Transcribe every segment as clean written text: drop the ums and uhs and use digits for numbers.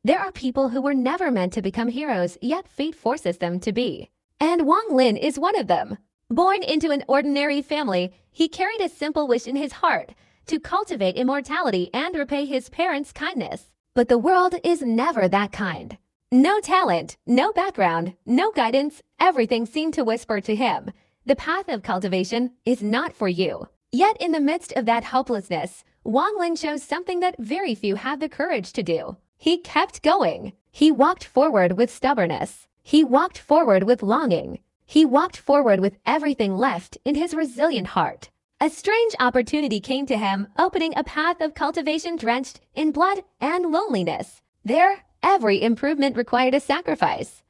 There are people who were never meant to become heroes, yet fate forces them to be. And Wang Lin is one of them. Born into an ordinary family, he carried a simple wish in his heart to cultivate immortality and repay his parents' kindness. But the world is never that kind. No talent, no background, no guidance, everything seemed to whisper to him, the path of cultivation is not for you. Yet in the midst of that hopelessness, Wang Lin chose something that very few have the courage to do. He kept going. He walked forward with stubbornness. He walked forward with longing. He walked forward with everything left in his resilient heart. A strange opportunity came to him, opening a path of cultivation drenched in blood and loneliness. There, every improvement required a sacrifice.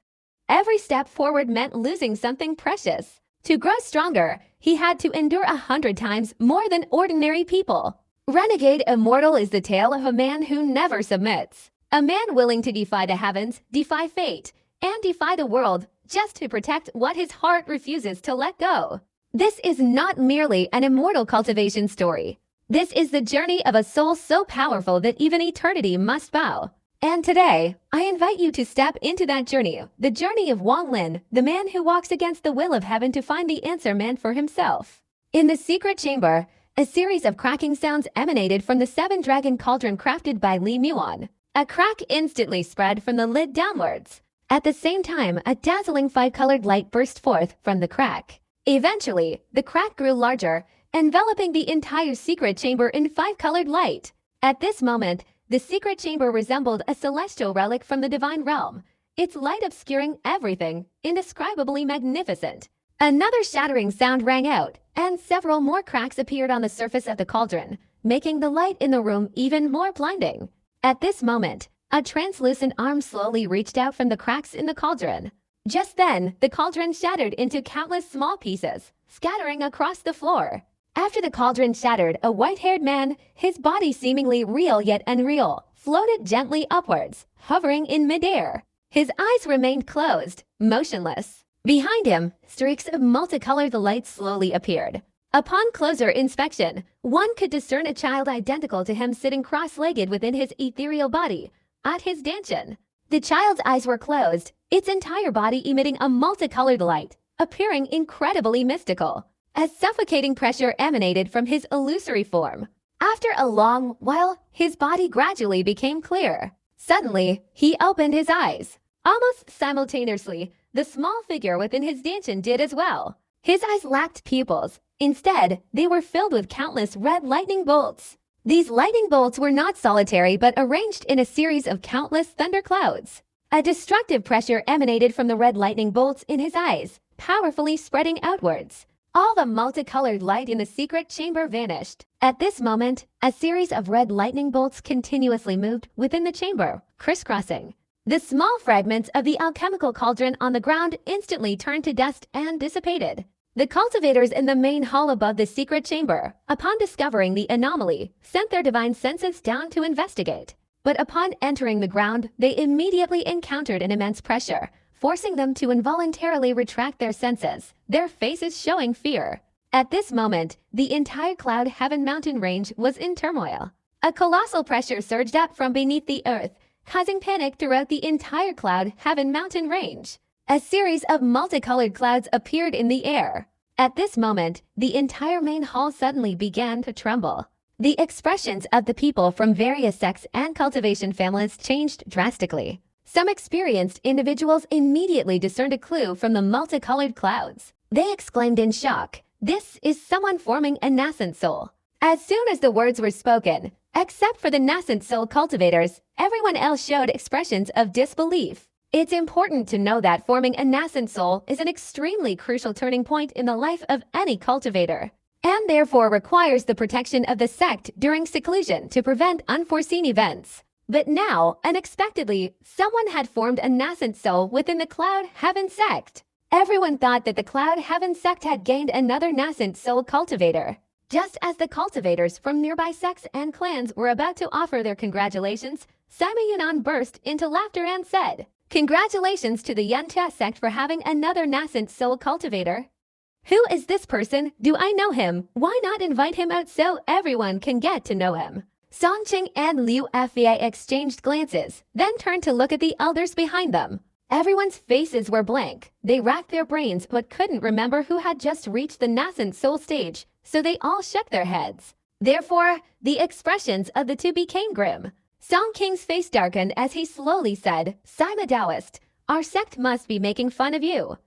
Every step forward meant losing something precious. To grow stronger, he had to endure 100 times more than ordinary people. Renegade Immortal is the tale of a man who never submits. A man willing to defy the heavens, defy fate, and defy the world just to protect what his heart refuses to let go. This is not merely an immortal cultivation story. This is the journey of a soul so powerful that even eternity must bow. And today, I invite you to step into that journey, the journey of Wang Lin, the man who walks against the will of heaven to find the answer meant for himself. In the secret chamber, a series of cracking sounds emanated from the 7-dragon cauldron crafted by Li Muan. A crack instantly spread from the lid downwards. At the same time, a dazzling 5-colored light burst forth from the crack. Eventually, the crack grew larger, enveloping the entire secret chamber in 5-colored light. At this moment, the secret chamber resembled a celestial relic from the divine realm, its light obscuring everything, indescribably magnificent. Another shattering sound rang out, and several more cracks appeared on the surface of the cauldron, making the light in the room even more blinding. At this moment, a translucent arm slowly reached out from the cracks in the cauldron. Just then, the cauldron shattered into countless small pieces, scattering across the floor. After the cauldron shattered, a white-haired man, his body seemingly real yet unreal, floated gently upwards, hovering in midair. His eyes remained closed, motionless. Behind him, streaks of multicolored light slowly appeared. Upon closer inspection, one could discern a child identical to him sitting cross-legged within his ethereal body, at his dantian. The child's eyes were closed, its entire body emitting a multicolored light, appearing incredibly mystical, as suffocating pressure emanated from his illusory form. After a long while, his body gradually became clear. Suddenly, he opened his eyes. Almost simultaneously, the small figure within his dantian did as well. His eyes lacked pupils. Instead, they were filled with countless red lightning bolts. These lightning bolts were not solitary but arranged in a series of countless thunderclouds. A destructive pressure emanated from the red lightning bolts in his eyes, powerfully spreading outwards. All the multicolored light in the secret chamber vanished. At this moment, a series of red lightning bolts continuously moved within the chamber, crisscrossing. The small fragments of the alchemical cauldron on the ground instantly turned to dust and dissipated. The cultivators in the main hall above the secret chamber, upon discovering the anomaly, sent their divine senses down to investigate. But upon entering the ground, they immediately encountered an immense pressure, forcing them to involuntarily retract their senses, their faces showing fear. At this moment, the entire Cloud Heaven mountain range was in turmoil. A colossal pressure surged up from beneath the earth, causing panic throughout the entire Cloud Heaven mountain range. A series of multicolored clouds appeared in the air. At this moment, the entire main hall suddenly began to tremble. The expressions of the people from various sects and cultivation families changed drastically. Some experienced individuals immediately discerned a clue from the multicolored clouds. They exclaimed in shock, "This is someone forming a nascent soul." As soon as the words were spoken, except for the nascent soul cultivators, everyone else showed expressions of disbelief. It's important to know that forming a nascent soul is an extremely crucial turning point in the life of any cultivator, and therefore requires the protection of the sect during seclusion to prevent unforeseen events. But now, unexpectedly, someone had formed a nascent soul within the Cloud Heaven sect. Everyone thought that the Cloud Heaven sect had gained another nascent soul cultivator. Just as the cultivators from nearby sects and clans were about to offer their congratulations, Simon Yunan burst into laughter and said, "Congratulations to the Yuncha sect for having another nascent soul cultivator. Who is this person? Do I know him? Why not invite him out so everyone can get to know him?" Song Qing and Liu Fei exchanged glances, then turned to look at the elders behind them. Everyone's faces were blank. They racked their brains but couldn't remember who had just reached the nascent soul stage, so they all shook their heads. Therefore, the expressions of the two became grim. Song Qing's face darkened as he slowly said, "Sima Taoist, our sect must be making fun of you.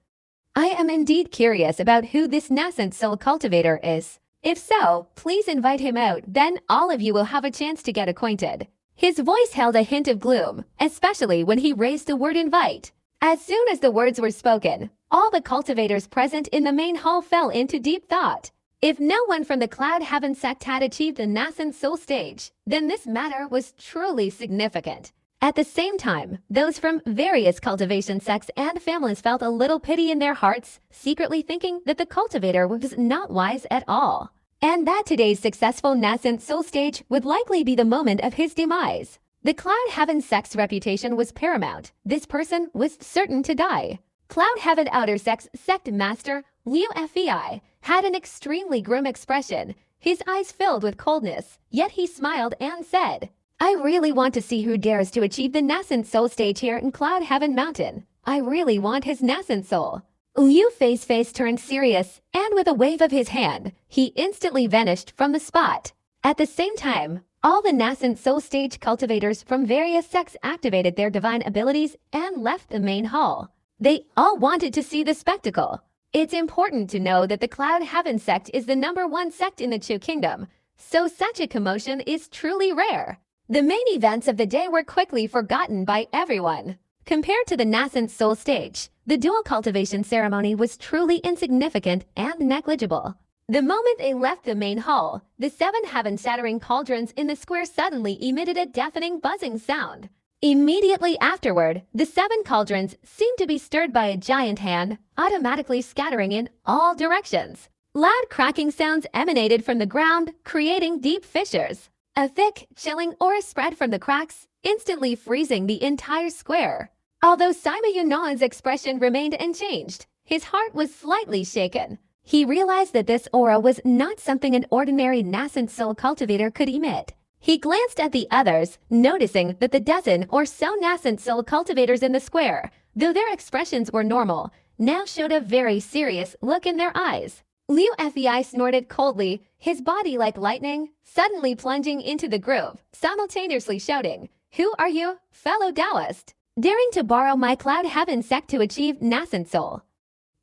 I am indeed curious about who this nascent soul cultivator is. If so, please invite him out, then all of you will have a chance to get acquainted." His voice held a hint of gloom, especially when he raised the word invite. As soon as the words were spoken, all the cultivators present in the main hall fell into deep thought. If no one from the Cloud Heaven sect had achieved the nascent soul stage, then this matter was truly significant. At the same time, those from various cultivation sects and families felt a little pity in their hearts, secretly thinking that the cultivator was not wise at all, and that today's successful nascent soul stage would likely be the moment of his demise. The Cloud Heaven sect's reputation was paramount. This person was certain to die. Cloud Heaven Outer Sect's sect master, Liu Fei, had an extremely grim expression, his eyes filled with coldness, yet he smiled and said, "I really want to see who dares to achieve the nascent soul stage here in Cloud Heaven Mountain. I really want his nascent soul." Liu Fei's face turned serious, and with a wave of his hand, he instantly vanished from the spot. At the same time, all the nascent soul stage cultivators from various sects activated their divine abilities and left the main hall. They all wanted to see the spectacle. It's important to know that the Cloud Heaven sect is the #1 sect in the Chu Kingdom, so such a commotion is truly rare. The main events of the day were quickly forgotten by everyone. Compared to the nascent soul stage, the dual cultivation ceremony was truly insignificant and negligible. The moment they left the main hall, the 7 heaven-shattering cauldrons in the square suddenly emitted a deafening buzzing sound. Immediately afterward, the 7 cauldrons seemed to be stirred by a giant hand, automatically scattering in all directions. Loud cracking sounds emanated from the ground, creating deep fissures. A thick, chilling aura spread from the cracks, instantly freezing the entire square. Although Sima Yunan's expression remained unchanged, his heart was slightly shaken. He realized that this aura was not something an ordinary nascent soul cultivator could emit. He glanced at the others, noticing that the dozen or so nascent soul cultivators in the square, though their expressions were normal, now showed a very serious look in their eyes. Liu Fei snorted coldly, his body like lightning, suddenly plunging into the groove, simultaneously shouting, "Who are you, fellow Taoist, daring to borrow my Cloud Heaven sect to achieve nascent soul?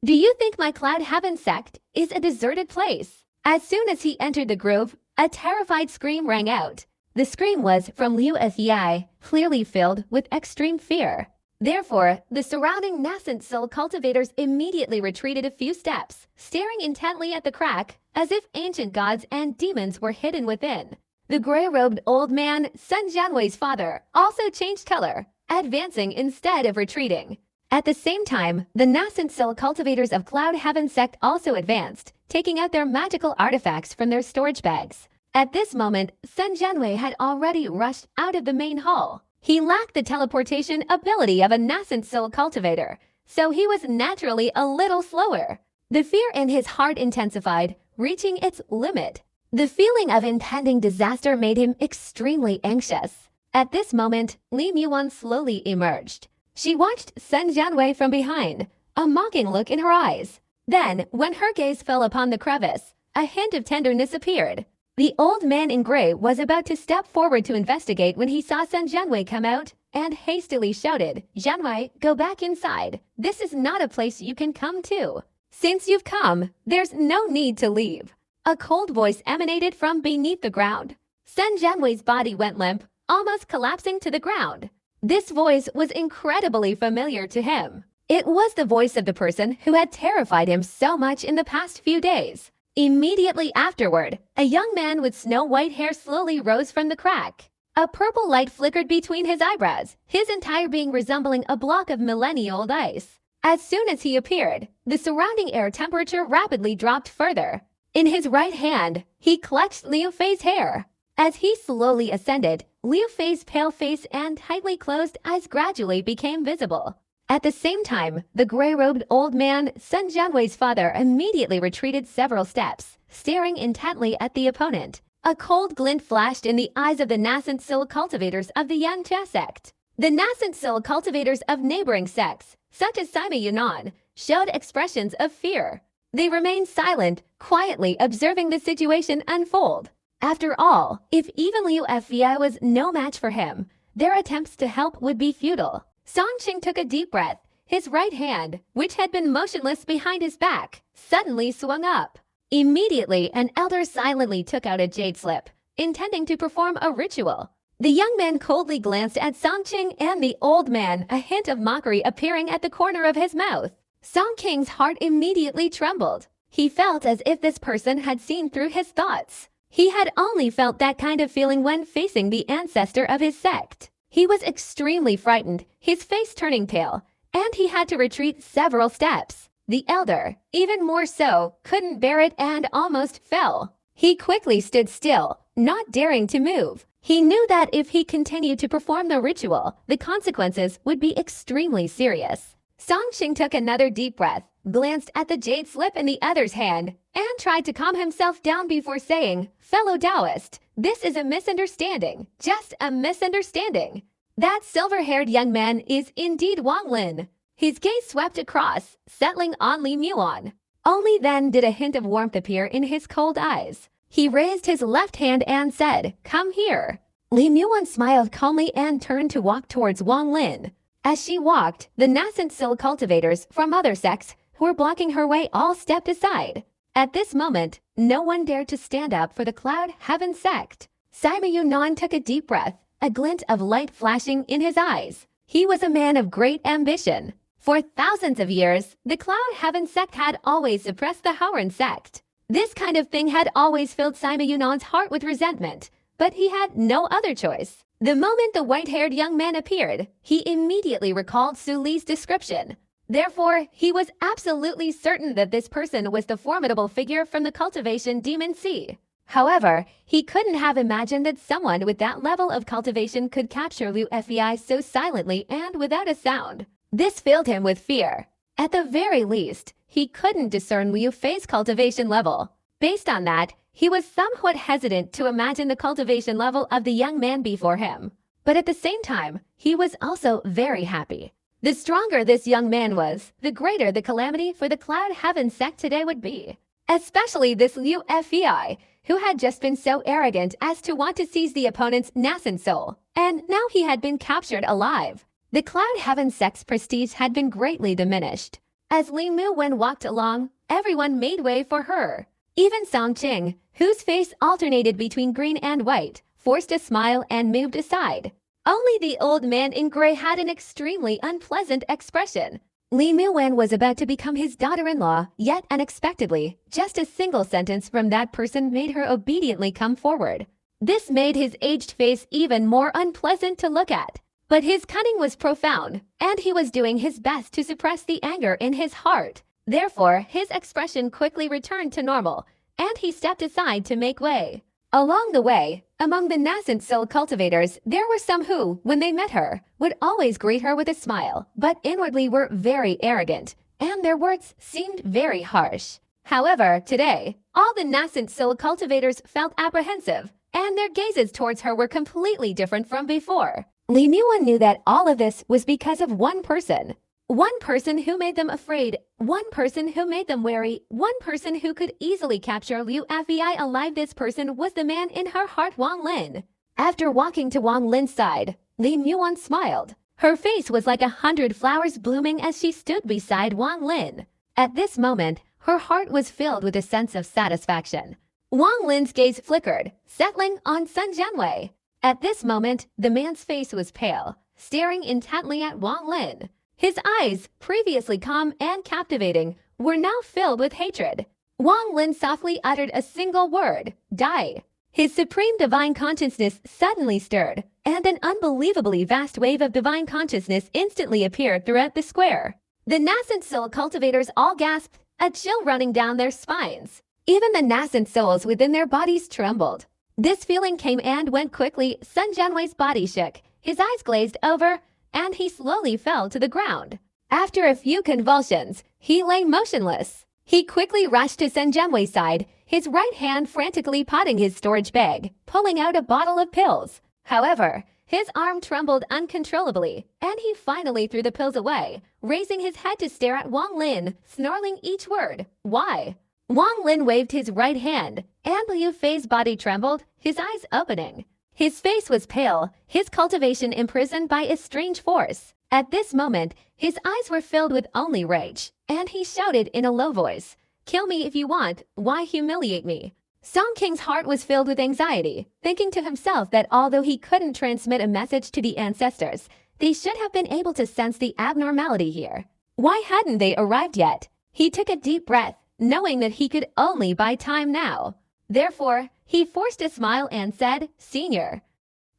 Do you think my Cloud Heaven sect is a deserted place?" As soon as he entered the groove, a terrified scream rang out. The scream was from Liu Fei, clearly filled with extreme fear. Therefore, the surrounding nascent soul cultivators immediately retreated a few steps, staring intently at the crack, as if ancient gods and demons were hidden within. The gray-robed old man, Sun Jianwei's father, also changed color, advancing instead of retreating. At the same time, the nascent soul cultivators of Cloud Heaven sect also advanced, taking out their magical artifacts from their storage bags. At this moment, Sun Jianwei had already rushed out of the main hall. He lacked the teleportation ability of a nascent soul cultivator, so he was naturally a little slower. The fear in his heart intensified, reaching its limit. The feeling of impending disaster made him extremely anxious. At this moment, Li Muan slowly emerged. She watched Sun Jianwei from behind, a mocking look in her eyes. Then, when her gaze fell upon the crevice, a hint of tenderness appeared. The old man in gray was about to step forward to investigate when he saw Sun Jianwei come out and hastily shouted, "Jianwei, go back inside. This is not a place you can come to. Since you've come, there's no need to leave." A cold voice emanated from beneath the ground. Sun Jianwei's body went limp, almost collapsing to the ground. This voice was incredibly familiar to him. It was the voice of the person who had terrified him so much in the past few days. Immediately afterward, a young man with snow-white hair slowly rose from the crack. A purple light flickered between his eyebrows, his entire being resembling a block of millennia-old ice. As soon as he appeared, the surrounding air temperature rapidly dropped further. In his right hand, he clutched Liu Fei's hair. As he slowly ascended, Liu Fei's pale face and tightly closed eyes gradually became visible. At the same time, the gray-robed old man, Sun Jianwei's father, immediately retreated several steps, staring intently at the opponent. A cold glint flashed in the eyes of the nascent soul cultivators of the Yancha sect. The nascent soul cultivators of neighboring sects, such as Sima Yunnan, showed expressions of fear. They remained silent, quietly observing the situation unfold. After all, if even Liu Fei was no match for him, their attempts to help would be futile. Song Qing took a deep breath. His right hand, which had been motionless behind his back, suddenly swung up. Immediately, an elder silently took out a jade slip, intending to perform a ritual. The young man coldly glanced at Song Qing and the old man, a hint of mockery appearing at the corner of his mouth. Song Qing's heart immediately trembled. He felt as if this person had seen through his thoughts. He had only felt that kind of feeling when facing the ancestor of his sect. He was extremely frightened, his face turning pale, and he had to retreat several steps. The elder, even more so, couldn't bear it and almost fell. He quickly stood still, not daring to move. He knew that if he continued to perform the ritual, the consequences would be extremely serious. Song Qing took another deep breath, glanced at the jade slip in the other's hand, and tried to calm himself down before saying, "Fellow Taoist, this is a misunderstanding, just a misunderstanding. That silver-haired young man is indeed Wang Lin." His gaze swept across, settling on Li Muon. Only then did a hint of warmth appear in his cold eyes. He raised his left hand and said, "Come here." Li Muon smiled calmly and turned to walk towards Wang Lin. As she walked, the nascent soul cultivators from other sects who were blocking her way all stepped aside. At this moment, no one dared to stand up for the Cloud Heaven sect. Sima Yunnan took a deep breath, a glint of light flashing in his eyes. He was a man of great ambition. For thousands of years, the Cloud Heaven sect had always suppressed the Howren sect. This kind of thing had always filled Sima Yunnan's heart with resentment, but he had no other choice. The moment the white-haired young man appeared, he immediately recalled Su Li's description. Therefore, he was absolutely certain that this person was the formidable figure from the cultivation Demon Sea. However, he couldn't have imagined that someone with that level of cultivation could capture Liu Fei so silently and without a sound. This filled him with fear. At the very least, he couldn't discern Liu Fei's cultivation level. Based on that, he was somewhat hesitant to imagine the cultivation level of the young man before him. But at the same time, he was also very happy. The stronger this young man was, the greater the calamity for the Cloud Heaven sect today would be. Especially this Liu Fei, who had just been so arrogant as to want to seize the opponent's nascent soul, and now he had been captured alive. The Cloud Heaven sect's prestige had been greatly diminished. As Li Muwen walked along, everyone made way for her. Even Song Qing, whose face alternated between green and white, forced a smile and moved aside. Only the old man in gray had an extremely unpleasant expression. Li Muwen was about to become his daughter-in-law, yet unexpectedly, just a single sentence from that person made her obediently come forward. This made his aged face even more unpleasant to look at. But his cunning was profound, and he was doing his best to suppress the anger in his heart. Therefore, his expression quickly returned to normal, and he stepped aside to make way. Along the way, among the nascent soul cultivators, there were some who, when they met her, would always greet her with a smile, but inwardly were very arrogant, and their words seemed very harsh. However, today, all the nascent soul cultivators felt apprehensive, and their gazes towards her were completely different from before. Li Muwen knew that all of this was because of one person. One person who made them afraid, one person who made them wary, one person who could easily capture Liu Fei alive. This person was the man in her heart, Wang Lin. After walking to Wang Lin's side, Li Muwen smiled. Her face was like 100 flowers blooming as she stood beside Wang Lin. At this moment, her heart was filled with a sense of satisfaction. Wang Lin's gaze flickered, settling on Sun Jianwei. At this moment, the man's face was pale, staring intently at Wang Lin. His eyes, previously calm and captivating, were now filled with hatred. Wang Lin softly uttered a single word, "Die." His supreme divine consciousness suddenly stirred, and an unbelievably vast wave of divine consciousness instantly appeared throughout the square. The nascent soul cultivators all gasped, a chill running down their spines. Even the nascent souls within their bodies trembled. This feeling came and went quickly. Sun Jianwei's body shook, his eyes glazed over, and he slowly fell to the ground. After a few convulsions, he lay motionless. He quickly rushed to Sun Jianwei's side, his right hand frantically potting his storage bag, pulling out a bottle of pills. However, his arm trembled uncontrollably, and he finally threw the pills away, raising his head to stare at Wang Lin, snarling each word, "Why?" Wang Lin waved his right hand, and Liu Fei's body trembled, his eyes opening. His face was pale, his cultivation imprisoned by a strange force. At this moment, his eyes were filled with only rage, and he shouted in a low voice, "Kill me if you want, why humiliate me?" Song King's heart was filled with anxiety, thinking to himself that although he couldn't transmit a message to the ancestors, they should have been able to sense the abnormality here. Why hadn't they arrived yet? He took a deep breath, knowing that he could only buy time now. Therefore, he forced a smile and said, "Senior,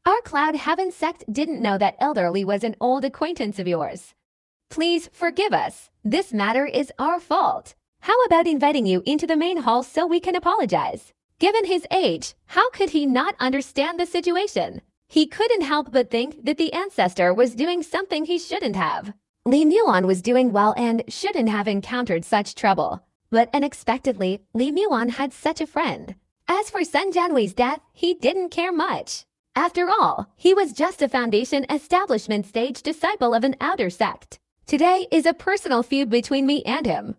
our Cloud Heaven sect didn't know that Elderly was an old acquaintance of yours. Please forgive us. This matter is our fault. How about inviting you into the main hall so we can apologize?" Given his age, how could he not understand the situation? He couldn't help but think that the ancestor was doing something he shouldn't have. Li Muan was doing well and shouldn't have encountered such trouble. But unexpectedly, Li Muan had such a friend. As for Sun Jianwei's death, he didn't care much. After all, he was just a foundation establishment stage disciple of an outer sect. Today is a personal feud between me and him.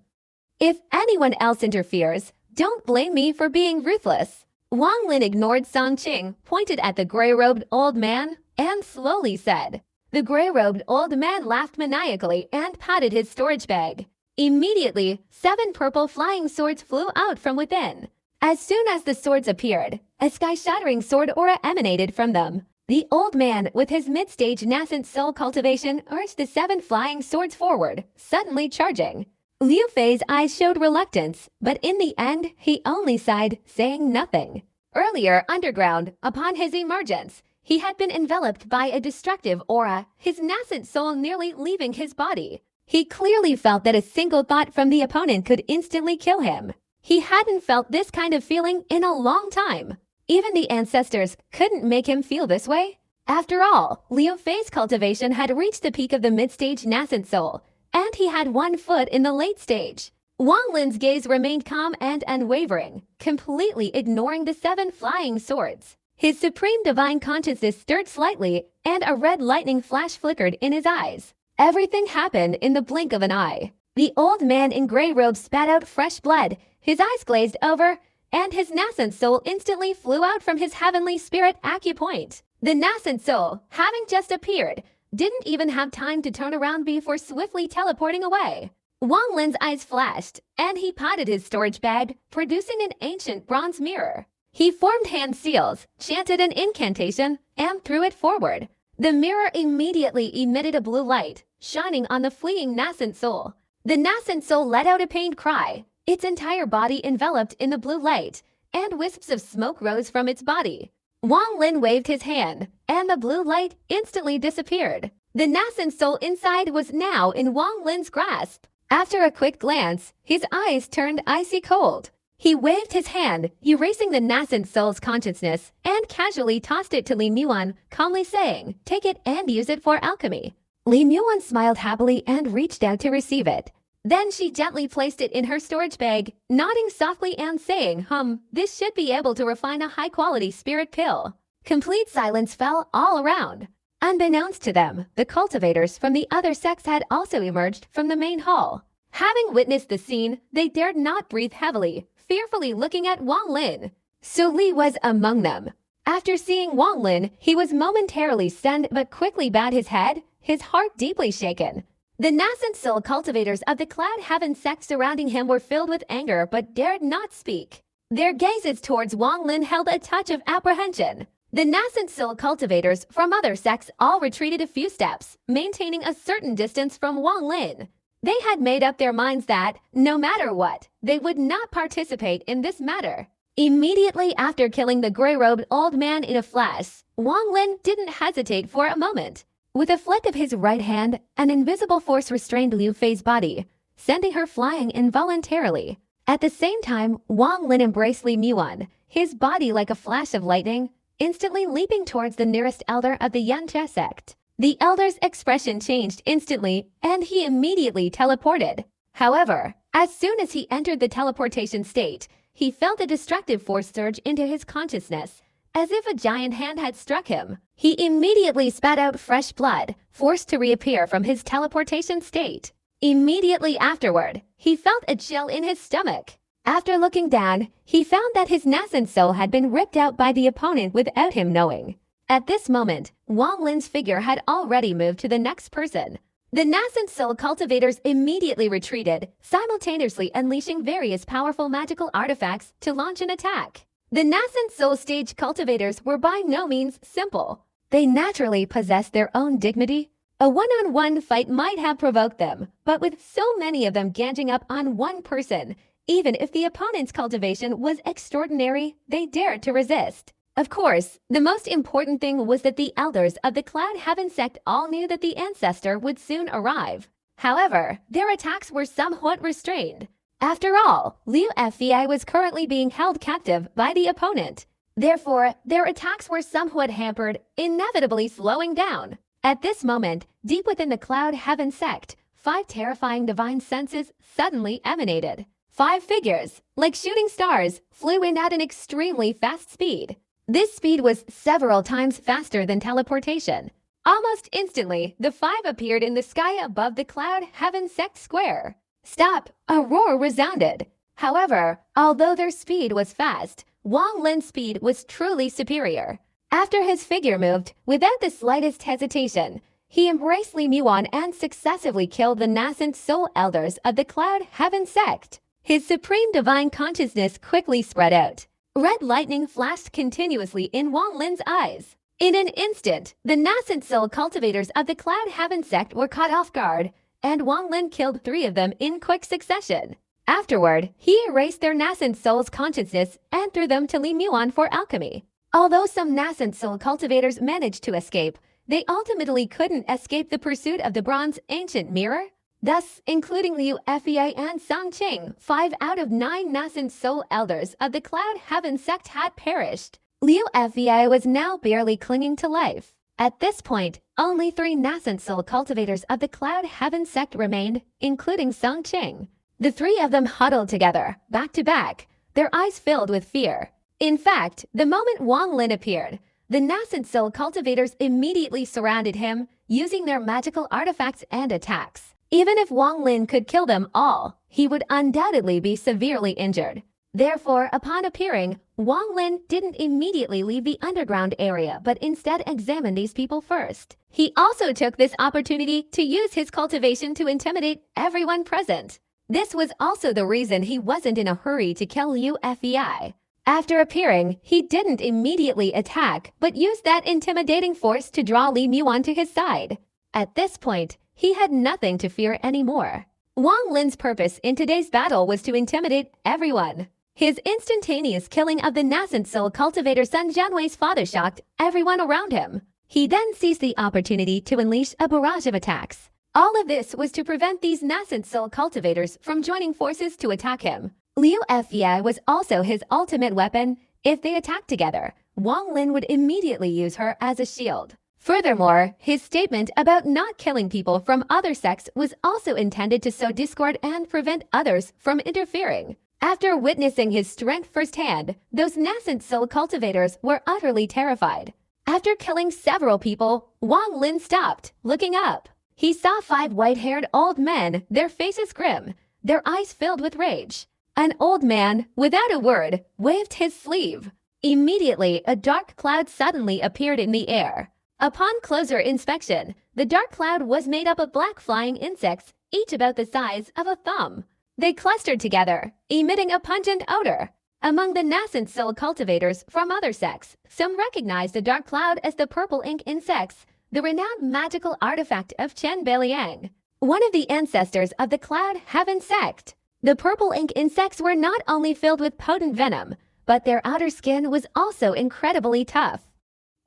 If anyone else interferes, don't blame me for being ruthless. Wang Lin ignored Song Qing, pointed at the gray-robed old man, and slowly said. The gray-robed old man laughed maniacally and patted his storage bag. Immediately, 7 purple flying swords flew out from within. As soon as the swords appeared, a sky-shattering sword aura emanated from them. The old man, with his mid-stage nascent soul cultivation, urged the 7 flying swords forward, suddenly charging. Liu Fei's eyes showed reluctance, but in the end, he only sighed, saying nothing. Earlier, underground, upon his emergence, he had been enveloped by a destructive aura, his nascent soul nearly leaving his body. He clearly felt that a single thought from the opponent could instantly kill him. He hadn't felt this kind of feeling in a long time. Even the ancestors couldn't make him feel this way. After all, Liu Fei's cultivation had reached the peak of the mid-stage nascent soul, and he had 1 foot in the late stage. Wang Lin's gaze remained calm and unwavering, completely ignoring the 7 flying swords. His supreme divine consciousness stirred slightly, and a red lightning flash flickered in his eyes. Everything happened in the blink of an eye. The old man in gray robes spat out fresh blood, his eyes glazed over, and his nascent soul instantly flew out from his heavenly spirit acupoint. The nascent soul, having just appeared, didn't even have time to turn around before swiftly teleporting away. Wang Lin's eyes flashed, and he potted his storage bag, producing an ancient bronze mirror. He formed hand seals, chanted an incantation, and threw it forward. The mirror immediately emitted a blue light, shining on the fleeing nascent soul. The nascent soul let out a pained cry, its entire body enveloped in the blue light, and wisps of smoke rose from its body. Wang Lin waved his hand, and the blue light instantly disappeared. The nascent soul inside was now in Wang Lin's grasp. After a quick glance, his eyes turned icy cold. He waved his hand, erasing the nascent soul's consciousness, and casually tossed it to Li Muan, calmly saying, "Take it and use it for alchemy." Li Muan smiled happily and reached out to receive it. Then she gently placed it in her storage bag, nodding softly and saying, this should be able to refine a high-quality spirit pill." Complete silence fell all around. Unbeknownst to them, the cultivators from the other sects had also emerged from the main hall. Having witnessed the scene, they dared not breathe heavily, fearfully looking at Wang Lin. Su Li was among them. After seeing Wang Lin, he was momentarily stunned but quickly bowed his head, his heart deeply shaken. The nascent soul cultivators of the Cloud Heaven sect surrounding him were filled with anger but dared not speak. Their gazes towards Wang Lin held a touch of apprehension. The nascent soul cultivators from other sects all retreated a few steps, maintaining a certain distance from Wang Lin. They had made up their minds that, no matter what, they would not participate in this matter. Immediately after killing the gray-robed old man in a flash, Wang Lin didn't hesitate for a moment. With a flick of his right hand, an invisible force restrained Liu Fei's body, sending her flying involuntarily. At the same time, Wang Lin embraced Li Muan, his body like a flash of lightning, instantly leaping towards the nearest elder of the Yanjia sect. The elder's expression changed instantly, and he immediately teleported. However, as soon as he entered the teleportation state, he felt a destructive force surge into his consciousness, as if a giant hand had struck him. He immediately spat out fresh blood, forced to reappear from his teleportation state. Immediately afterward, he felt a chill in his stomach. After looking down, he found that his nascent soul had been ripped out by the opponent without him knowing. At this moment, Wang Lin's figure had already moved to the next person. The nascent soul cultivators immediately retreated, simultaneously unleashing various powerful magical artifacts to launch an attack. The nascent soul stage cultivators were by no means simple. They naturally possessed their own dignity. A one-on-one fight might have provoked them, but with so many of them ganging up on one person, even if the opponent's cultivation was extraordinary, they dared to resist. Of course, the most important thing was that the elders of the Cloud Heaven sect all knew that the ancestor would soon arrive. However, their attacks were somewhat restrained. After all, Liu Fei was currently being held captive by the opponent. Therefore, their attacks were somewhat hampered, inevitably slowing down. At this moment, deep within the Cloud Heaven sect, 5 terrifying divine senses suddenly emanated. 5 figures, like shooting stars, flew in at an extremely fast speed. This speed was several times faster than teleportation. Almost instantly, the 5 appeared in the sky above the Cloud Heaven sect square. Stop! A roar resounded. However, although their speed was fast, Wang Lin's speed was truly superior. After his figure moved, without the slightest hesitation, he embraced Li Muan and successively killed the nascent soul elders of the Cloud Heaven sect. His supreme divine consciousness quickly spread out. Red lightning flashed continuously in Wang Lin's eyes. In an instant, the nascent soul cultivators of the Cloud Heaven sect were caught off guard, and Wang Lin killed 3 of them in quick succession. Afterward, he erased their nascent soul's consciousness and threw them to Li Muan for alchemy. Although some nascent soul cultivators managed to escape, they ultimately couldn't escape the pursuit of the bronze ancient mirror. Thus, including Liu Fei and Song Qing, 5 out of 9 nascent soul elders of the Cloud Heaven sect had perished. Liu Fei was now barely clinging to life. At this point, only 3 nascent soul cultivators of the Cloud Heaven sect remained, including Song Qing. The 3 of them huddled together, back to back, their eyes filled with fear. In fact, the moment Wang Lin appeared, the nascent soul cultivators immediately surrounded him, using their magical artifacts and attacks. Even if Wang Lin could kill them all, he would undoubtedly be severely injured. Therefore, upon appearing, Wang Lin didn't immediately leave the underground area but instead examined these people first. He also took this opportunity to use his cultivation to intimidate everyone present. This was also the reason he wasn't in a hurry to kill Liu Fei. After appearing, he didn't immediately attack but used that intimidating force to draw Li Muan to his side. At this point, he had nothing to fear anymore. Wang Lin's purpose in today's battle was to intimidate everyone. His instantaneous killing of the nascent soul cultivator Sun Jianwei's father shocked everyone around him. He then seized the opportunity to unleash a barrage of attacks. All of this was to prevent these nascent soul cultivators from joining forces to attack him. Liu Fei was also his ultimate weapon. If they attacked together, Wang Lin would immediately use her as a shield. Furthermore, his statement about not killing people from other sects was also intended to sow discord and prevent others from interfering. After witnessing his strength firsthand, those nascent soul cultivators were utterly terrified. After killing several people, Wang Lin stopped, looking up. He saw 5 white-haired old men, their faces grim, their eyes filled with rage. An old man, without a word, waved his sleeve. Immediately, a dark cloud suddenly appeared in the air. Upon closer inspection, the dark cloud was made up of black flying insects, each about the size of a thumb. They clustered together, emitting a pungent odor. Among the nascent soul cultivators from other sects, some recognized the dark cloud as the purple ink insects, the renowned magical artifact of Chen Beiliang, one of the ancestors of the Cloud Heaven sect. The purple ink insects were not only filled with potent venom, but their outer skin was also incredibly tough.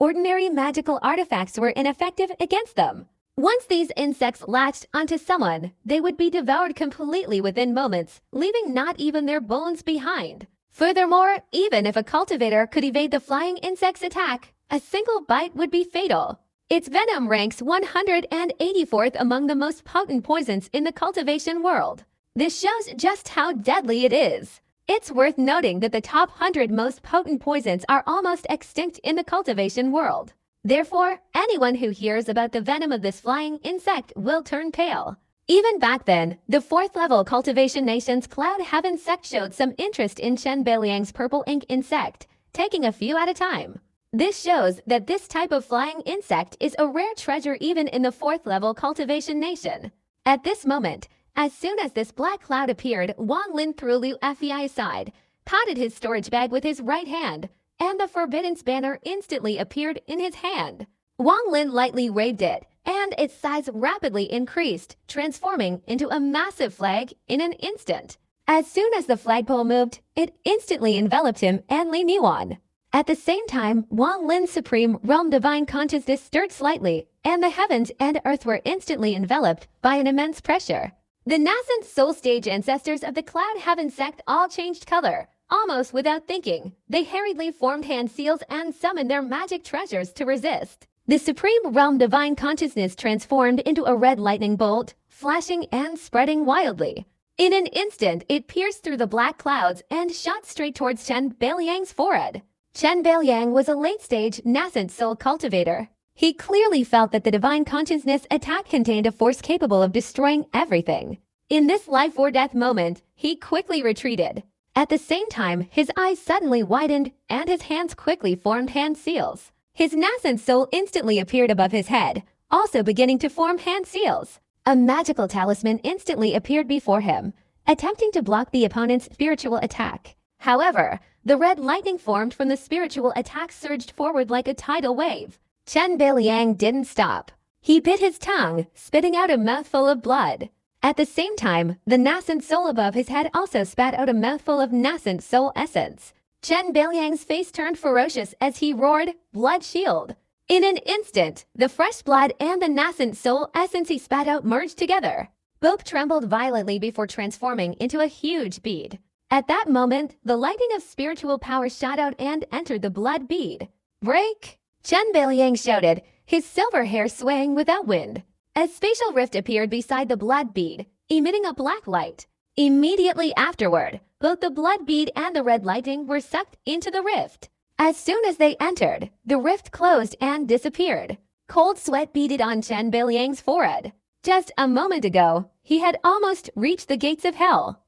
Ordinary magical artifacts were ineffective against them. Once these insects latched onto someone, they would be devoured completely within moments, leaving not even their bones behind. Furthermore, even if a cultivator could evade the flying insect's attack, a single bite would be fatal. Its venom ranks 184th among the most potent poisons in the cultivation world. This shows just how deadly it is. It's worth noting that the top 100 most potent poisons are almost extinct in the cultivation world. Therefore, anyone who hears about the venom of this flying insect will turn pale. Even back then, the 4th level cultivation nation's Cloud Heaven sect showed some interest in Chen Beiliang's purple ink insect, taking a few at a time. This shows that this type of flying insect is a rare treasure even in the 4th level cultivation nation. At this moment, as soon as this black cloud appeared, Wang Lin threw Liu Fei aside, patted his storage bag with his right hand, and the forbidden banner instantly appeared in his hand. Wang Lin lightly waved it, and its size rapidly increased, transforming into a massive flag in an instant. As soon as the flagpole moved, it instantly enveloped him and Li Miwan. At the same time, Wang Lin's supreme realm divine consciousness stirred slightly, and the heavens and earth were instantly enveloped by an immense pressure. The nascent soul stage ancestors of the Cloud Heaven sect all changed color, almost without thinking. They hurriedly formed hand seals and summoned their magic treasures to resist. The supreme realm divine consciousness transformed into a red lightning bolt, flashing and spreading wildly. In an instant, it pierced through the black clouds and shot straight towards Chen Beiliang's forehead. Chen Beiliang was a late-stage nascent soul cultivator. He clearly felt that the divine consciousness attack contained a force capable of destroying everything. In this life or death moment, he quickly retreated. At the same time, his eyes suddenly widened and his hands quickly formed hand seals. His nascent soul instantly appeared above his head, also beginning to form hand seals. A magical talisman instantly appeared before him, attempting to block the opponent's spiritual attack. However, the red lightning formed from the spiritual attack surged forward like a tidal wave. Chen Beiliang didn't stop. He bit his tongue, spitting out a mouthful of blood. At the same time, the nascent soul above his head also spat out a mouthful of nascent soul essence. Chen Beiliang's face turned ferocious as he roared, "Blood shield!" In an instant, the fresh blood and the nascent soul essence he spat out merged together. Both trembled violently before transforming into a huge bead. At that moment, the lightning of spiritual power shot out and entered the blood bead. "Break!" Chen Beiliang shouted, his silver hair swaying without wind. A spatial rift appeared beside the blood bead, emitting a black light. Immediately afterward, both the blood bead and the red lightning were sucked into the rift. As soon as they entered, the rift closed and disappeared. Cold sweat beaded on Chen Beiliang's forehead. Just a moment ago, he had almost reached the gates of hell.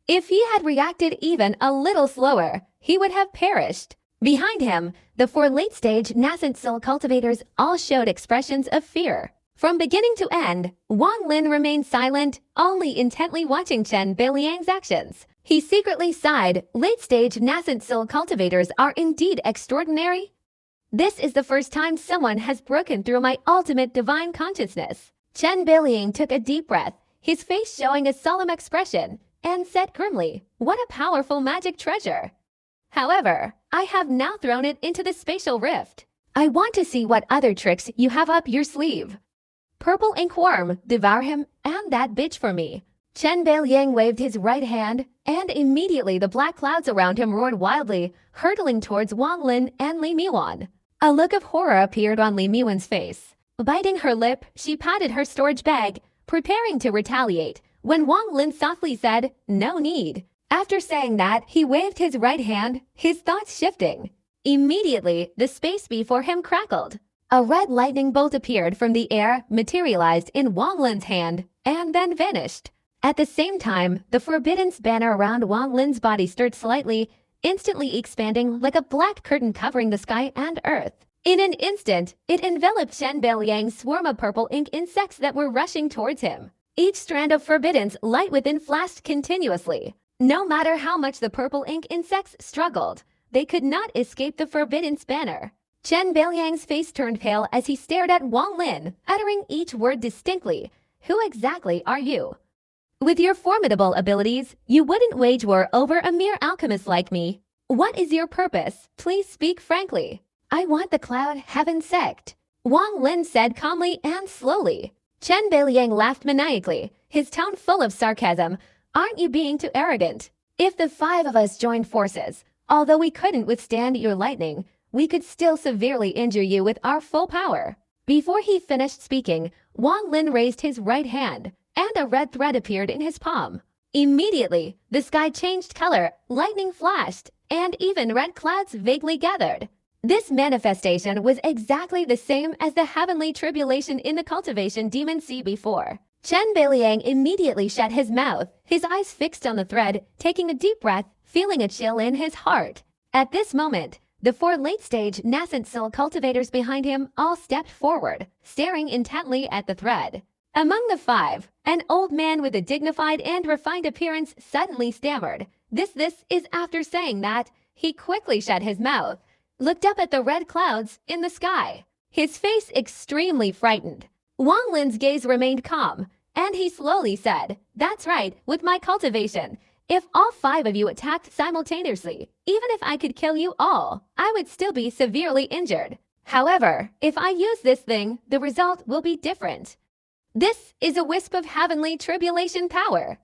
If he had reacted even a little slower, he would have perished. Behind him, the 4 late-stage nascent soul cultivators all showed expressions of fear. From beginning to end, Wang Lin remained silent, only intently watching Chen Beiliang's actions. He secretly sighed, late-stage nascent soul cultivators are indeed extraordinary. This is the first time someone has broken through my ultimate divine consciousness. Chen Beiliang took a deep breath, his face showing a solemn expression, and said grimly, "What a powerful magic treasure! However, I have now thrown it into the spatial rift. I want to see what other tricks you have up your sleeve. Purple ink worm, devour him and that bitch for me." Chen Beiliang waved his right hand, and immediately the black clouds around him roared wildly, hurtling towards Wang Lin and Li Miwan. A look of horror appeared on Li Miwan's face. Biting her lip, she patted her storage bag, preparing to retaliate, when Wang Lin softly said, "No need." After saying that, he waved his right hand, his thoughts shifting. Immediately, the space before him crackled. A red lightning bolt appeared from the air, materialized in Wang Lin's hand, and then vanished. At the same time, the forbidden banner around Wang Lin's body stirred slightly, instantly expanding like a black curtain covering the sky and earth. In an instant, it enveloped Chen Beiliang's swarm of purple ink insects that were rushing towards him. Each strand of forbidden's light within flashed continuously. No matter how much the purple ink insects struggled, they could not escape the forbidden banner. Chen Beiliang's face turned pale as he stared at Wang Lin, uttering each word distinctly. "Who exactly are you? With your formidable abilities, you wouldn't wage war over a mere alchemist like me. What is your purpose? Please speak frankly." "I want the Cloud Heaven sect," Wang Lin said calmly and slowly. Chen Beiliang laughed maniacally, his tone full of sarcasm. "Aren't you being too arrogant? If the 5 of us joined forces, although we couldn't withstand your lightning, we could still severely injure you with our full power." Before he finished speaking, Wang Lin raised his right hand, and a red thread appeared in his palm. Immediately, the sky changed color, lightning flashed, and even red clouds vaguely gathered. This manifestation was exactly the same as the heavenly tribulation in the cultivation demon sea before. Chen Beiliang immediately shut his mouth, his eyes fixed on the thread, taking a deep breath, feeling a chill in his heart. At this moment, the 4 late-stage nascent soul cultivators behind him all stepped forward, staring intently at the thread. Among the 5, an old man with a dignified and refined appearance suddenly stammered. This is after saying that, he quickly shut his mouth, looked up at the red clouds in the sky, his face extremely frightened. Wang Lin's gaze remained calm, and he slowly said, "That's right, with my cultivation. If all 5 of you attacked simultaneously, even if I could kill you all, I would still be severely injured. However, if I use this thing, the result will be different. This is a wisp of heavenly tribulation power.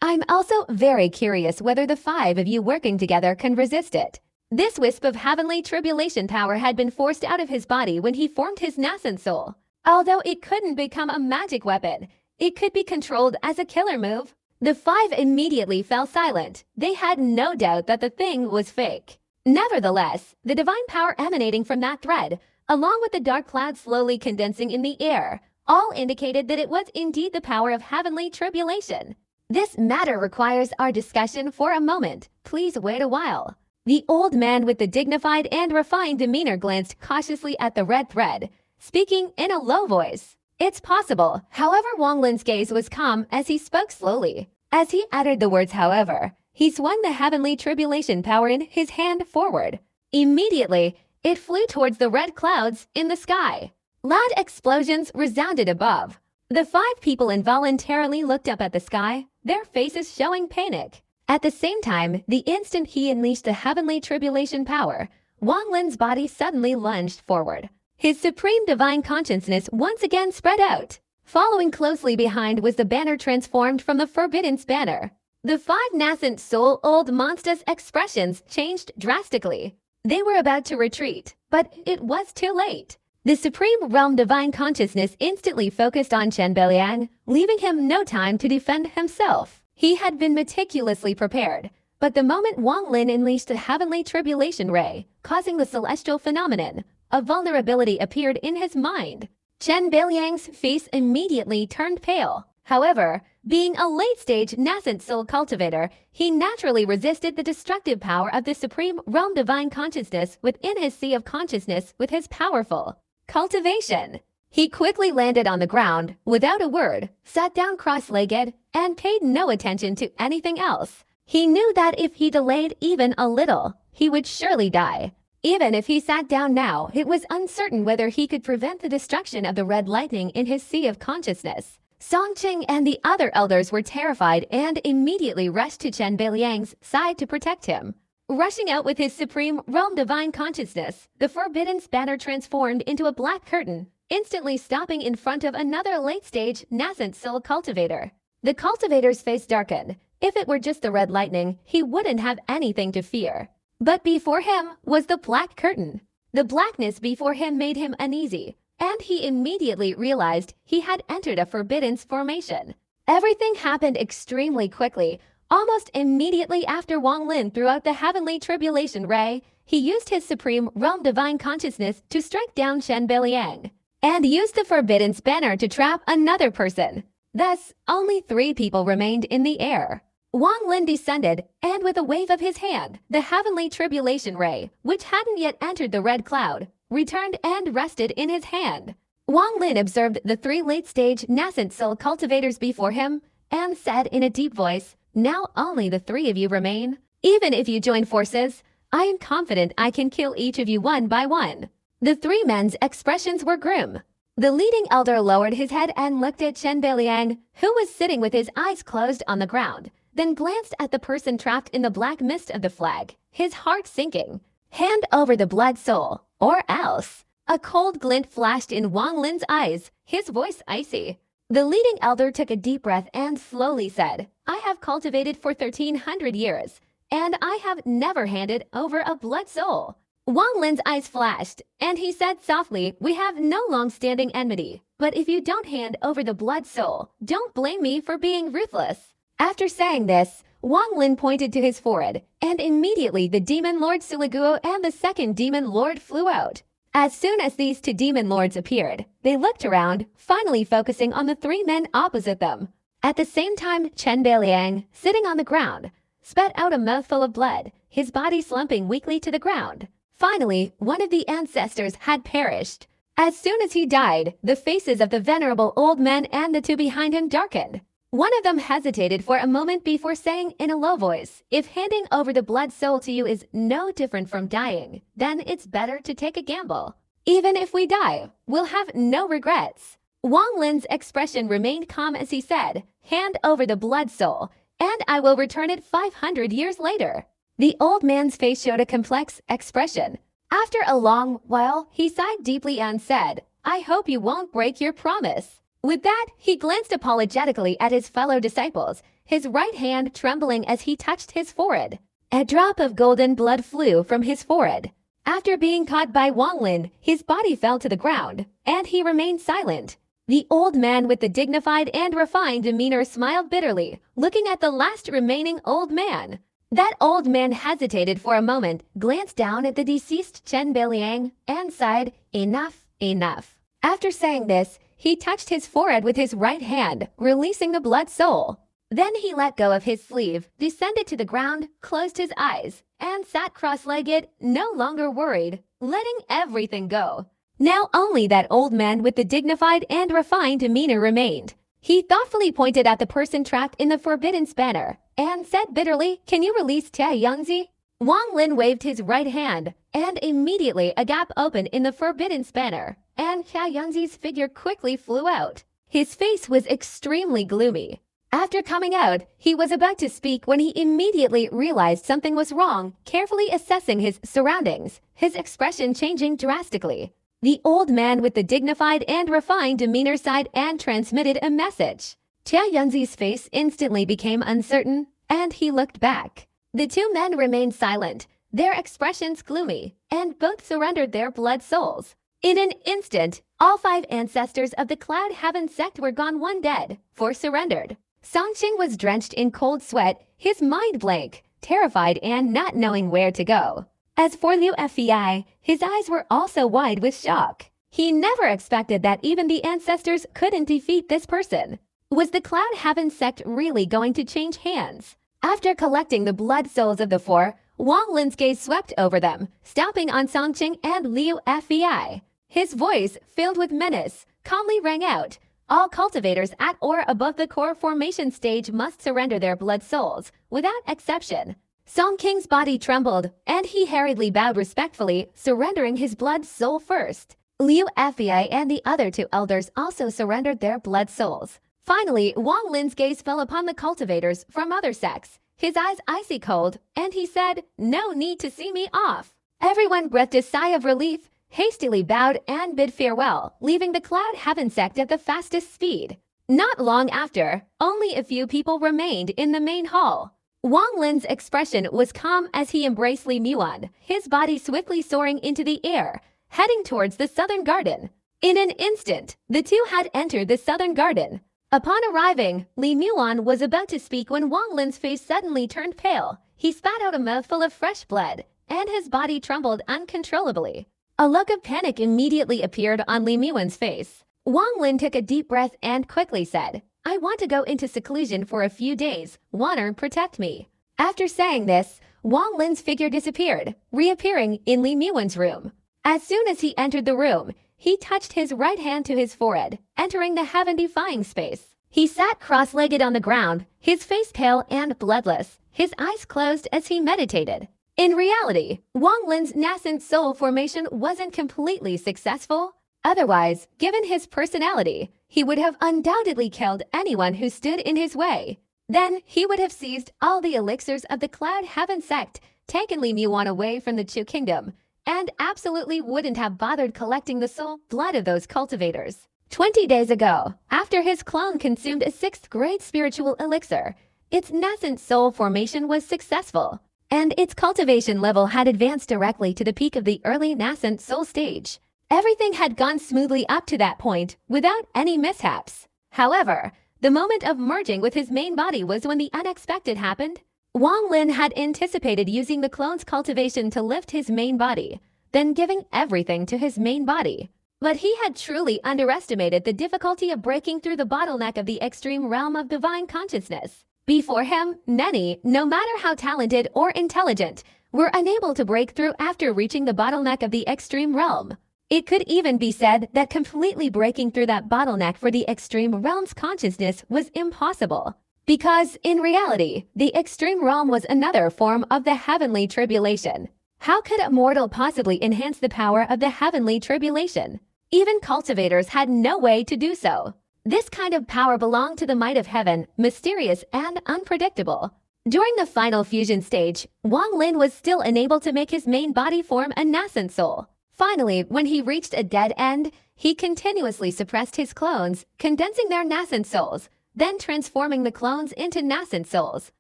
I'm also very curious whether the 5 of you working together can resist it." This wisp of heavenly tribulation power had been forced out of his body when he formed his nascent soul. Although it couldn't become a magic weapon, it could be controlled as a killer move. The 5 immediately fell silent. They had no doubt that the thing was fake. Nevertheless, the divine power emanating from that thread, along with the dark cloud slowly condensing in the air, all indicated that it was indeed the power of heavenly tribulation. "This matter requires our discussion for a moment. Please wait a while." The old man with the dignified and refined demeanor glanced cautiously at the red thread, speaking in a low voice. "It's possible." However, Wang Lin's gaze was calm as he spoke slowly. As he uttered the words, however, he swung the heavenly tribulation power in his hand forward. Immediately, it flew towards the red clouds in the sky. Loud explosions resounded above. The 5 people involuntarily looked up at the sky, their faces showing panic. At the same time, the instant he unleashed the heavenly tribulation power, Wang Lin's body suddenly lunged forward. His supreme divine consciousness once again spread out. Following closely behind was the banner transformed from the forbidden banner. The 5 nascent soul old monsters' expressions changed drastically. They were about to retreat, but it was too late. The Supreme Realm Divine Consciousness instantly focused on Chen Beiliang, leaving him no time to defend himself. He had been meticulously prepared, but the moment Wang Lin unleashed the heavenly tribulation ray, causing the celestial phenomenon, a vulnerability appeared in his mind. Chen Beiliang's face immediately turned pale. However, being a late-stage nascent soul cultivator, he naturally resisted the destructive power of the Supreme Realm Divine Consciousness within his sea of consciousness with his powerful cultivation. He quickly landed on the ground, without a word, sat down cross-legged, and paid no attention to anything else. He knew that if he delayed even a little, he would surely die. Even if he sat down now, it was uncertain whether he could prevent the destruction of the red lightning in his sea of consciousness. Songqing and the other elders were terrified and immediately rushed to Chen Beiliang's side to protect him. Rushing out with his supreme realm divine consciousness, the forbidden banner transformed into a black curtain, instantly stopping in front of another late-stage nascent soul cultivator. The cultivator's face darkened. If it were just the red lightning, he wouldn't have anything to fear. But before him was the black curtain. The blackness before him made him uneasy, and he immediately realized he had entered a forbidden formation. Everything happened extremely quickly. Almost immediately after Wang Lin threw out the heavenly tribulation ray, he used his supreme realm divine consciousness to strike down Chen Beiliang, and used the forbidden banner to trap another person. Thus, only 3 people remained in the air. Wang Lin descended, and with a wave of his hand, the heavenly tribulation ray, which hadn't yet entered the red cloud, returned and rested in his hand. Wang Lin observed the 3 late-stage nascent soul cultivators before him, and said in a deep voice, "Now only the 3 of you remain. Even if you join forces, I am confident I can kill each of you one by one." The 3 men's expressions were grim. The leading elder lowered his head and looked at Chen Beiliang, who was sitting with his eyes closed on the ground, then glanced at the person trapped in the black mist of the flag, his heart sinking. "Hand over the blood soul, or else." A cold glint flashed in Wang Lin's eyes, his voice icy. The leading elder took a deep breath and slowly said, "I have cultivated for 1300 years, and I have never handed over a blood soul." Wang Lin's eyes flashed, and he said softly, "We have no long-standing enmity, but if you don't hand over the blood soul, don't blame me for being ruthless." After saying this, Wang Lin pointed to his forehead, and immediately the Demon Lord Sulaguo and the second Demon Lord flew out. As soon as these two Demon Lords appeared, they looked around, finally focusing on the three men opposite them. At the same time, Chen Beiliang, sitting on the ground, spat out a mouthful of blood, his body slumping weakly to the ground. Finally, one of the ancestors had perished. As soon as he died, the faces of the venerable old man and the two behind him darkened. One of them hesitated for a moment before saying in a low voice, "If handing over the blood soul to you is no different from dying, then it's better to take a gamble. Even if we die, we'll have no regrets." Wang Lin's expression remained calm as he said, "Hand over the blood soul, and I will return it 500 years later." The old man's face showed a complex expression. After a long while, he sighed deeply and said, "I hope you won't break your promise." With that, he glanced apologetically at his fellow disciples, his right hand trembling as he touched his forehead. A drop of golden blood flew from his forehead. After being caught by Wang Lin, his body fell to the ground, and he remained silent. The old man with the dignified and refined demeanor smiled bitterly, looking at the last remaining old man. That old man hesitated for a moment, glanced down at the deceased Chen Beiliang, and sighed, "Enough, enough." After saying this, he touched his forehead with his right hand, releasing the blood soul. Then he let go of his sleeve, descended to the ground, closed his eyes, and sat cross-legged, no longer worried, letting everything go. Now only that old man with the dignified and refined demeanor remained. He thoughtfully pointed at the person trapped in the forbidden spanner, and said bitterly, "Can you release Tia Yangzi?" Wang Lin waved his right hand, and immediately a gap opened in the forbidden spanner, and Tia Yangzi's figure quickly flew out. His face was extremely gloomy. After coming out, he was about to speak when he immediately realized something was wrong, carefully assessing his surroundings, his expression changing drastically. The old man with the dignified and refined demeanor sighed and transmitted a message. Tia Yunzi's face instantly became uncertain, and he looked back. The two men remained silent, their expressions gloomy, and both surrendered their blood souls. In an instant, all 5 ancestors of the Cloud Heaven sect were gone, one dead, 4 surrendered. Songqing was drenched in cold sweat, his mind blank, terrified and not knowing where to go. As for Liu Fei, his eyes were also wide with shock. He never expected that even the ancestors couldn't defeat this person. Was the Cloud Heaven sect really going to change hands? After collecting the blood souls of the 4, Wang Lin's gaze swept over them, stopping on Songqing and Liu Fei. His voice, filled with menace, calmly rang out, "All cultivators at or above the core formation stage must surrender their blood souls, without exception." Song King's body trembled, and he hurriedly bowed respectfully, surrendering his blood soul first. Liu Fei and the other 2 elders also surrendered their blood souls. Finally, Wang Lin's gaze fell upon the cultivators from other sects, his eyes icy cold, and he said, "No need to see me off." Everyone breathed a sigh of relief, hastily bowed and bid farewell, leaving the Cloud Heaven sect at the fastest speed. Not long after, only a few people remained in the main hall. Wang Lin's expression was calm as he embraced Li Muan, his body swiftly soaring into the air, heading towards the southern garden. In an instant, the two had entered the southern garden. Upon arriving, Li Muan was about to speak when Wang Lin's face suddenly turned pale. He spat out a mouthful of fresh blood, and his body trembled uncontrollably. A look of panic immediately appeared on Li Muan's face. Wang Lin took a deep breath and quickly said, "I want to go into seclusion for a few days. Water, protect me." After saying this, Wang Lin's figure disappeared, reappearing in Li Muan's room. As soon as he entered the room, he touched his right hand to his forehead, entering the heaven-defying space. He sat cross-legged on the ground, his face pale and bloodless, his eyes closed as he meditated. In reality, Wang Lin's nascent soul formation wasn't completely successful. Otherwise, given his personality, he would have undoubtedly killed anyone who stood in his way. Then he would have seized all the elixirs of the Cloud Heaven sect, taken Li Muan away from the Chu Kingdom, and absolutely wouldn't have bothered collecting the soul blood of those cultivators. 20 days ago, after his clone consumed a 6th grade spiritual elixir, its nascent soul formation was successful, and its cultivation level had advanced directly to the peak of the early nascent soul stage. Everything had gone smoothly up to that point, without any mishaps. However, The moment of merging with his main body was when the unexpected happened. Wang Lin had anticipated using the clone's cultivation to lift his main body, then giving everything to his main body. But he had truly underestimated the difficulty of breaking through the bottleneck of the extreme realm of divine consciousness. Before him, many, no matter how talented or intelligent, were unable to break through after reaching the bottleneck of the extreme realm. It could even be said that completely breaking through that bottleneck for the extreme realm's consciousness was impossible. Because, in reality, the extreme realm was another form of the heavenly tribulation. How could a mortal possibly enhance the power of the heavenly tribulation? Even cultivators had no way to do so. This kind of power belonged to the might of heaven, mysterious and unpredictable. During the final fusion stage, Wang Lin was still unable to make his main body form a nascent soul. Finally, when he reached a dead end, he continuously suppressed his clones, condensing their nascent souls, then transforming the clones into nascent souls,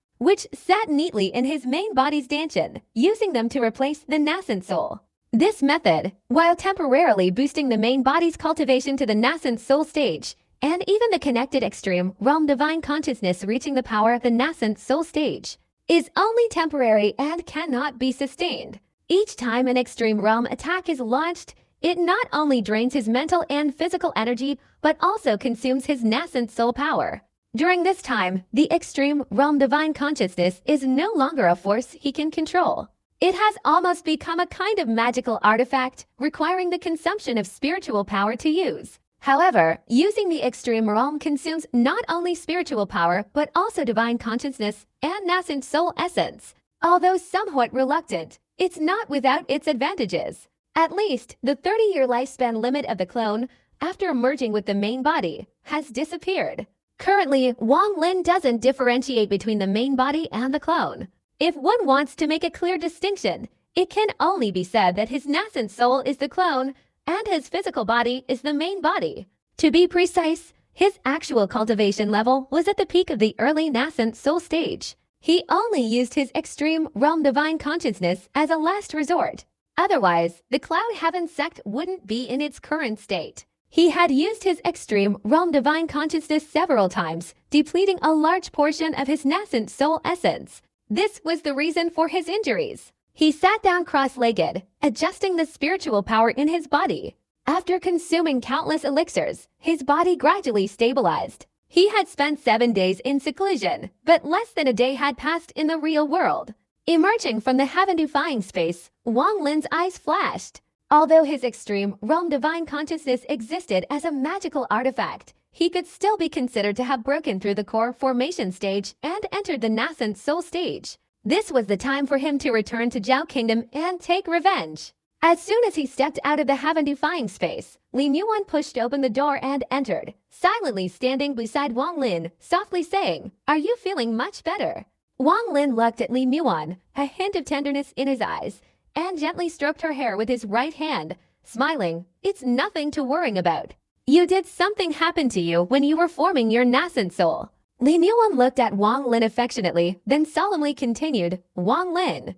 which sat neatly in his main body's stanchion, using them to replace the nascent soul. This method, while temporarily boosting the main body's cultivation to the nascent soul stage, and even the connected extreme realm divine consciousness reaching the power of the nascent soul stage, is only temporary and cannot be sustained. Each time an extreme realm attack is launched, it not only drains his mental and physical energy, but also consumes his nascent soul power. During this time, the extreme realm divine consciousness is no longer a force he can control. It has almost become a kind of magical artifact, requiring the consumption of spiritual power to use. However, using the extreme realm consumes not only spiritual power, but also divine consciousness and nascent soul essence. Although somewhat reluctant, it's not without its advantages. At least, the 30-year lifespan limit of the clone, after merging with the main body, has disappeared. Currently, Wang Lin doesn't differentiate between the main body and the clone. If one wants to make a clear distinction, it can only be said that his nascent soul is the clone, and his physical body is the main body. To be precise, his actual cultivation level was at the peak of the early nascent soul stage. He only used his extreme realm divine consciousness as a last resort. Otherwise, the Cloud Heaven sect wouldn't be in its current state. He had used his extreme realm divine consciousness several times, depleting a large portion of his nascent soul essence. This was the reason for his injuries. He sat down cross-legged, adjusting the spiritual power in his body. After consuming countless elixirs, his body gradually stabilized. He had spent 7 days in seclusion, but less than a day had passed in the real world. Emerging from the heaven-defying space, Wang Lin's eyes flashed. Although his extreme realm divine consciousness existed as a magical artifact, he could still be considered to have broken through the core formation stage and entered the nascent soul stage. This was the time for him to return to Zhao Kingdom and take revenge. As soon as he stepped out of the heaven-defying space, Li Muan pushed open the door and entered, silently standing beside Wang Lin, softly saying, "Are you feeling much better?" Wang Lin looked at Li Muan, a hint of tenderness in his eyes, and gently stroked her hair with his right hand, smiling, "It's nothing to worry about. You did something happen to you when you were forming your nascent soul." Li Muan looked at Wang Lin affectionately, then solemnly continued, "Wang Lin,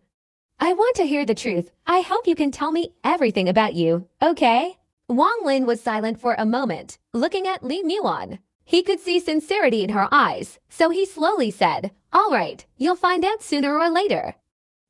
I want to hear the truth. I hope you can tell me everything about you, okay?" Wang Lin was silent for a moment, looking at Li Muan. He could see sincerity in her eyes, so he slowly said, "All right, you'll find out sooner or later.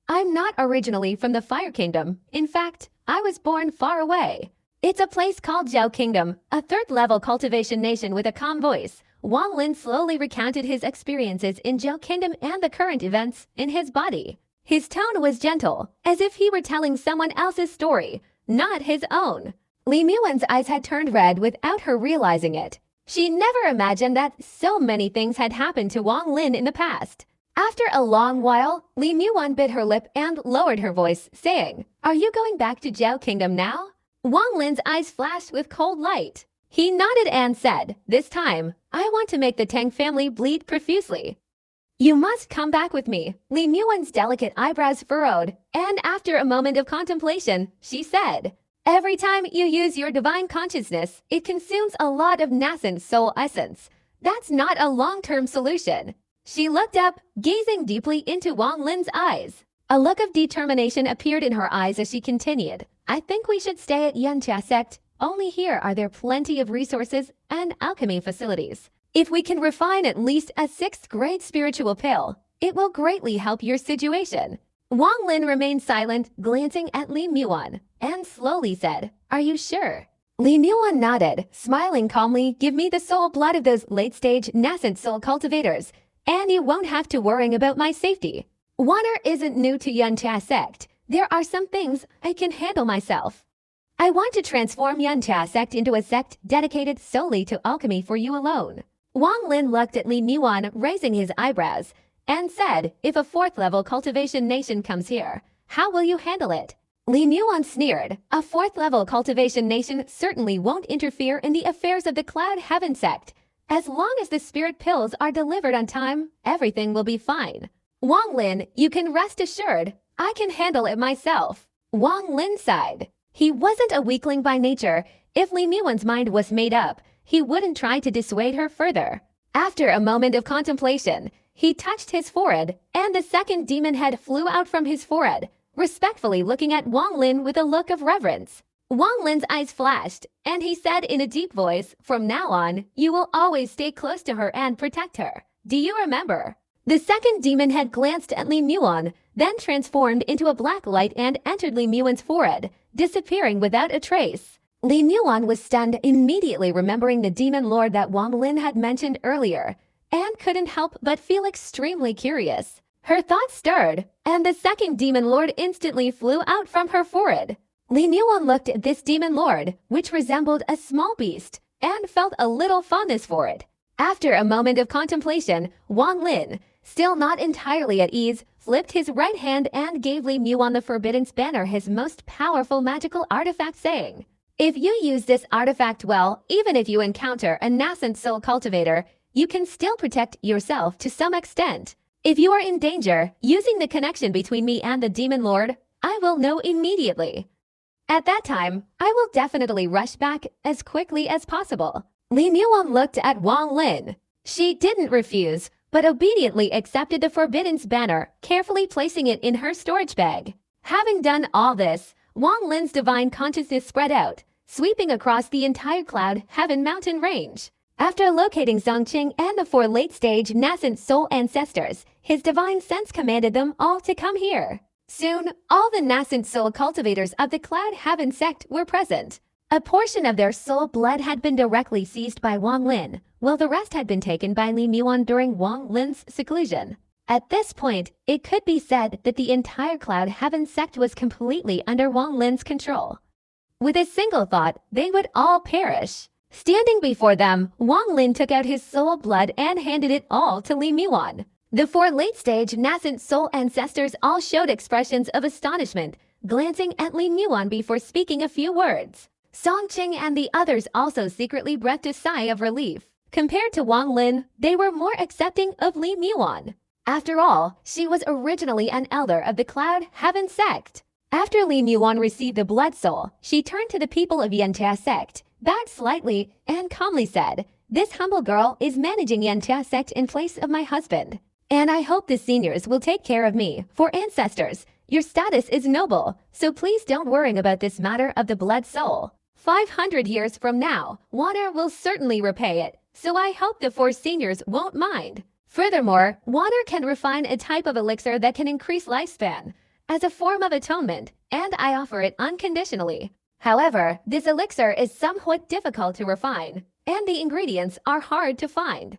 I'm not originally from the Fire Kingdom. In fact, I was born far away. It's a place called Zhao Kingdom, a third-level cultivation nation with a calm voice." Wang Lin slowly recounted his experiences in Zhao Kingdom and the current events in his body. His tone was gentle, as if he were telling someone else's story, not his own. Li Muan's eyes had turned red without her realizing it. She never imagined that so many things had happened to Wang Lin in the past. After a long while, Li Muan bit her lip and lowered her voice, saying, "Are you going back to Zhao Kingdom now?" Wang Lin's eyes flashed with cold light. He nodded and said, "This time, I want to make the Tang family bleed profusely. You must come back with me." Li Muan's delicate eyebrows furrowed, and after a moment of contemplation, she said, "Every time you use your divine consciousness, it consumes a lot of nascent soul essence. That's not a long-term solution." She looked up, gazing deeply into Wang Lin's eyes. A look of determination appeared in her eyes as she continued, "I think we should stay at Yanxia sect. Only here are there plenty of resources and alchemy facilities. If we can refine at least a 6th grade spiritual pill, it will greatly help your situation. Wang Lin remained silent, glancing at Li Muan, and slowly said, "Are you sure?" Li Muan nodded, smiling calmly. "Give me the soul blood of those late-stage nascent soul cultivators, and you won't have to worry about my safety. Water isn't new to Yuntia sect. There are some things I can handle myself. I want to transform Yuntia sect into a sect dedicated solely to alchemy for you alone." Wang Lin looked at Li Muan, raising his eyebrows, and said, "If a 4th-level cultivation nation comes here, how will you handle it?" Li Muan sneered. "A 4th-level cultivation nation certainly won't interfere in the affairs of the Cloud Heaven sect. As long as the spirit pills are delivered on time, everything will be fine. Wang Lin, you can rest assured, I can handle it myself." Wang Lin sighed. He wasn't a weakling by nature. If Li Muan's mind was made up, he wouldn't try to dissuade her further. After a moment of contemplation, he touched his forehead, and the 2nd demon head flew out from his forehead, respectfully looking at Wang Lin with a look of reverence. Wang Lin's eyes flashed, and he said in a deep voice, "From now on, you will always stay close to her and protect her. Do you remember?" The 2nd demon head glanced at Li Muan, then transformed into a black light and entered Li Muan's forehead, disappearing without a trace. Li Muan was stunned, immediately remembering the demon lord that Wang Lin had mentioned earlier, and couldn't help but feel extremely curious. Her thoughts stirred, and the 2nd demon lord instantly flew out from her forehead. Li Muan looked at this demon lord, which resembled a small beast, and felt a little fondness for it. After a moment of contemplation, Wang Lin, still not entirely at ease, flipped his right hand and gave Li Muan the Forbidden Banner, his most powerful magical artifact, saying, "If you use this artifact well, even if you encounter a nascent soul cultivator, you can still protect yourself to some extent. If you are in danger, using the connection between me and the Demon Lord, I will know immediately. At that time, I will definitely rush back as quickly as possible." Li Muan looked at Wang Lin. She didn't refuse, but obediently accepted the Forbidden Banner, carefully placing it in her storage bag. Having done all this, Wang Lin's divine consciousness spread out, sweeping across the entire Cloud Heaven mountain range. After locating Zongqing and the 4 late-stage nascent soul ancestors, his divine sense commanded them all to come here. Soon, all the nascent soul cultivators of the Cloud Heaven sect were present. A portion of their soul blood had been directly seized by Wang Lin, while the rest had been taken by Li Muan during Wang Lin's seclusion. At this point, it could be said that the entire Cloud Heaven sect was completely under Wang Lin's control. With a single thought, they would all perish. Standing before them, Wang Lin took out his soul blood and handed it all to Li Muan. The 4 late-stage nascent soul ancestors all showed expressions of astonishment, glancing at Li Muan before speaking a few words. Zongqing and the others also secretly breathed a sigh of relief. Compared to Wang Lin, they were more accepting of Li Muan. After all, she was originally an elder of the Cloud Heaven sect. After Li Muan received the blood soul, she turned to the people of Yantia sect, bowed slightly, and calmly said, "This humble girl is managing Yantia sect in place of my husband. And I hope the seniors will take care of me. For ancestors, your status is noble, so please don't worry about this matter of the blood soul. 500 years from now, water will certainly repay it, so I hope the 4 seniors won't mind." Furthermore, water can refine a type of elixir that can increase lifespan as a form of atonement, and I offer it unconditionally. However, this elixir is somewhat difficult to refine, and the ingredients are hard to find.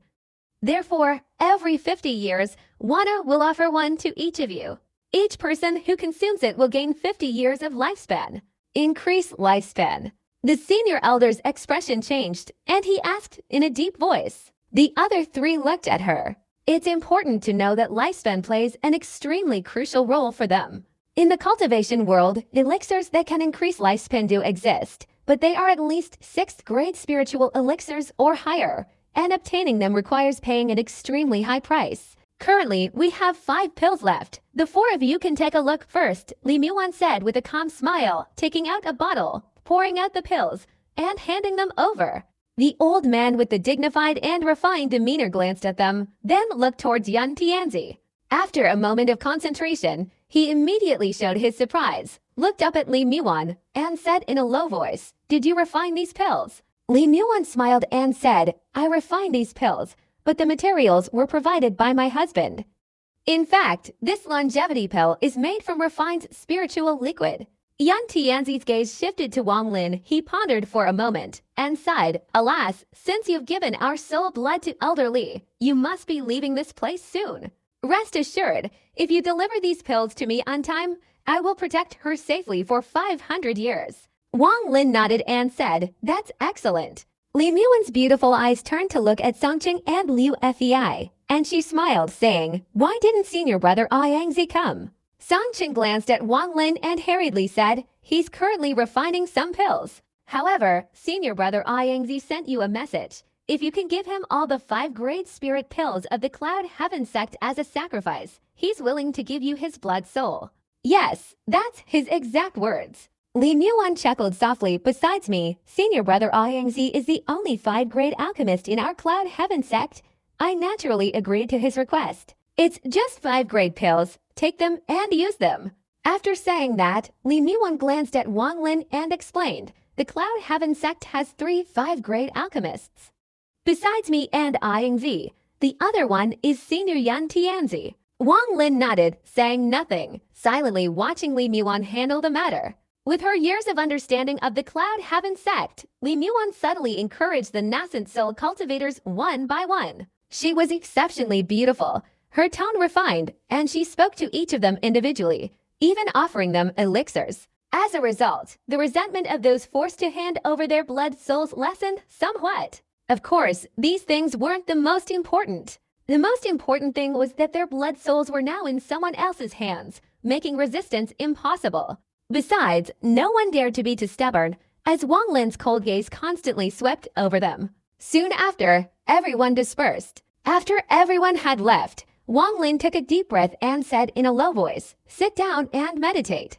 Therefore, every 50 years, water will offer one to each of you. Each person who consumes it will gain 50 years of lifespan. Increase lifespan. The senior elder's expression changed, and he asked in a deep voice. The other 3 looked at her. It's important to know that lifespan plays an extremely crucial role for them. In the cultivation world, elixirs that can increase lifespan do exist, but they are at least 6th grade spiritual elixirs or higher, and obtaining them requires paying an extremely high price. Currently, we have 5 pills left. The 4 of you can take a look first, Li Muan said with a calm smile, taking out a bottle, pouring out the pills, and handing them over. The old man with the dignified and refined demeanor glanced at them, then looked towards Yan Tianzi. After a moment of concentration, he immediately showed his surprise, looked up at Li Muan, and said in a low voice, "Did you refine these pills?" Li Muan smiled and said, I refined these pills, but the materials were provided by my husband. In fact, this longevity pill is made from refined spiritual liquid. Yan Tianzi's gaze shifted to Wang Lin. He pondered for a moment and sighed, Alas, since you've given our soul blood to Elder Li, you must be leaving this place soon. Rest assured, if you deliver these pills to me on time, I will protect her safely for 500 years. Wang Lin nodded and said, That's excellent. Li Muan's beautiful eyes turned to look at Songqing and Liu Fei, and she smiled, saying, Why didn't senior brother Yangzi come? Songqing glanced at Wang Lin and hurriedly said, He's currently refining some pills. However, senior brother Yangzi sent you a message. If you can give him all the 5 great spirit pills of the Cloud Heaven sect as a sacrifice, he's willing to give you his blood soul. Yes, that's his exact words. Li Muan chuckled softly. Besides me, senior brother Yangzi is the only 5 grade alchemist in our Cloud Heaven sect. I naturally agreed to his request. It's just 5 grade pills. Take them and use them. After saying that, Li Muan glanced at Wang Lin and explained, the Cloud Heaven sect has 3 5-grade alchemists. Besides me and Yangzi, the other one is Senior Yan Tianzi. Wang Lin nodded, saying nothing, silently watching Li Muan handle the matter. With her years of understanding of the Cloud Heaven sect, Li Muan subtly encouraged the nascent soul cultivators one by one. She was exceptionally beautiful, her tone refined, and she spoke to each of them individually, even offering them elixirs. As a result, the resentment of those forced to hand over their blood souls lessened somewhat. Of course, these things weren't the most important. The most important thing was that their blood souls were now in someone else's hands, making resistance impossible. Besides, no one dared to be too stubborn, as Wang Lin's cold gaze constantly swept over them. Soon after, everyone dispersed. After everyone had left, Wang Lin took a deep breath and said in a low voice, Sit down and meditate.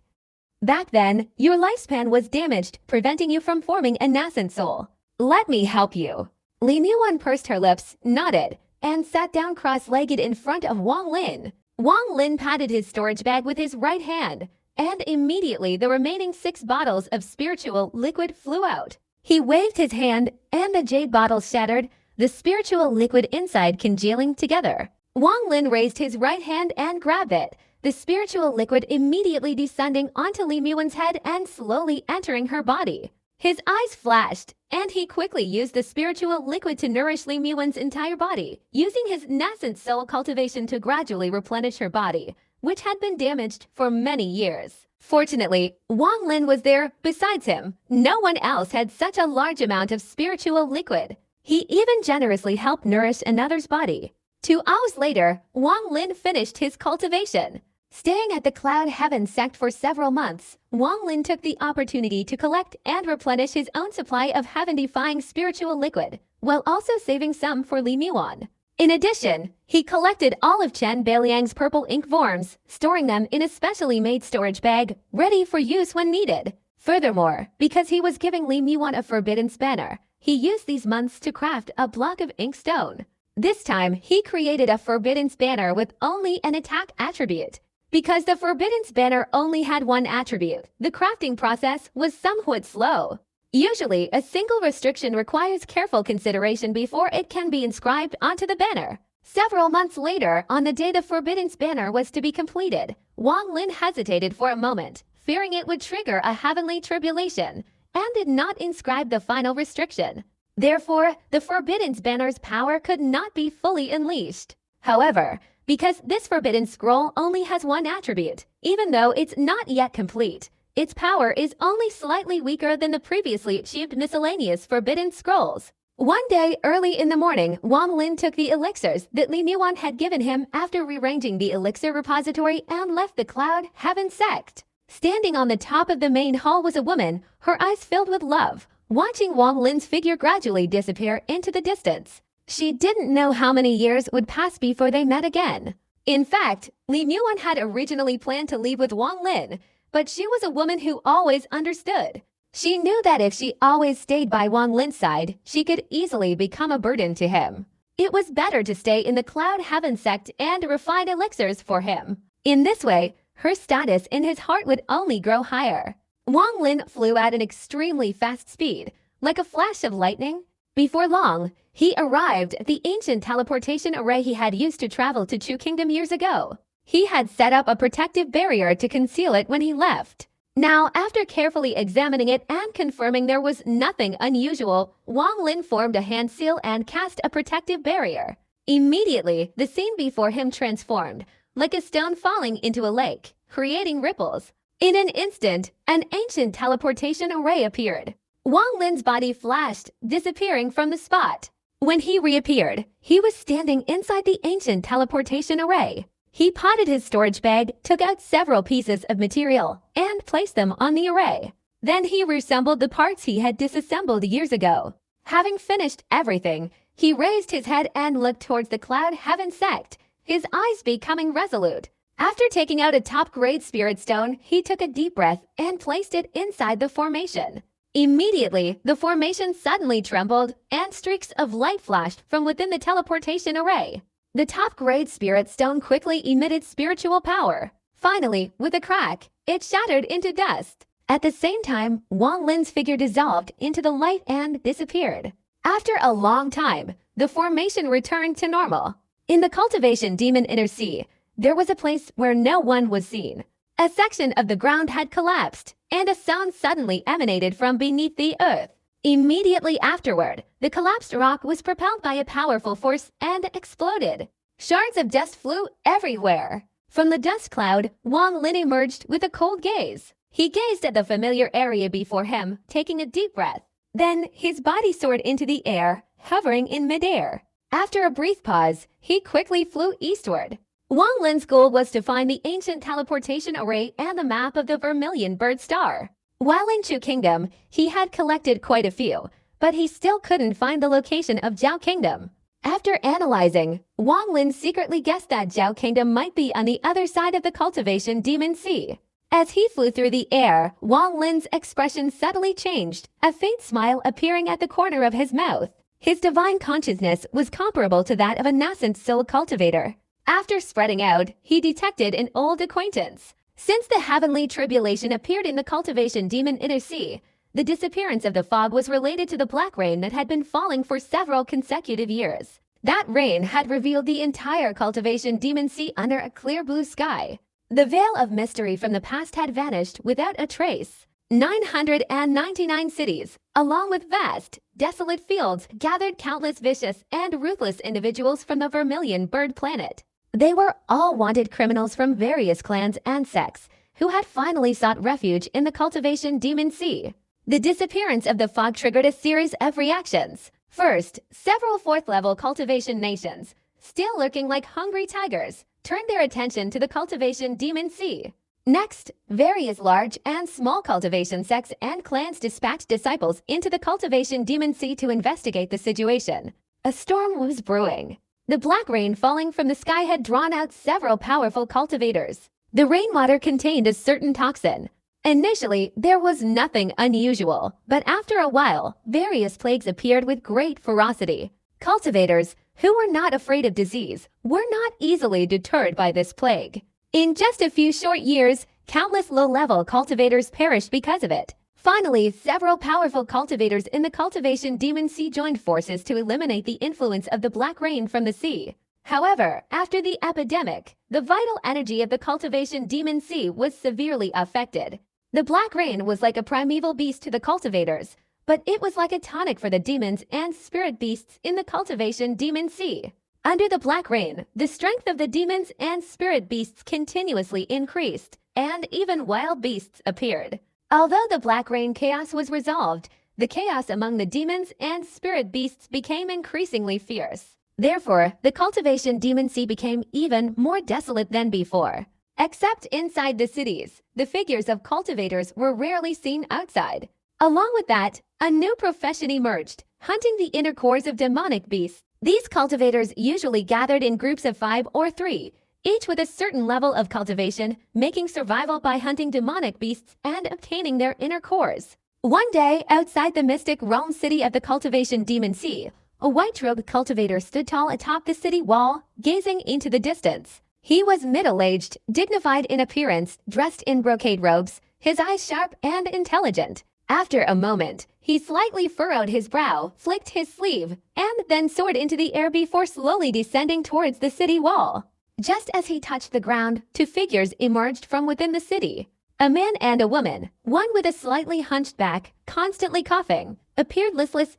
Back then, your lifespan was damaged, preventing you from forming a nascent soul. Let me help you. Li Muan pursed her lips, nodded, and sat down cross-legged in front of Wang Lin. Wang Lin patted his storage bag with his right hand, and immediately the remaining 6 bottles of spiritual liquid flew out. He waved his hand, and the jade bottles shattered, the spiritual liquid inside congealing together. Wang Lin raised his right hand and grabbed it, the spiritual liquid immediately descending onto Li Muan's head and slowly entering her body. His eyes flashed, and he quickly used the spiritual liquid to nourish Li Muan's entire body, using his nascent soul cultivation to gradually replenish her body, which had been damaged for many years. Fortunately, Wang Lin was there besides him. No one else had such a large amount of spiritual liquid. He even generously helped nourish another's body. 2 hours later, Wang Lin finished his cultivation. Staying at the Cloud Heaven sect for several months, Wang Lin took the opportunity to collect and replenish his own supply of heaven-defying spiritual liquid, while also saving some for Li Muan. In addition, he collected all of Chen Beiliang's purple ink forms, storing them in a specially made storage bag, ready for use when needed. Furthermore, because he was giving Li Muan a forbidden spanner, he used these months to craft a block of ink stone. This time, he created a forbidden spanner with only an attack attribute. Because the forbidden spanner only had one attribute, the crafting process was somewhat slow. Usually, a single restriction requires careful consideration before it can be inscribed onto the banner. Several months later, on the day the forbidden banner was to be completed, Wang Lin hesitated for a moment, fearing it would trigger a heavenly tribulation, and did not inscribe the final restriction. Therefore, the forbidden banner's power could not be fully unleashed. However, because this forbidden scroll only has one attribute, even though it's not yet complete, its power is only slightly weaker than the previously achieved miscellaneous forbidden scrolls. One day early in the morning, Wang Lin took the elixirs that Li Muan had given him after rearranging the elixir repository and left the Cloud Heaven sect. Standing on the top of the main hall was a woman, her eyes filled with love, watching Wang Lin's figure gradually disappear into the distance. She didn't know how many years would pass before they met again. In fact, Li Muan had originally planned to leave with Wang Lin, but she was a woman who always understood. She knew that if she always stayed by Wang Lin's side, she could easily become a burden to him. It was better to stay in the Cloud Heaven sect and refine elixirs for him. In this way, her status in his heart would only grow higher. Wang Lin flew at an extremely fast speed, like a flash of lightning. Before long, he arrived at the ancient teleportation array he had used to travel to Chu Kingdom years ago. He had set up a protective barrier to conceal it when he left. Now, after carefully examining it and confirming there was nothing unusual, Wang Lin formed a hand seal and cast a protective barrier. Immediately, the scene before him transformed, like a stone falling into a lake, creating ripples. In an instant, an ancient teleportation array appeared. Wang Lin's body flashed, disappearing from the spot. When he reappeared, he was standing inside the ancient teleportation array. He potted his storage bag, took out several pieces of material, and placed them on the array. Then he reassembled the parts he had disassembled years ago. Having finished everything, he raised his head and looked towards the cloud heaven sect, his eyes becoming resolute. After taking out a top-grade spirit stone, he took a deep breath and placed it inside the formation. Immediately, the formation suddenly trembled, and streaks of light flashed from within the teleportation array. The top-grade spirit stone quickly emitted spiritual power. Finally, with a crack, it shattered into dust. At the same time, Wang Lin's figure dissolved into the light and disappeared. After a long time, the formation returned to normal. In the cultivation demon inner sea, there was a place where no one was seen. A section of the ground had collapsed, and a sound suddenly emanated from beneath the earth. Immediately afterward, the collapsed rock was propelled by a powerful force and exploded. Shards of dust flew everywhere. From the dust cloud, Wang Lin emerged with a cold gaze. He gazed at the familiar area before him, taking a deep breath. Then his body soared into the air, hovering in midair. After a brief pause, he quickly flew eastward. Wang Lin's goal was to find the ancient teleportation array and the map of the Vermilion Bird Star. While in Chu Kingdom, he had collected quite a few, but he still couldn't find the location of Zhao Kingdom. After analyzing, Wang Lin secretly guessed that Zhao Kingdom might be on the other side of the cultivation demon sea. As he flew through the air, Wang Lin's expression subtly changed, a faint smile appearing at the corner of his mouth. His divine consciousness was comparable to that of a nascent soul cultivator. After spreading out, he detected an old acquaintance. Since the heavenly tribulation appeared in the cultivation demon inner sea, the disappearance of the fog was related to the black rain that had been falling for several consecutive years. That rain had revealed the entire cultivation demon sea under a clear blue sky. The veil of mystery from the past had vanished without a trace. 999 cities, along with vast, desolate fields, gathered countless vicious and ruthless individuals from the Vermilion Bird planet. They were all wanted criminals from various clans and sects who had finally sought refuge in the cultivation demon sea. The disappearance of the fog triggered a series of reactions. First, several fourth-level cultivation nations, still lurking like hungry tigers, turned their attention to the cultivation demon sea. Next, various large and small cultivation sects and clans dispatched disciples into the cultivation demon sea to investigate the situation. A storm was brewing. The black rain falling from the sky had drawn out several powerful cultivators. The rainwater contained a certain toxin. Initially, there was nothing unusual, but after a while, various plagues appeared with great ferocity. Cultivators, who were not afraid of disease, were not easily deterred by this plague. In just a few short years, countless low-level cultivators perished because of it. Finally, several powerful cultivators in the cultivation demon sea joined forces to eliminate the influence of the black rain from the sea. However, after the epidemic, the vital energy of the cultivation demon sea was severely affected. The black rain was like a primeval beast to the cultivators, but it was like a tonic for the demons and spirit beasts in the cultivation demon sea. Under the black rain, the strength of the demons and spirit beasts continuously increased, and even wild beasts appeared. Although the black rain chaos was resolved, the chaos among the demons and spirit beasts became increasingly fierce. Therefore, the cultivation demon sea became even more desolate than before. Except inside the cities, the figures of cultivators were rarely seen outside. Along with that, a new profession emerged, hunting the inner cores of demonic beasts. These cultivators usually gathered in groups of 5 or 3, each with a certain level of cultivation, making survival by hunting demonic beasts and obtaining their inner cores. One day, outside the mystic realm city of the cultivation demon sea, a white-robed cultivator stood tall atop the city wall, gazing into the distance. He was middle-aged, dignified in appearance, dressed in brocade robes, his eyes sharp and intelligent. After a moment, he slightly furrowed his brow, flicked his sleeve, and then soared into the air before slowly descending towards the city wall. Just as he touched the ground, two figures emerged from within the city. A man and a woman, one with a slightly hunched back, constantly coughing, appeared listless,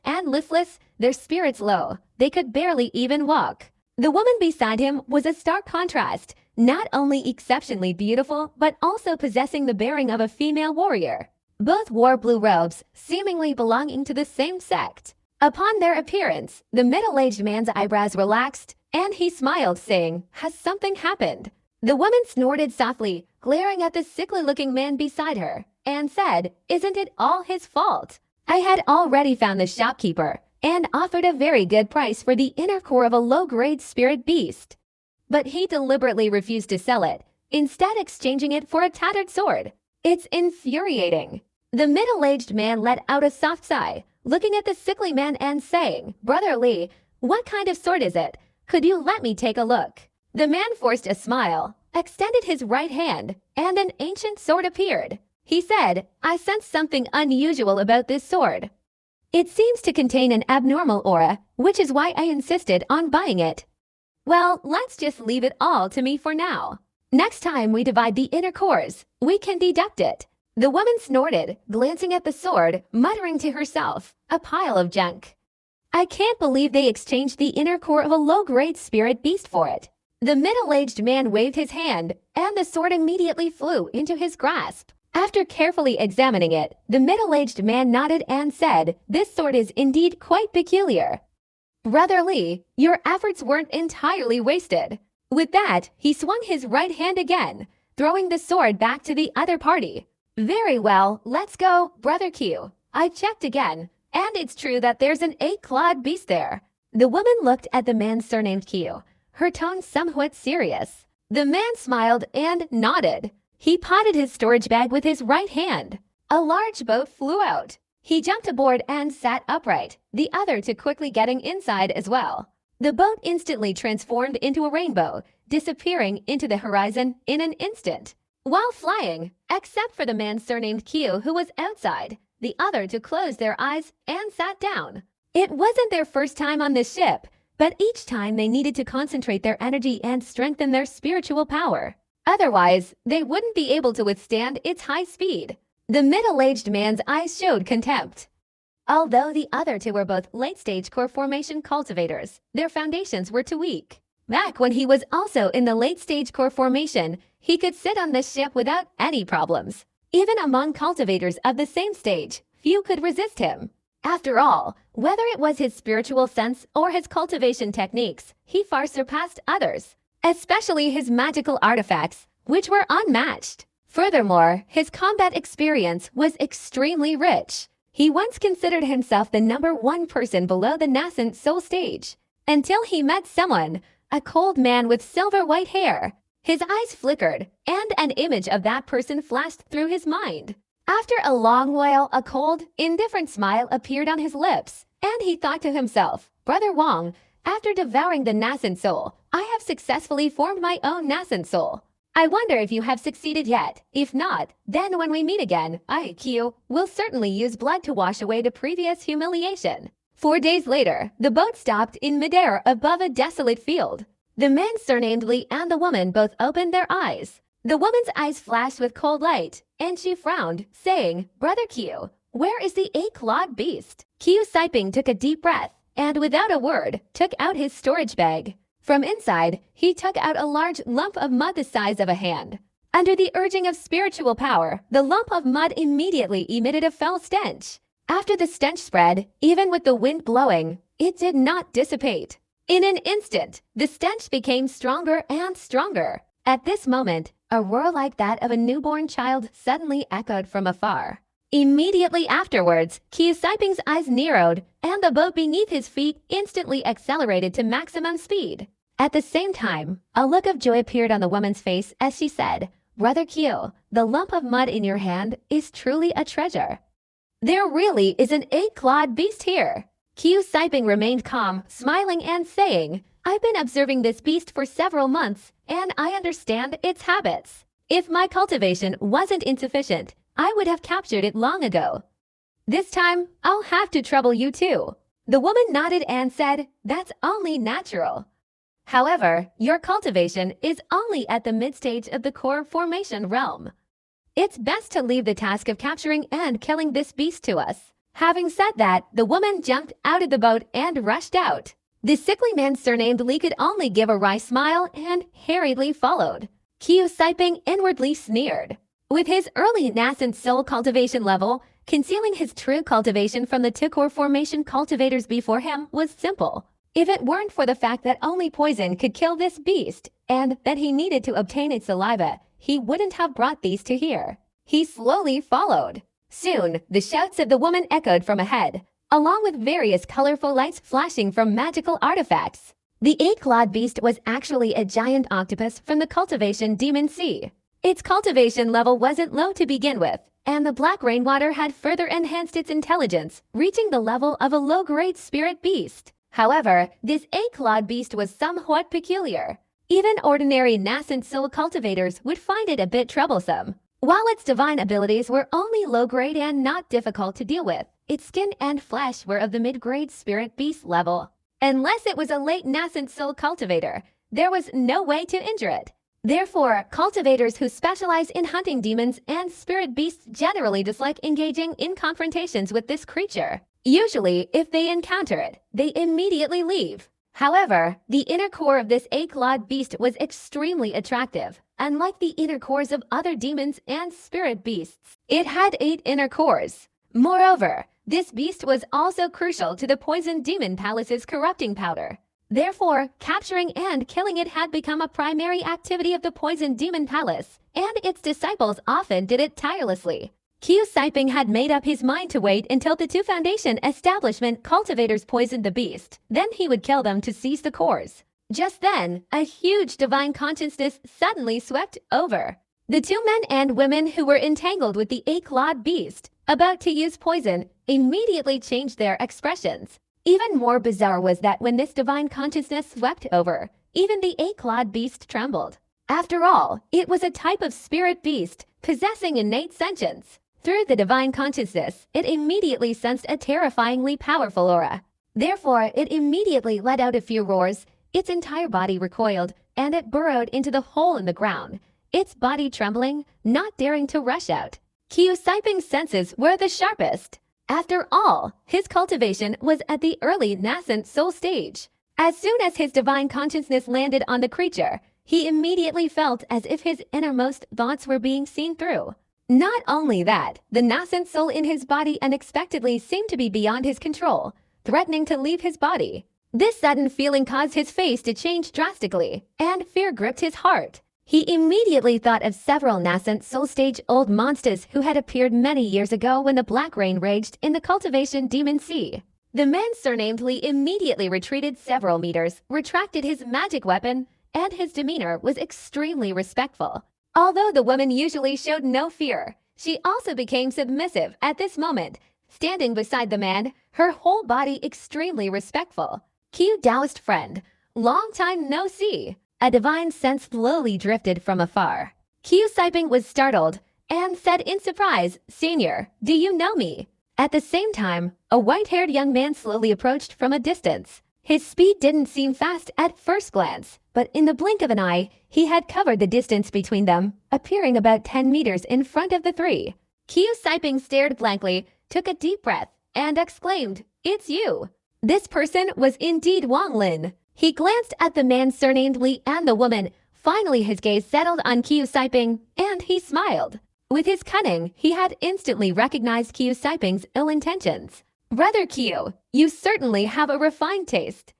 their spirits low. They could barely even walk. The woman beside him was a stark contrast, not only exceptionally beautiful, but also possessing the bearing of a female warrior. Both wore blue robes, seemingly belonging to the same sect. Upon their appearance, the middle-aged man's eyebrows relaxed, and he smiled, saying, "Has something happened?" The woman snorted softly, glaring at the sickly-looking man beside her, and said, "Isn't it all his fault? I had already found the shopkeeper and offered a very good price for the inner core of a low-grade spirit beast. But he deliberately refused to sell it, instead exchanging it for a tattered sword. It's infuriating." The middle-aged man let out a soft sigh, looking at the sickly man and saying, "Brother Lee, what kind of sword is it? Could you let me take a look?" The man forced a smile, extended his right hand, and an ancient sword appeared. He said, "I sense something unusual about this sword. It seems to contain an abnormal aura, which is why I insisted on buying it." "Well, let's just leave it all to me for now. Next time we divide the inner cores, we can deduct it." The woman snorted, glancing at the sword, muttering to herself, "A pile of junk. I can't believe they exchanged the inner core of a low-grade spirit beast for it." The middle-aged man waved his hand, and the sword immediately flew into his grasp. After carefully examining it, the middle-aged man nodded and said, "This sword is indeed quite peculiar. Brother Lee, your efforts weren't entirely wasted." With that, he swung his right hand again, throwing the sword back to the other party. "Very well, let's go, Brother Q. I checked again, and it's true that there's an 8-clawed beast there." The woman looked at the man surnamed Q, her tone somewhat serious. The man smiled and nodded. He potted his storage bag with his right hand. A large boat flew out. He jumped aboard and sat upright, the other two quickly getting inside as well. The boat instantly transformed into a rainbow, disappearing into the horizon in an instant. While flying, except for the man surnamed Q who was outside, the other two closed their eyes and sat down. It wasn't their first time on this ship, but each time they needed to concentrate their energy and strengthen their spiritual power. Otherwise, they wouldn't be able to withstand its high speed. The middle-aged man's eyes showed contempt. Although the other two were both late-stage core formation cultivators, their foundations were too weak. Back when he was also in the late-stage core formation, he could sit on this ship without any problems. Even among cultivators of the same stage, few could resist him. After all, whether it was his spiritual sense or his cultivation techniques, he far surpassed others, especially his magical artifacts, which were unmatched. Furthermore, his combat experience was extremely rich. He once considered himself the #1 person below the nascent soul stage, until he met someone, a cold man with silver white hair. His eyes flickered, and an image of that person flashed through his mind. After a long while, a cold, indifferent smile appeared on his lips, and he thought to himself, "Brother Wong, after devouring the nascent soul, I have successfully formed my own nascent soul. I wonder if you have succeeded yet. If not, then when we meet again, I, Q, will certainly use blood to wash away the previous humiliation." 4 days later, the boat stopped in midair above a desolate field. The man surnamed Lee and the woman both opened their eyes. The woman's eyes flashed with cold light, and she frowned, saying, "Brother Q, where is the 8-clawed beast?" Q Siping took a deep breath, and without a word, took out his storage bag. From inside, he took out a large lump of mud the size of a hand. Under the urging of spiritual power, the lump of mud immediately emitted a foul stench. After the stench spread, even with the wind blowing, it did not dissipate. In an instant, the stench became stronger and stronger. At this moment, a roar like that of a newborn child suddenly echoed from afar. Immediately afterwards, Q Siping's eyes narrowed, and the boat beneath his feet instantly accelerated to maximum speed. At the same time, a look of joy appeared on the woman's face as she said, "Brother Q, the lump of mud in your hand is truly a treasure. There really is an 8-clawed beast here." Q Siping remained calm, smiling and saying, "I've been observing this beast for several months, and I understand its habits. If my cultivation wasn't insufficient, I would have captured it long ago." This time, I'll have to trouble you too. The woman nodded and said, that's only natural. However, your cultivation is only at the mid-stage of the core formation realm. It's best to leave the task of capturing and killing this beast to us. Having said that, the woman jumped out of the boat and rushed out. The sickly man surnamed Lee could only give a wry smile and hurriedly followed. Qiu Siping inwardly sneered. With his early nascent soul cultivation level, concealing his true cultivation from the two core formation cultivators before him was simple. If it weren't for the fact that only poison could kill this beast, and that he needed to obtain its saliva, he wouldn't have brought these to here. He slowly followed. Soon, the shouts of the woman echoed from ahead, along with various colorful lights flashing from magical artifacts. The eight-clawed beast was actually a giant octopus from the cultivation Demon Sea. Its cultivation level wasn't low to begin with, and the black rainwater had further enhanced its intelligence, reaching the level of a low-grade spirit beast. However, this eight-clawed beast was somewhat peculiar. Even ordinary nascent soul cultivators would find it a bit troublesome. While its divine abilities were only low-grade and not difficult to deal with, its skin and flesh were of the mid-grade spirit beast level. Unless it was a late nascent soul cultivator, there was no way to injure it. Therefore, cultivators who specialize in hunting demons and spirit beasts generally dislike engaging in confrontations with this creature. Usually, if they encounter it, they immediately leave. However, the inner core of this eight-clawed beast was extremely attractive. Unlike the inner cores of other demons and spirit beasts, it had 8 inner cores. Moreover, this beast was also crucial to the Poison Demon Palace's corrupting powder. Therefore, capturing and killing it had become a primary activity of the Poison Demon Palace, and its disciples often did it tirelessly. Qiu Siping had made up his mind to wait until the 2 Foundation establishment cultivators poisoned the beast, then he would kill them to seize the cores. Just then, a huge divine consciousness suddenly swept over. The 2 men and women who were entangled with the eight-clawed beast, about to use poison, immediately changed their expressions. Even more bizarre was that when this divine consciousness swept over, even the eight-clawed beast trembled. After all, it was a type of spirit beast, possessing innate sentience. Through the divine consciousness, it immediately sensed a terrifyingly powerful aura. Therefore, it immediately let out a few roars, its entire body recoiled, and it burrowed into the hole in the ground, its body trembling, not daring to rush out. Qiu Siping's senses were the sharpest. After all, his cultivation was at the early nascent soul stage. As soon as his divine consciousness landed on the creature, he immediately felt as if his innermost thoughts were being seen through. Not only that, the nascent soul in his body unexpectedly seemed to be beyond his control, threatening to leave his body. This sudden feeling caused his face to change drastically, and fear gripped his heart. He immediately thought of several nascent soul stage old monsters who had appeared many years ago when the black rain raged in the cultivation Demon Sea. The man surnamed Lee immediately retreated several meters, retracted his magic weapon, and his demeanor was extremely respectful. Although the woman usually showed no fear, she also became submissive at this moment, standing beside the man, her whole body extremely respectful. Qiu Taoist friend, long time no see. A divine sense slowly drifted from afar. Qiu Siping was startled and said in surprise, "Senior, do you know me?" At the same time, a white-haired young man slowly approached from a distance. His speed didn't seem fast at first glance, but in the blink of an eye, he had covered the distance between them, appearing about 10 meters in front of the 3. Qiu Siping stared blankly, took a deep breath, and exclaimed, "It's you." This person was indeed Wang Lin. He glanced at the man surnamed Li and the woman. Finally, his gaze settled on Qiu Siping, and he smiled. With his cunning, he had instantly recognized Qiu Siping's ill intentions. "Brother Qiu, you certainly have a refined taste.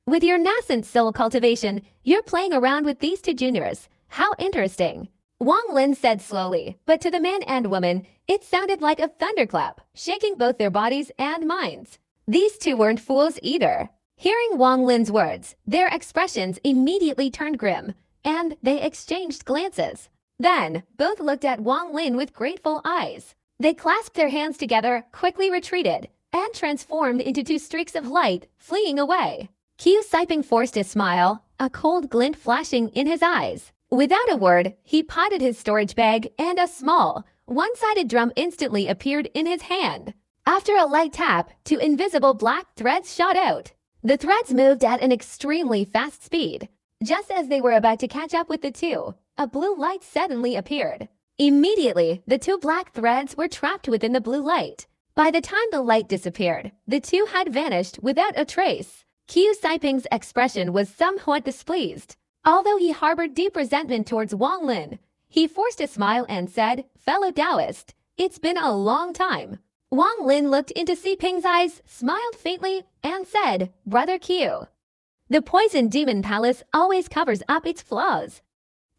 With your nascent soul cultivation, you're playing around with these 2 juniors. How interesting." Wang Lin said slowly, but to the man and woman, it sounded like a thunderclap, shaking both their bodies and minds. These 2 weren't fools either. Hearing Wang Lin's words, their expressions immediately turned grim, and they exchanged glances. Then, both looked at Wang Lin with grateful eyes. They clasped their hands together, quickly retreated, and transformed into 2 streaks of light, fleeing away. Qiu Siping forced a smile, a cold glint flashing in his eyes. Without a word, he potted his storage bag, and a small, one-sided drum instantly appeared in his hand. After a light tap, two invisible black threads shot out. The threads moved at an extremely fast speed. Just as they were about to catch up with the two, a blue light suddenly appeared. Immediately, the two black threads were trapped within the blue light. By the time the light disappeared, the two had vanished without a trace. Qiu Saiping's expression was somewhat displeased. Although he harbored deep resentment towards Wang Lin, he forced a smile and said, "Fellow Taoist, it's been a long time." Wang Lin looked into Saiping's eyes, smiled faintly, and said, "Brother Qiu, the Poison Demon Palace always covers up its flaws.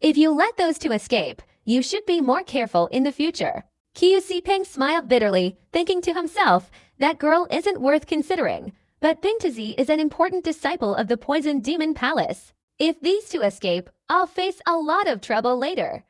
If you let those two escape, you should be more careful in the future." Qiu Saiping smiled bitterly, thinking to himself, that girl isn't worth considering. But Bing Tazi is an important disciple of the Poison Demon Palace. If these two escape, I'll face a lot of trouble later.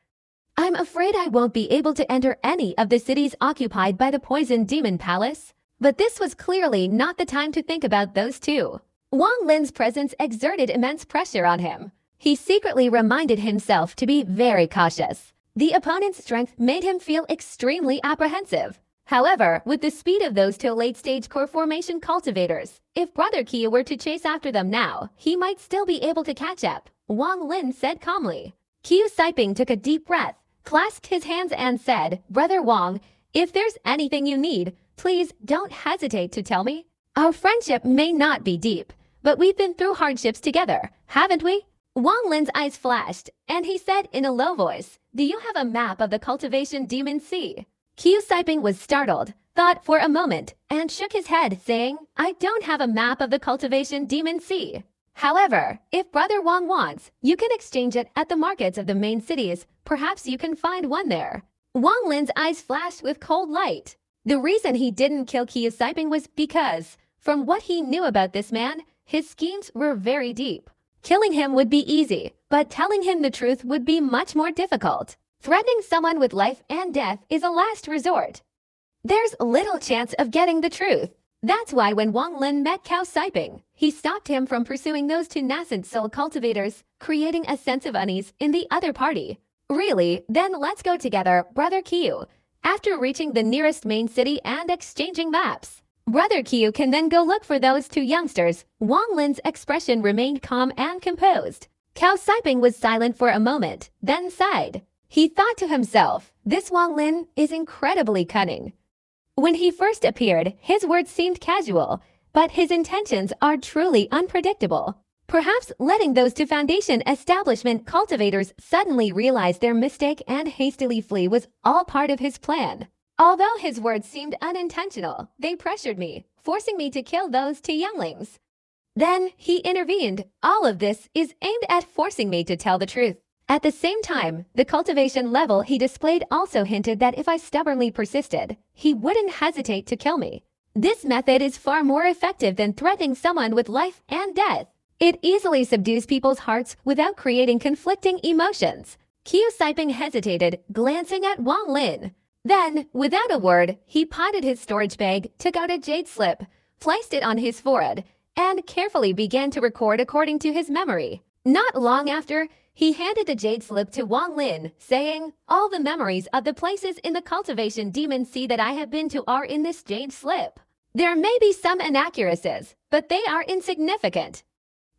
I'm afraid I won't be able to enter any of the cities occupied by the Poison Demon Palace. But this was clearly not the time to think about those two. Wang Lin's presence exerted immense pressure on him. He secretly reminded himself to be very cautious. The opponent's strength made him feel extremely apprehensive. However, with the speed of those two late-stage core formation cultivators, if Brother Qiu were to chase after them now, he might still be able to catch up, Wang Lin said calmly. Qiu Saiping took a deep breath, clasped his hands and said, "Brother Wang, if there's anything you need, please don't hesitate to tell me. Our friendship may not be deep, but we've been through hardships together, haven't we?" Wang Lin's eyes flashed, and he said in a low voice, "Do you have a map of the Cultivation Demon Sea?" Qiu Saiping was startled, thought for a moment, and shook his head, saying, "I don't have a map of the Cultivation Demon Sea. However, if Brother Wang wants, you can exchange it at the markets of the main cities. Perhaps you can find one there." Wang Lin's eyes flashed with cold light. The reason he didn't kill Qiu Saiping was because, from what he knew about this man, his schemes were very deep. Killing him would be easy, but telling him the truth would be much more difficult. Threatening someone with life and death is a last resort. There's little chance of getting the truth. That's why when Wang Lin met Qiu Saiping, he stopped him from pursuing those two nascent soul cultivators, creating a sense of unease in the other party. "Really? Then let's go together, Brother Qiu." After reaching the nearest main city and exchanging maps, Brother Qiu can then go look for those two youngsters. Wang Lin's expression remained calm and composed. Qiu Saiping was silent for a moment, then sighed. He thought to himself, this Wang Lin is incredibly cunning. When he first appeared, his words seemed casual, but his intentions are truly unpredictable. Perhaps letting those two foundation establishment cultivators suddenly realize their mistake and hastily flee was all part of his plan. Although his words seemed unintentional, they pressured me, forcing me to kill those two younglings. Then he intervened. All of this is aimed at forcing me to tell the truth. At the same time, the cultivation level he displayed also hinted that if I stubbornly persisted, he wouldn't hesitate to kill me. This method is far more effective than threatening someone with life and death. It easily subdues people's hearts without creating conflicting emotions. Qiu Saiping hesitated, glancing at Wang Lin. Then, without a word, he potted his storage bag, took out a jade slip, placed it on his forehead, and carefully began to record according to his memory. Not long after, he handed the jade slip to Wang Lin, saying, "All the memories of the places in the Cultivation Demon Sea that I have been to are in this jade slip. There may be some inaccuracies, but they are insignificant.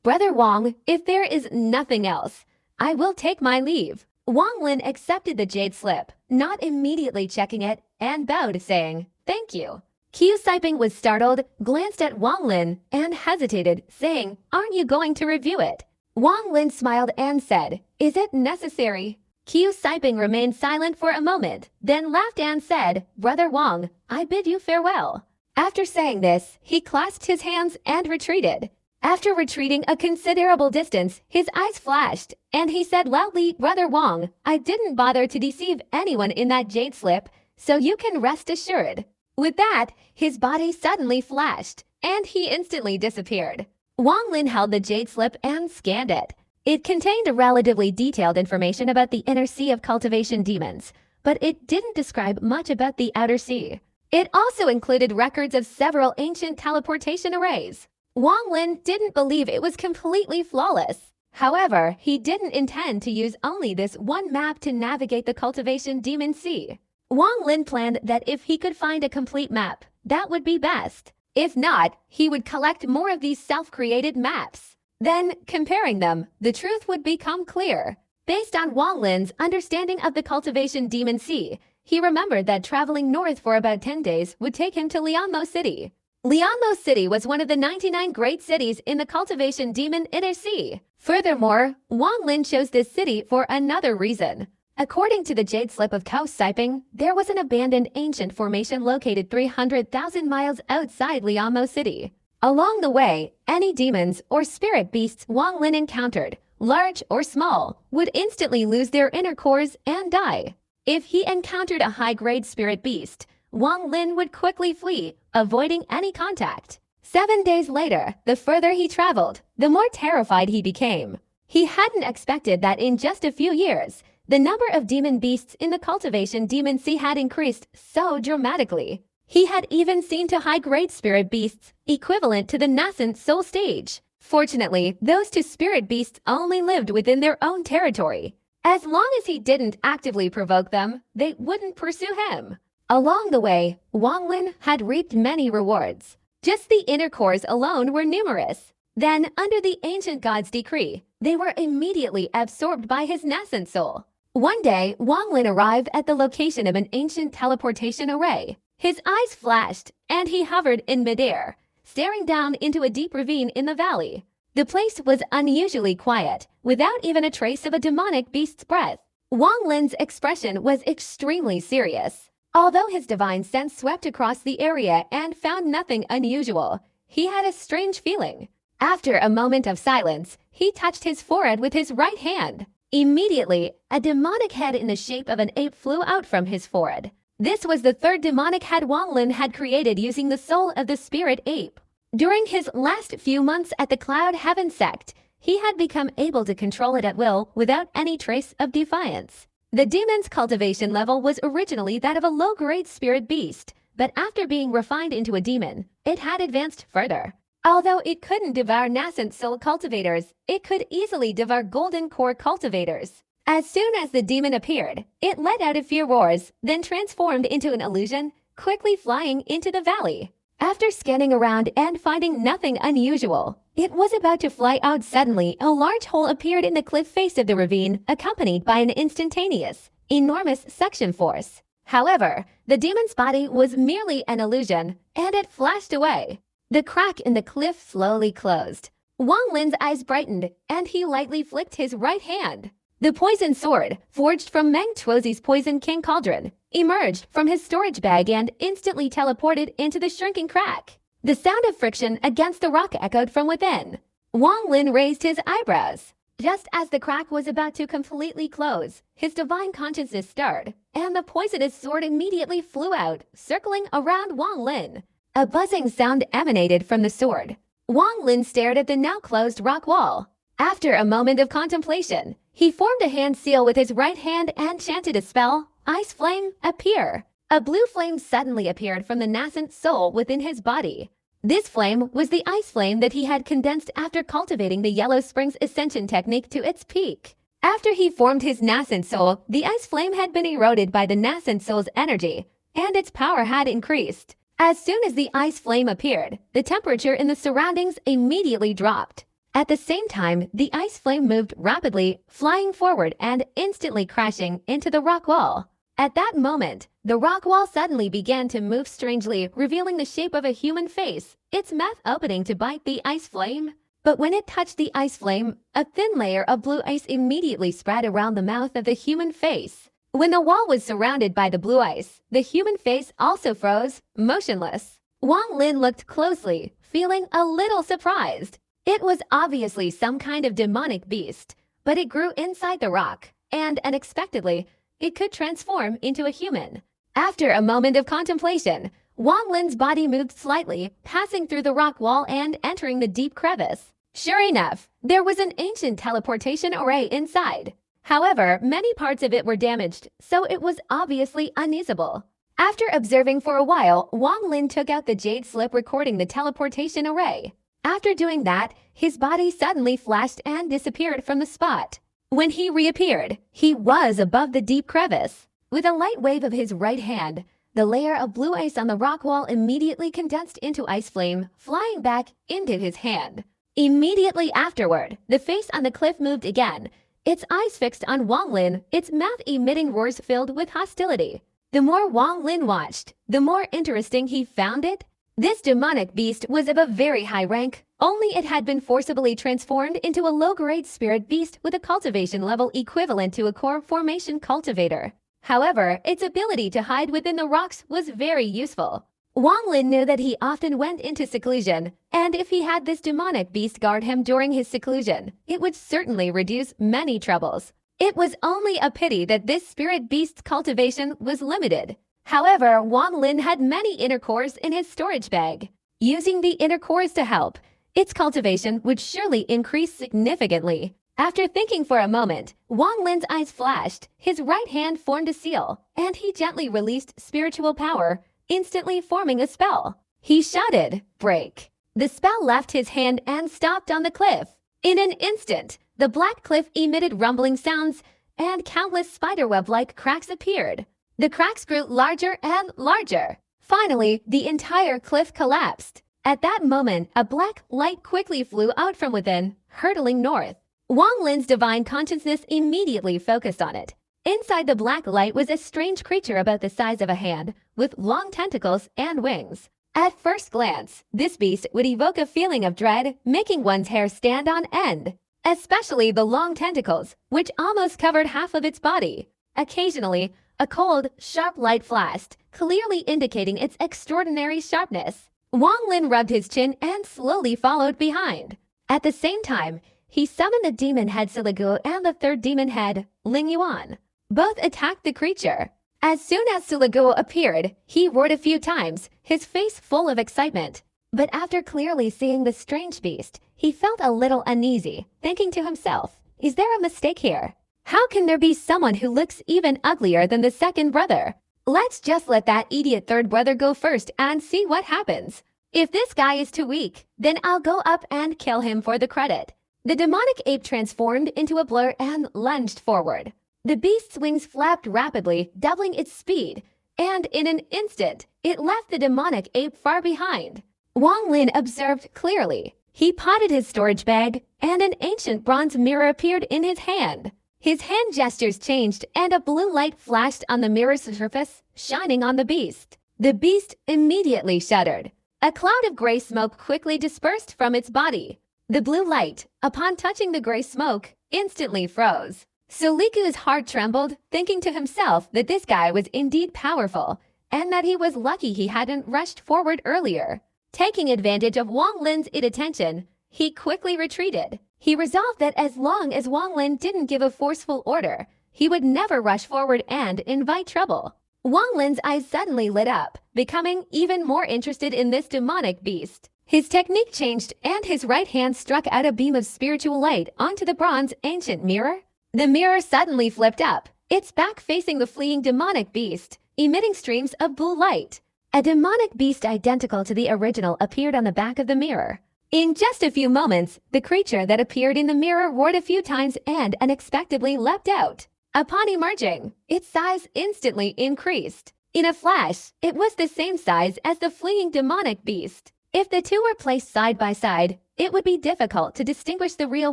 Brother Wang, if there is nothing else, I will take my leave." Wang Lin accepted the jade slip, not immediately checking it, and bowed, saying, "Thank you." Qiu Saiping was startled, glanced at Wang Lin, and hesitated, saying, "Aren't you going to review it?" Wang Lin smiled and said, "Is it necessary?" Qiu Saiping remained silent for a moment, then laughed and said, "Brother Wang, I bid you farewell." After saying this, he clasped his hands and retreated. After retreating a considerable distance, his eyes flashed, and he said loudly, "Brother Wang, I didn't bother to deceive anyone in that jade slip, so you can rest assured." With that, his body suddenly flashed, and he instantly disappeared. Wang Lin held the jade slip and scanned it. It contained relatively detailed information about the inner sea of cultivation demons, but it didn't describe much about the outer sea. It also included records of several ancient teleportation arrays. Wang Lin didn't believe it was completely flawless. However, he didn't intend to use only this one map to navigate the Cultivation Demon Sea. Wang Lin planned that if he could find a complete map, that would be best. If not, he would collect more of these self-created maps. Then, comparing them, the truth would become clear. Based on Wang Lin's understanding of the cultivation demon sea, he remembered that traveling north for about 10 days would take him to Lianmo City. Lianmo City was one of the 99 great cities in the cultivation demon inner sea. Furthermore, Wang Lin chose this city for another reason. According to the Jade Slip of Khao Siping, there was an abandoned ancient formation located 300,000 miles outside Lianmo City. Along the way, any demons or spirit beasts Wang Lin encountered, large or small, would instantly lose their inner cores and die. If he encountered a high-grade spirit beast, Wang Lin would quickly flee, avoiding any contact. 7 days later, the further he traveled, the more terrified he became. He hadn't expected that in just a few years, the number of demon beasts in the cultivation demon sea had increased so dramatically. He had even seen two high-grade spirit beasts, equivalent to the nascent soul stage. Fortunately, those two spirit beasts only lived within their own territory. As long as he didn't actively provoke them, they wouldn't pursue him. Along the way, Wang Lin had reaped many rewards. Just the inner cores alone were numerous. Then, under the ancient god's decree, they were immediately absorbed by his nascent soul. One day, Wang Lin arrived at the location of an ancient teleportation array. His eyes flashed, and he hovered in midair, staring down into a deep ravine in the valley. The place was unusually quiet, without even a trace of a demonic beast's breath. Wang Lin's expression was extremely serious. Although his divine sense swept across the area and found nothing unusual, he had a strange feeling. After a moment of silence, he touched his forehead with his right hand. Immediately, a demonic head in the shape of an ape flew out from his forehead. This was the third demonic head Wang Lin had created using the soul of the spirit ape. During his last few months at the Cloud Heaven sect, he had become able to control it at will without any trace of defiance. The demon's cultivation level was originally that of a low-grade spirit beast, but after being refined into a demon, it had advanced further. Although it couldn't devour nascent soul cultivators, it could easily devour golden core cultivators. As soon as the demon appeared, it let out a few roars, then transformed into an illusion, quickly flying into the valley. After scanning around and finding nothing unusual, it was about to fly out. Suddenly, a large hole appeared in the cliff face of the ravine, accompanied by an instantaneous, enormous suction force. However, the demon's body was merely an illusion, and it flashed away. The crack in the cliff slowly closed. Wang Lin's eyes brightened, and he lightly flicked his right hand. The poison sword, forged from Meng Chuozi's Poison King Cauldron, emerged from his storage bag and instantly teleported into the shrinking crack. The sound of friction against the rock echoed from within. Wang Lin raised his eyebrows. Just as the crack was about to completely close, his divine consciousness stirred, and the poisonous sword immediately flew out, circling around Wang Lin. A buzzing sound emanated from the sword. Wang Lin stared at the now closed rock wall. After a moment of contemplation, he formed a hand seal with his right hand and chanted a spell, Ice Flame, appear. A blue flame suddenly appeared from the nascent soul within his body. This flame was the ice flame that he had condensed after cultivating the Yellow Springs Ascension technique to its peak. After he formed his nascent soul, the ice flame had been eroded by the nascent soul's energy, and its power had increased. As soon as the ice flame appeared, the temperature in the surroundings immediately dropped. At the same time, the ice flame moved rapidly, flying forward and instantly crashing into the rock wall. At that moment, the rock wall suddenly began to move strangely, revealing the shape of a human face, its mouth opening to bite the ice flame. But when it touched the ice flame, a thin layer of blue ice immediately spread around the mouth of the human face. When the wall was surrounded by the blue ice, the human face also froze, motionless. Wang Lin looked closely, feeling a little surprised. It was obviously some kind of demonic beast, but it grew inside the rock, and unexpectedly, it could transform into a human. After a moment of contemplation, Wang Lin's body moved slightly, passing through the rock wall and entering the deep crevice. Sure enough, there was an ancient teleportation array inside. However, many parts of it were damaged, so it was obviously unusable. After observing for a while, Wang Lin took out the jade slip recording the teleportation array. After doing that, his body suddenly flashed and disappeared from the spot. When he reappeared, he was above the deep crevice. With a light wave of his right hand, The layer of blue ice on the rock wall immediately condensed into ice flame, flying back into his hand. Immediately afterward, the face on the cliff moved again, its eyes fixed on Wang Lin, its mouth emitting roars filled with hostility. The more Wang Lin watched, the more interesting he found it. This demonic beast was of a very high rank, only it had been forcibly transformed into a low-grade spirit beast with a cultivation level equivalent to a core formation cultivator. However, its ability to hide within the rocks was very useful. Wang Lin knew that he often went into seclusion, and if he had this demonic beast guard him during his seclusion, it would certainly reduce many troubles. It was only a pity that this spirit beast's cultivation was limited. However, Wang Lin had many inner cores in his storage bag. Using the inner cores to help, its cultivation would surely increase significantly. After thinking for a moment, Wang Lin's eyes flashed, his right hand formed a seal, and he gently released spiritual power, instantly forming a spell. He shouted, "Break!" The spell left his hand and stopped on the cliff. In an instant, the black cliff emitted rumbling sounds, and countless spiderweb-like cracks appeared. The cracks grew larger and larger. Finally, the entire cliff collapsed. At that moment, a black light quickly flew out from within, hurtling north. Wang Lin's divine consciousness immediately focused on it. Inside the black light was a strange creature about the size of a hand, with long tentacles and wings. At first glance, this beast would evoke a feeling of dread, making one's hair stand on end. Especially the long tentacles, which almost covered half of its body. Occasionally, a cold, sharp light flashed, clearly indicating its extraordinary sharpness. Wang Lin rubbed his chin and slowly followed behind. At the same time, he summoned the demon head Siligu and the third demon head, Ling Yuan. Both attacked the creature. As soon as Siligu appeared, he roared a few times, his face full of excitement. But after clearly seeing the strange beast, he felt a little uneasy, thinking to himself, "Is there a mistake here? How can there be someone who looks even uglier than the second brother? Let's just let that idiot third brother go first and see what happens. If this guy is too weak, then I'll go up and kill him for the credit." The demonic ape transformed into a blur and lunged forward. The beast's wings flapped rapidly, doubling its speed, and in an instant, it left the demonic ape far behind. Wang Lin observed clearly. He potted his storage bag, and an ancient bronze mirror appeared in his hand. His hand gestures changed, and a blue light flashed on the mirror's surface, shining on the beast. The beast immediately shuddered. A cloud of gray smoke quickly dispersed from its body. The blue light, upon touching the gray smoke, instantly froze. Suliku's heart trembled, thinking to himself that this guy was indeed powerful, and that he was lucky he hadn't rushed forward earlier. Taking advantage of Wang Lin's inattention, he quickly retreated. He resolved that as long as Wang Lin didn't give a forceful order, he would never rush forward and invite trouble. Wang Lin's eyes suddenly lit up, becoming even more interested in this demonic beast. His technique changed, and his right hand struck out a beam of spiritual light onto the bronze ancient mirror. The mirror suddenly flipped up, its back facing the fleeing demonic beast, emitting streams of blue light. A demonic beast identical to the original appeared on the back of the mirror. In just a few moments, the creature that appeared in the mirror roared a few times and unexpectedly leapt out. Upon emerging, its size instantly increased. In a flash, it was the same size as the fleeing demonic beast. If the two were placed side by side, it would be difficult to distinguish the real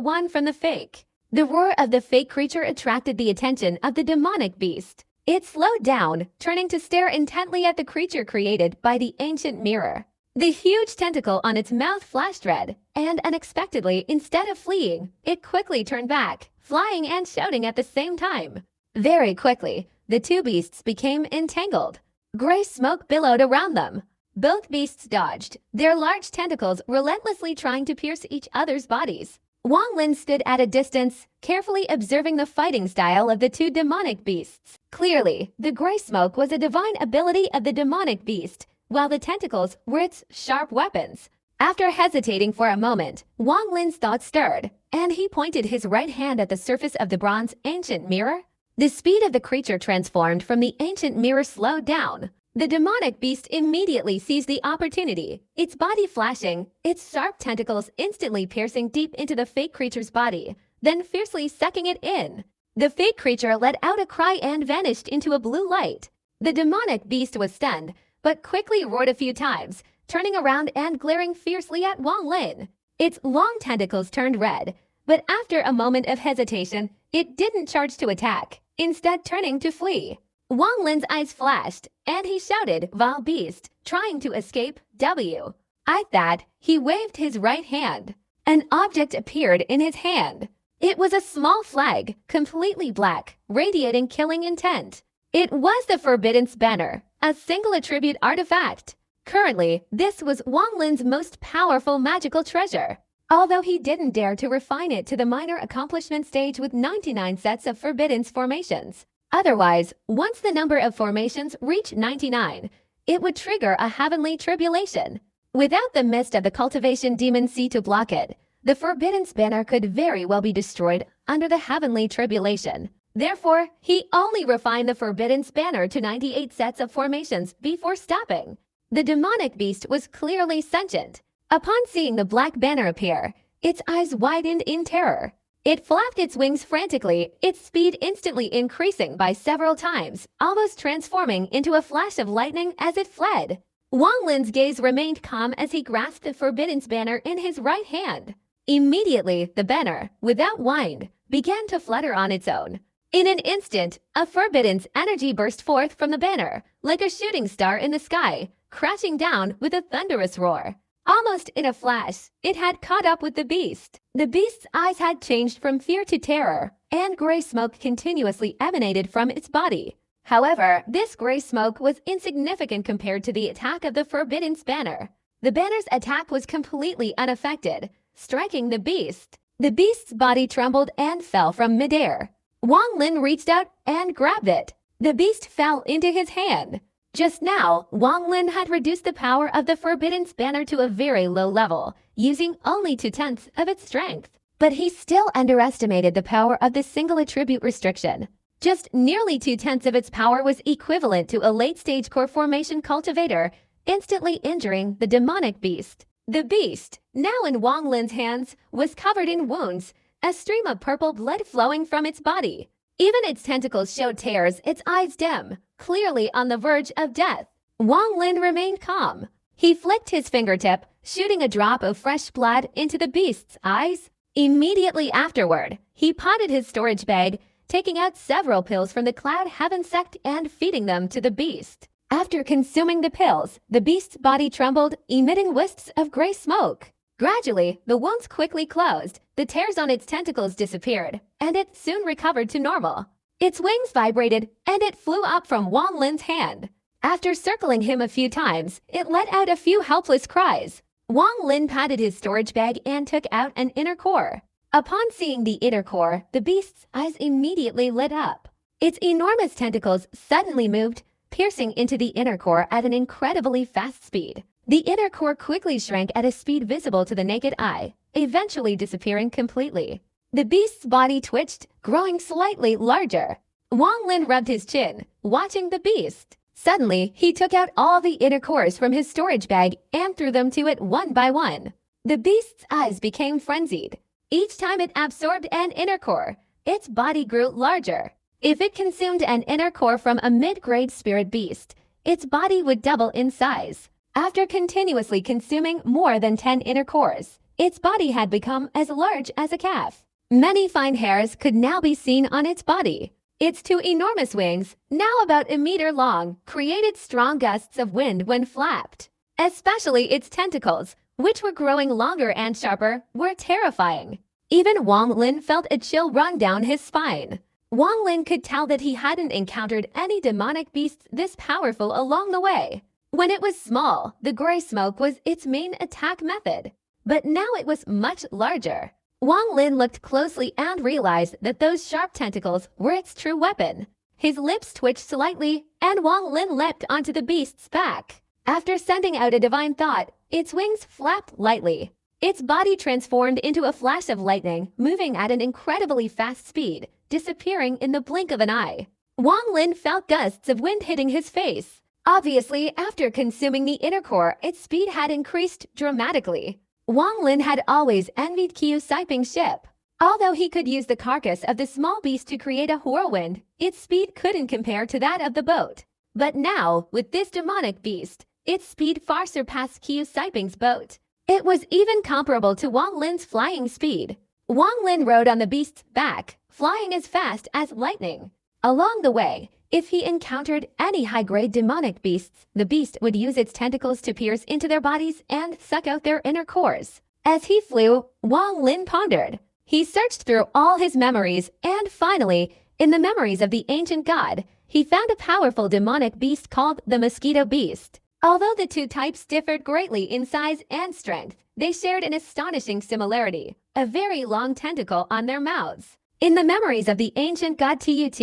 one from the fake. The roar of the fake creature attracted the attention of the demonic beast. It slowed down, turning to stare intently at the creature created by the ancient mirror. The huge tentacle on its mouth flashed red, and unexpectedly, instead of fleeing, it quickly turned back, flying and shouting at the same time. Very quickly, the two beasts became entangled. Gray smoke billowed around them. Both beasts dodged, their large tentacles relentlessly trying to pierce each other's bodies. Wang Lin stood at a distance, carefully observing the fighting style of the two demonic beasts. Clearly, the gray smoke was a divine ability of the demonic beast, while the tentacles were its sharp weapons. After hesitating for a moment, Wang Lin's thoughts stirred, and he pointed his right hand at the surface of the bronze ancient mirror. The speed of the creature transformed from the ancient mirror slowed down. The demonic beast immediately seized the opportunity, its body flashing, its sharp tentacles instantly piercing deep into the fake creature's body, then fiercely sucking it in. The fake creature let out a cry and vanished into a blue light. The demonic beast was stunned, but quickly roared a few times, turning around and glaring fiercely at Wang Lin. Its long tentacles turned red, but after a moment of hesitation, it didn't charge to attack, instead turning to flee. Wang Lin's eyes flashed, and he shouted, "Vile beast, trying to escape, W." At that, he waved his right hand. An object appeared in his hand. It was a small flag, completely black, radiating killing intent. It was the Forbidden's banner, a single attribute artifact. Currently, this was Wang Lin's most powerful magical treasure, although he didn't dare to refine it to the minor accomplishment stage with 99 sets of Forbidden's formations. Otherwise, once the number of formations reached 99, it would trigger a heavenly tribulation. Without the mist of the cultivation demon sea to block it, the Forbidden's banner could very well be destroyed under the heavenly tribulation. Therefore, he only refined the Forbidden's banner to 98 sets of formations before stopping. The demonic beast was clearly sentient. Upon seeing the black banner appear, its eyes widened in terror. It flapped its wings frantically, its speed instantly increasing by several times, almost transforming into a flash of lightning as it fled. Wang Lin's gaze remained calm as he grasped the Forbidden's banner in his right hand. Immediately, the banner, without wind, began to flutter on its own. In an instant, a Forbidden's energy burst forth from the banner, like a shooting star in the sky, crashing down with a thunderous roar. Almost in a flash, it had caught up with the beast. The beast's eyes had changed from fear to terror, and gray smoke continuously emanated from its body. However, this gray smoke was insignificant compared to the attack of the Forbidden's banner. The banner's attack was completely unaffected, striking the beast. The beast's body trembled and fell from midair. Wang Lin reached out and grabbed it. The beast fell into his hand. Just now, Wang Lin had reduced the power of the Forbidden's banner to a very low level, using only 2/10 of its strength. But he still underestimated the power of the single attribute restriction. Just nearly 2/10 of its power was equivalent to a late-stage core formation cultivator, instantly injuring the demonic beast. The beast, now in Wang Lin's hands, was covered in wounds, a stream of purple blood flowing from its body. Even its tentacles showed tears, its eyes dim, clearly on the verge of death. Wang Lin remained calm. He flicked his fingertip, shooting a drop of fresh blood into the beast's eyes. Immediately afterward, he potted his storage bag, taking out several pills from the Cloud Heaven sect and feeding them to the beast. After consuming the pills, the beast's body trembled, emitting wisps of gray smoke. Gradually, the wounds quickly closed, the tears on its tentacles disappeared, and it soon recovered to normal. Its wings vibrated, and it flew up from Wang Lin's hand. After circling him a few times, it let out a few helpless cries. Wang Lin patted his storage bag and took out an inner core. Upon seeing the inner core, the beast's eyes immediately lit up. Its enormous tentacles suddenly moved, piercing into the inner core at an incredibly fast speed. The inner core quickly shrank at a speed visible to the naked eye, eventually disappearing completely. The beast's body twitched, growing slightly larger. Wang Lin rubbed his chin, watching the beast. Suddenly, he took out all the inner cores from his storage bag and threw them to it one by one. The beast's eyes became frenzied. Each time it absorbed an inner core, its body grew larger. If it consumed an inner core from a mid-grade spirit beast, its body would double in size. After continuously consuming more than 10 inner cores, its body had become as large as a calf. Many fine hairs could now be seen on its body. Its two enormous wings, now about a meter long, created strong gusts of wind when flapped. Especially its tentacles, which were growing longer and sharper, were terrifying. Even Wang Lin felt a chill run down his spine. Wang Lin could tell that he hadn't encountered any demonic beasts this powerful along the way. When it was small, the gray smoke was its main attack method. But now it was much larger. Wang Lin looked closely and realized that those sharp tentacles were its true weapon. His lips twitched slightly, and Wang Lin leapt onto the beast's back. After sending out a divine thought, its wings flapped lightly. Its body transformed into a flash of lightning, moving at an incredibly fast speed, disappearing in the blink of an eye. Wang Lin felt gusts of wind hitting his face. Obviously, after consuming the inner core, its speed had increased dramatically. Wang Lin had always envied Qiu Saiping's ship. Although he could use the carcass of the small beast to create a whirlwind, its speed couldn't compare to that of the boat. But now, with this demonic beast, its speed far surpassed Qiu Saiping's boat. It was even comparable to Wang Lin's flying speed. Wang Lin rode on the beast's back, flying as fast as lightning. Along the way, if he encountered any high-grade demonic beasts, the beast would use its tentacles to pierce into their bodies and suck out their inner cores. As he flew, Wang Lin pondered. He searched through all his memories and finally, in the memories of the ancient god, he found a powerful demonic beast called the mosquito beast. Although the two types differed greatly in size and strength, they shared an astonishing similarity, a very long tentacle on their mouths. In the memories of the ancient god Tut,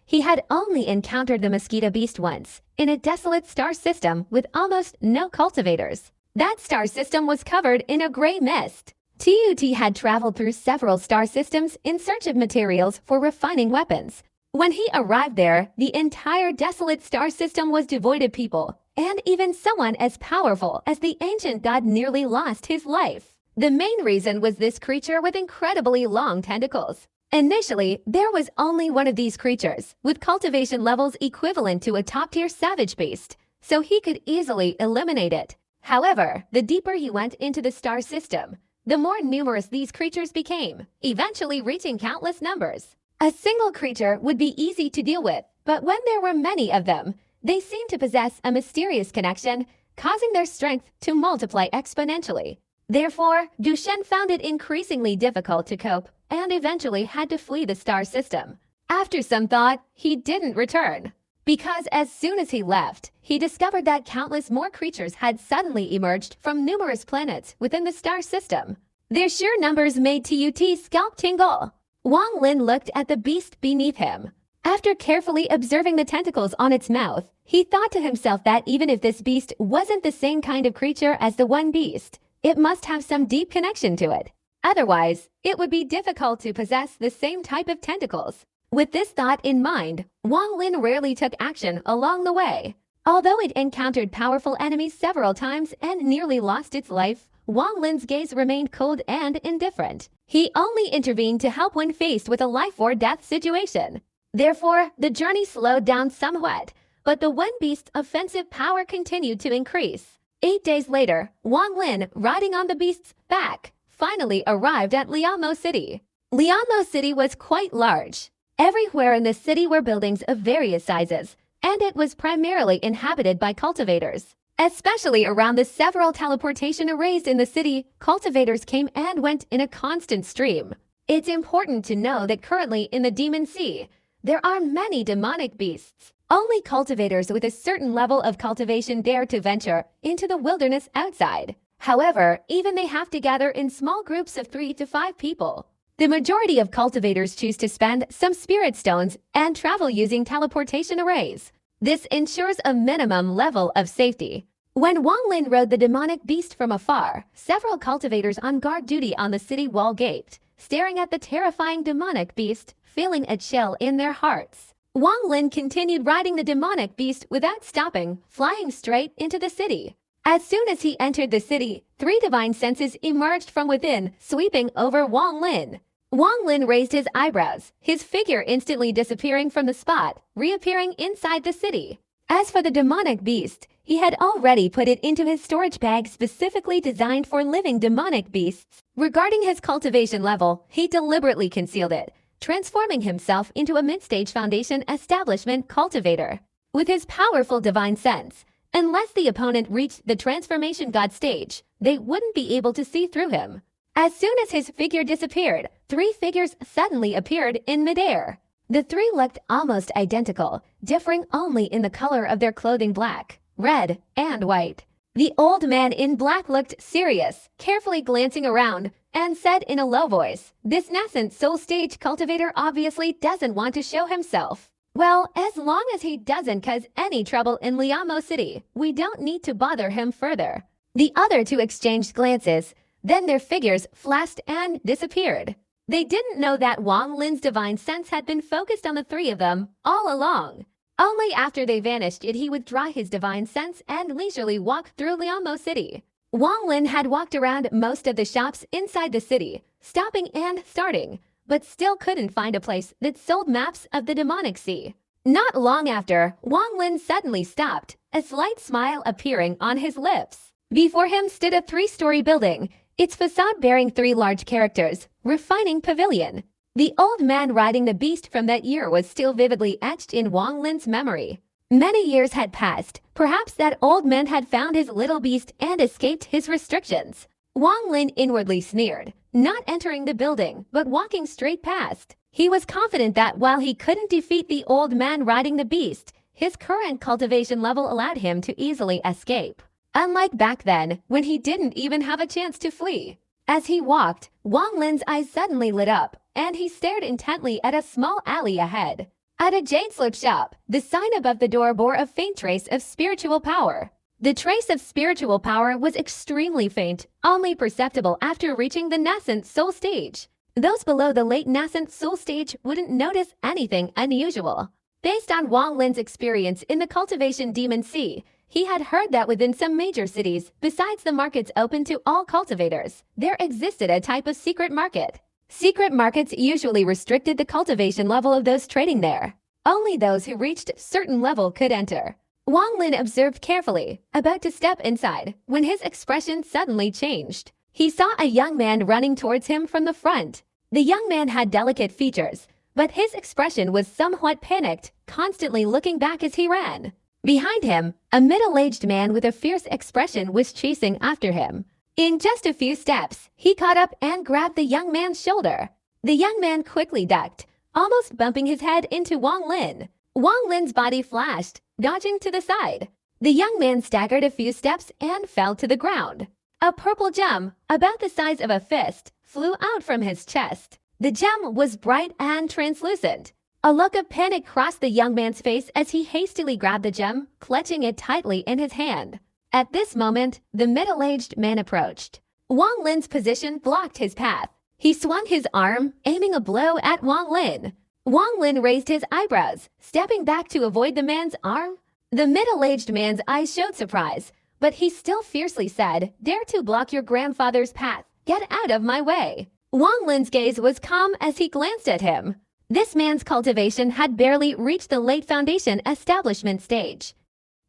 he had only encountered the mosquito beast once, in a desolate star system with almost no cultivators. That star system was covered in a gray mist. Tut had traveled through several star systems in search of materials for refining weapons. When he arrived there, the entire desolate star system was devoid of people, and even someone as powerful as the ancient god nearly lost his life. The main reason was this creature with incredibly long tentacles. Initially, there was only one of these creatures, with cultivation levels equivalent to a top-tier savage beast, so he could easily eliminate it. However, the deeper he went into the star system, the more numerous these creatures became, eventually reaching countless numbers. A single creature would be easy to deal with, but when there were many of them, they seemed to possess a mysterious connection, causing their strength to multiply exponentially. Therefore, Dushen found it increasingly difficult to cope and eventually had to flee the star system. After some thought, he didn't return. Because as soon as he left, he discovered that countless more creatures had suddenly emerged from numerous planets within the star system. Their sheer numbers made Tut's scalp tingle. Wang Lin looked at the beast beneath him. After carefully observing the tentacles on its mouth, he thought to himself that even if this beast wasn't the same kind of creature as the one beast, it must have some deep connection to it. Otherwise, it would be difficult to possess the same type of tentacles. With this thought in mind, Wang Lin rarely took action along the way. Although it encountered powerful enemies several times and nearly lost its life, Wang Lin's gaze remained cold and indifferent. He only intervened to help when faced with a life-or-death situation. Therefore, the journey slowed down somewhat, but the one beast's offensive power continued to increase. 8 days later, Wang Lin, riding on the beast's back, finally arrived at Liamo City. Liamo City was quite large. Everywhere in the city were buildings of various sizes, and it was primarily inhabited by cultivators. Especially around the several teleportation arrays in the city, cultivators came and went in a constant stream. It's important to know that currently in the Demon Sea, there are many demonic beasts. Only cultivators with a certain level of cultivation dare to venture into the wilderness outside. However, even they have to gather in small groups of 3 to 5 people. The majority of cultivators choose to spend some spirit stones and travel using teleportation arrays. This ensures a minimum level of safety. When Wang Lin rode the demonic beast from afar, several cultivators on guard duty on the city wall gaped, staring at the terrifying demonic beast, feeling a chill in their hearts. Wang Lin continued riding the demonic beast without stopping, flying straight into the city. As soon as he entered the city, 3 divine senses emerged from within, sweeping over Wang Lin. Wang Lin raised his eyebrows, his figure instantly disappearing from the spot, reappearing inside the city. As for the demonic beast, he had already put it into his storage bag specifically designed for living demonic beasts. Regarding his cultivation level, he deliberately concealed it, transforming himself into a mid-stage foundation establishment cultivator. With his powerful divine sense, unless the opponent reached the transformation god stage, they wouldn't be able to see through him. As soon as his figure disappeared, 3 figures suddenly appeared in midair. The 3 looked almost identical, differing only in the color of their clothing: black, red, and white. The old man in black looked serious, carefully glancing around, and said in a low voice, "This nascent soul stage cultivator obviously doesn't want to show himself. Well, as long as he doesn't cause any trouble in Liamo City, we don't need to bother him further." The other 2 exchanged glances. Then their figures flashed and disappeared. They didn't know that Wang Lin's divine sense had been focused on the 3 of them all along. Only after they vanished did he withdraw his divine sense and leisurely walk through Liamo City. Wang Lin had walked around most of the shops inside the city, stopping and starting, but still couldn't find a place that sold maps of the demonic sea. Not long after, Wang Lin suddenly stopped, a slight smile appearing on his lips. Before him stood a three-story building, its facade bearing three large characters, refining pavilion. The old man riding the beast from that year was still vividly etched in Wang Lin's memory. Many years had passed. Perhaps that old man had found his little beast and escaped his restrictions. Wang Lin inwardly sneered, not entering the building, but walking straight past. He was confident that while he couldn't defeat the old man riding the beast, his current cultivation level allowed him to easily escape. Unlike back then, when he didn't even have a chance to flee. As he walked, Wang Lin's eyes suddenly lit up, and he stared intently at a small alley ahead. At a jade slip shop, the sign above the door bore a faint trace of spiritual power. The trace of spiritual power was extremely faint, only perceptible after reaching the nascent soul stage. Those below the late nascent soul stage wouldn't notice anything unusual. Based on Wang Lin's experience in the cultivation demon sea, he had heard that within some major cities, besides the markets open to all cultivators, there existed a type of secret market. Secret markets usually restricted the cultivation level of those trading there. Only those who reached a certain level could enter. Wang Lin observed carefully, about to step inside, when his expression suddenly changed. He saw a young man running towards him from the front. The young man had delicate features, but his expression was somewhat panicked, constantly looking back as he ran. Behind him, a middle-aged man with a fierce expression was chasing after him. In just a few steps, he caught up and grabbed the young man's shoulder. The young man quickly ducked, almost bumping his head into Wang Lin. Wang Lin's body flashed, dodging to the side. The young man staggered a few steps and fell to the ground. A purple gem, about the size of a fist, flew out from his chest. The gem was bright and translucent. A look of panic crossed the young man's face as he hastily grabbed the gem, clutching it tightly in his hand. At this moment, the middle-aged man approached. Wang Lin's position blocked his path. He swung his arm, aiming a blow at Wang Lin. Wang Lin raised his eyebrows, stepping back to avoid the man's arm. The middle-aged man's eyes showed surprise, but he still fiercely said, "Dare to block your grandfather's path. Get out of my way." Wang Lin's gaze was calm as he glanced at him. This man's cultivation had barely reached the late foundation establishment stage.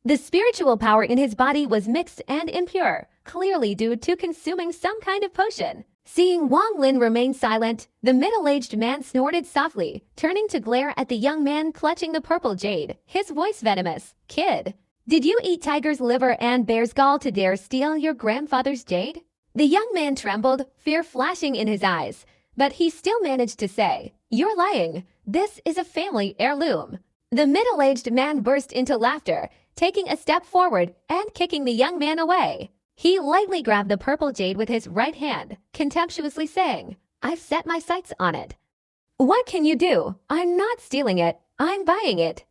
The spiritual power in his body was mixed and impure, clearly due to consuming some kind of potion. Seeing Wang Lin remain silent, the middle-aged man snorted softly, turning to glare at the young man clutching the purple jade, his voice venomous. "Kid, did you eat tiger's liver and bear's gall to dare steal your grandfather's jade?" The young man trembled, fear flashing in his eyes, but he still managed to say, "You're lying. This is a family heirloom." The middle-aged man burst into laughter, taking a step forward and kicking the young man away. He lightly grabbed the purple jade with his right hand, contemptuously saying, "I've set my sights on it." "What can you do? I'm not stealing it. I'm buying it."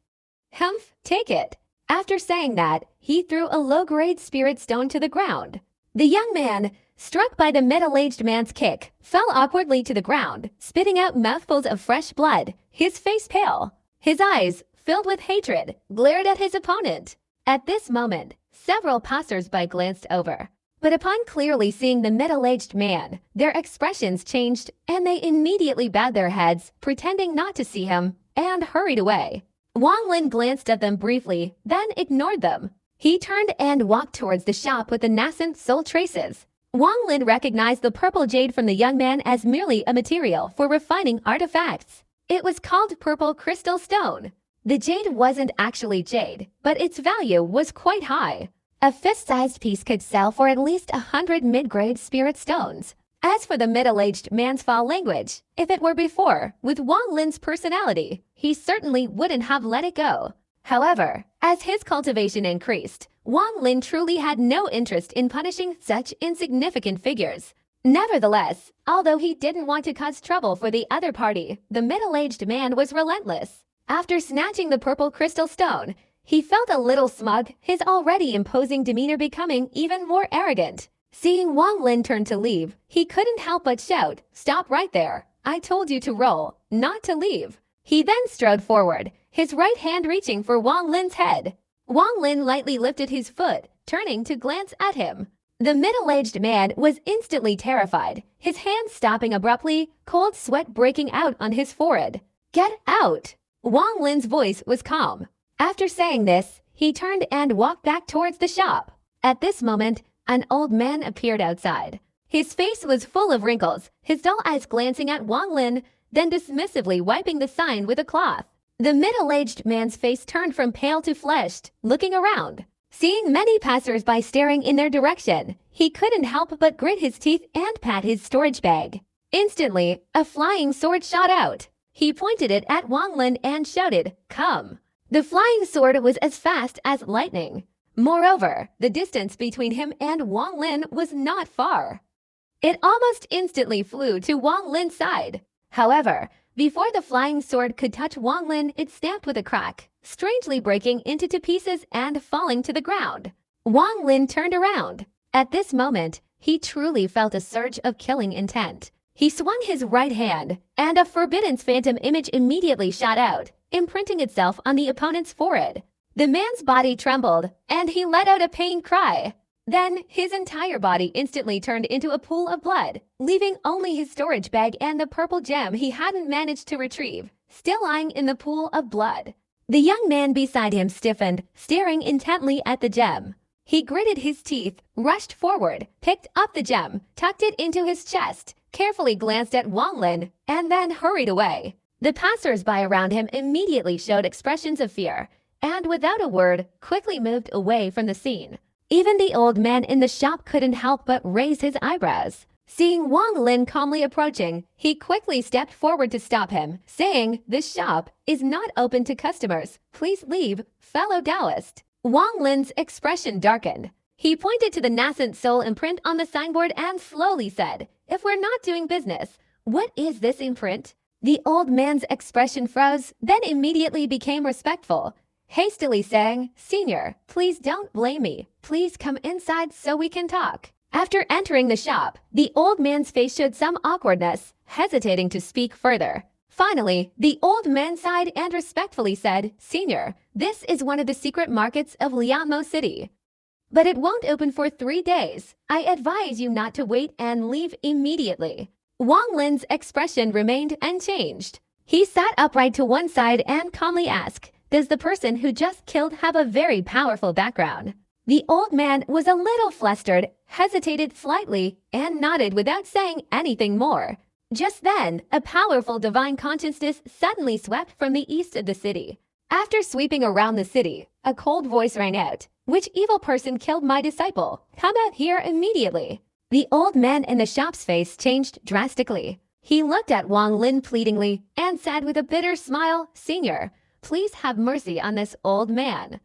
"Humph, take it." After saying that, he threw a low-grade spirit stone to the ground. The young man, struck by the middle-aged man's kick, fell awkwardly to the ground, spitting out mouthfuls of fresh blood, his face pale. His eyes, filled with hatred, glared at his opponent. At this moment, several passers-by glanced over. But upon clearly seeing the middle-aged man, their expressions changed, and they immediately bowed their heads, pretending not to see him, and hurried away. Wang Lin glanced at them briefly, then ignored them. He turned and walked towards the shop with the nascent soul traces. Wang Lin recognized the purple jade from the young man as merely a material for refining artifacts. It was called purple crystal stone. The jade wasn't actually jade, but its value was quite high. A fist-sized piece could sell for at least 100 mid-grade spirit stones. As for the middle-aged man's foul language, if it were before, with Wang Lin's personality, he certainly wouldn't have let it go. However, as his cultivation increased, Wang Lin truly had no interest in punishing such insignificant figures. Nevertheless, although he didn't want to cause trouble for the other party, the middle-aged man was relentless. After snatching the purple crystal stone, he felt a little smug, his already imposing demeanor becoming even more arrogant. Seeing Wang Lin turn to leave, he couldn't help but shout, "Stop right there. I told you to roll, not to leave." He then strode forward, his right hand reaching for Wang Lin's head. Wang Lin lightly lifted his foot, turning to glance at him. The middle-aged man was instantly terrified, his hand stopping abruptly, cold sweat breaking out on his forehead. "Get out!" Wang Lin's voice was calm. After saying this, he turned and walked back towards the shop. At this moment, an old man appeared outside. His face was full of wrinkles, his dull eyes glancing at Wang Lin, then dismissively wiping the sign with a cloth. The middle-aged man's face turned from pale to flushed, looking around. Seeing many passers-by staring in their direction, he couldn't help but grit his teeth and pat his storage bag. Instantly, a flying sword shot out. He pointed it at Wang Lin and shouted, "Come." The flying sword was as fast as lightning. Moreover, the distance between him and Wang Lin was not far. It almost instantly flew to Wang Lin's side. However, before the flying sword could touch Wang Lin, it snapped with a crack, strangely breaking into two pieces and falling to the ground. Wang Lin turned around. At this moment, he truly felt a surge of killing intent. He swung his right hand, and a forbidden phantom image immediately shot out, imprinting itself on the opponent's forehead. The man's body trembled, and he let out a pained cry. Then, his entire body instantly turned into a pool of blood, leaving only his storage bag and the purple gem he hadn't managed to retrieve, still lying in the pool of blood. The young man beside him stiffened, staring intently at the gem. He gritted his teeth, rushed forward, picked up the gem, tucked it into his chest, carefully glanced at Wang Lin, and then hurried away. The passers-by around him immediately showed expressions of fear, and without a word, quickly moved away from the scene. Even the old man in the shop couldn't help but raise his eyebrows. Seeing Wang Lin calmly approaching, he quickly stepped forward to stop him, saying, "This shop is not open to customers. Please leave, fellow Taoist." Wang Lin's expression darkened. He pointed to the nascent soul imprint on the signboard and slowly said, "If we're not doing business, what is this imprint?" The old man's expression froze, then immediately became respectful, hastily saying, "Senior, please don't blame me. Please come inside so we can talk." After entering the shop, the old man's face showed some awkwardness, hesitating to speak further. Finally, the old man sighed and respectfully said, "Senior, this is one of the secret markets of Liamo City, but it won't open for 3 days. I advise you not to wait and leave immediately." Wang Lin's expression remained unchanged. He sat upright to one side and calmly asked, "Does the person who just killed have a very powerful background?" The old man was a little flustered, hesitated slightly, and nodded without saying anything more. Just then, a powerful divine consciousness suddenly swept from the east of the city. After sweeping around the city, a cold voice rang out, "Which evil person killed my disciple? Come out here immediately." The old man in the shop's face changed drastically. He looked at Wang Lin pleadingly and said with a bitter smile, "Senior, please have mercy on this old man.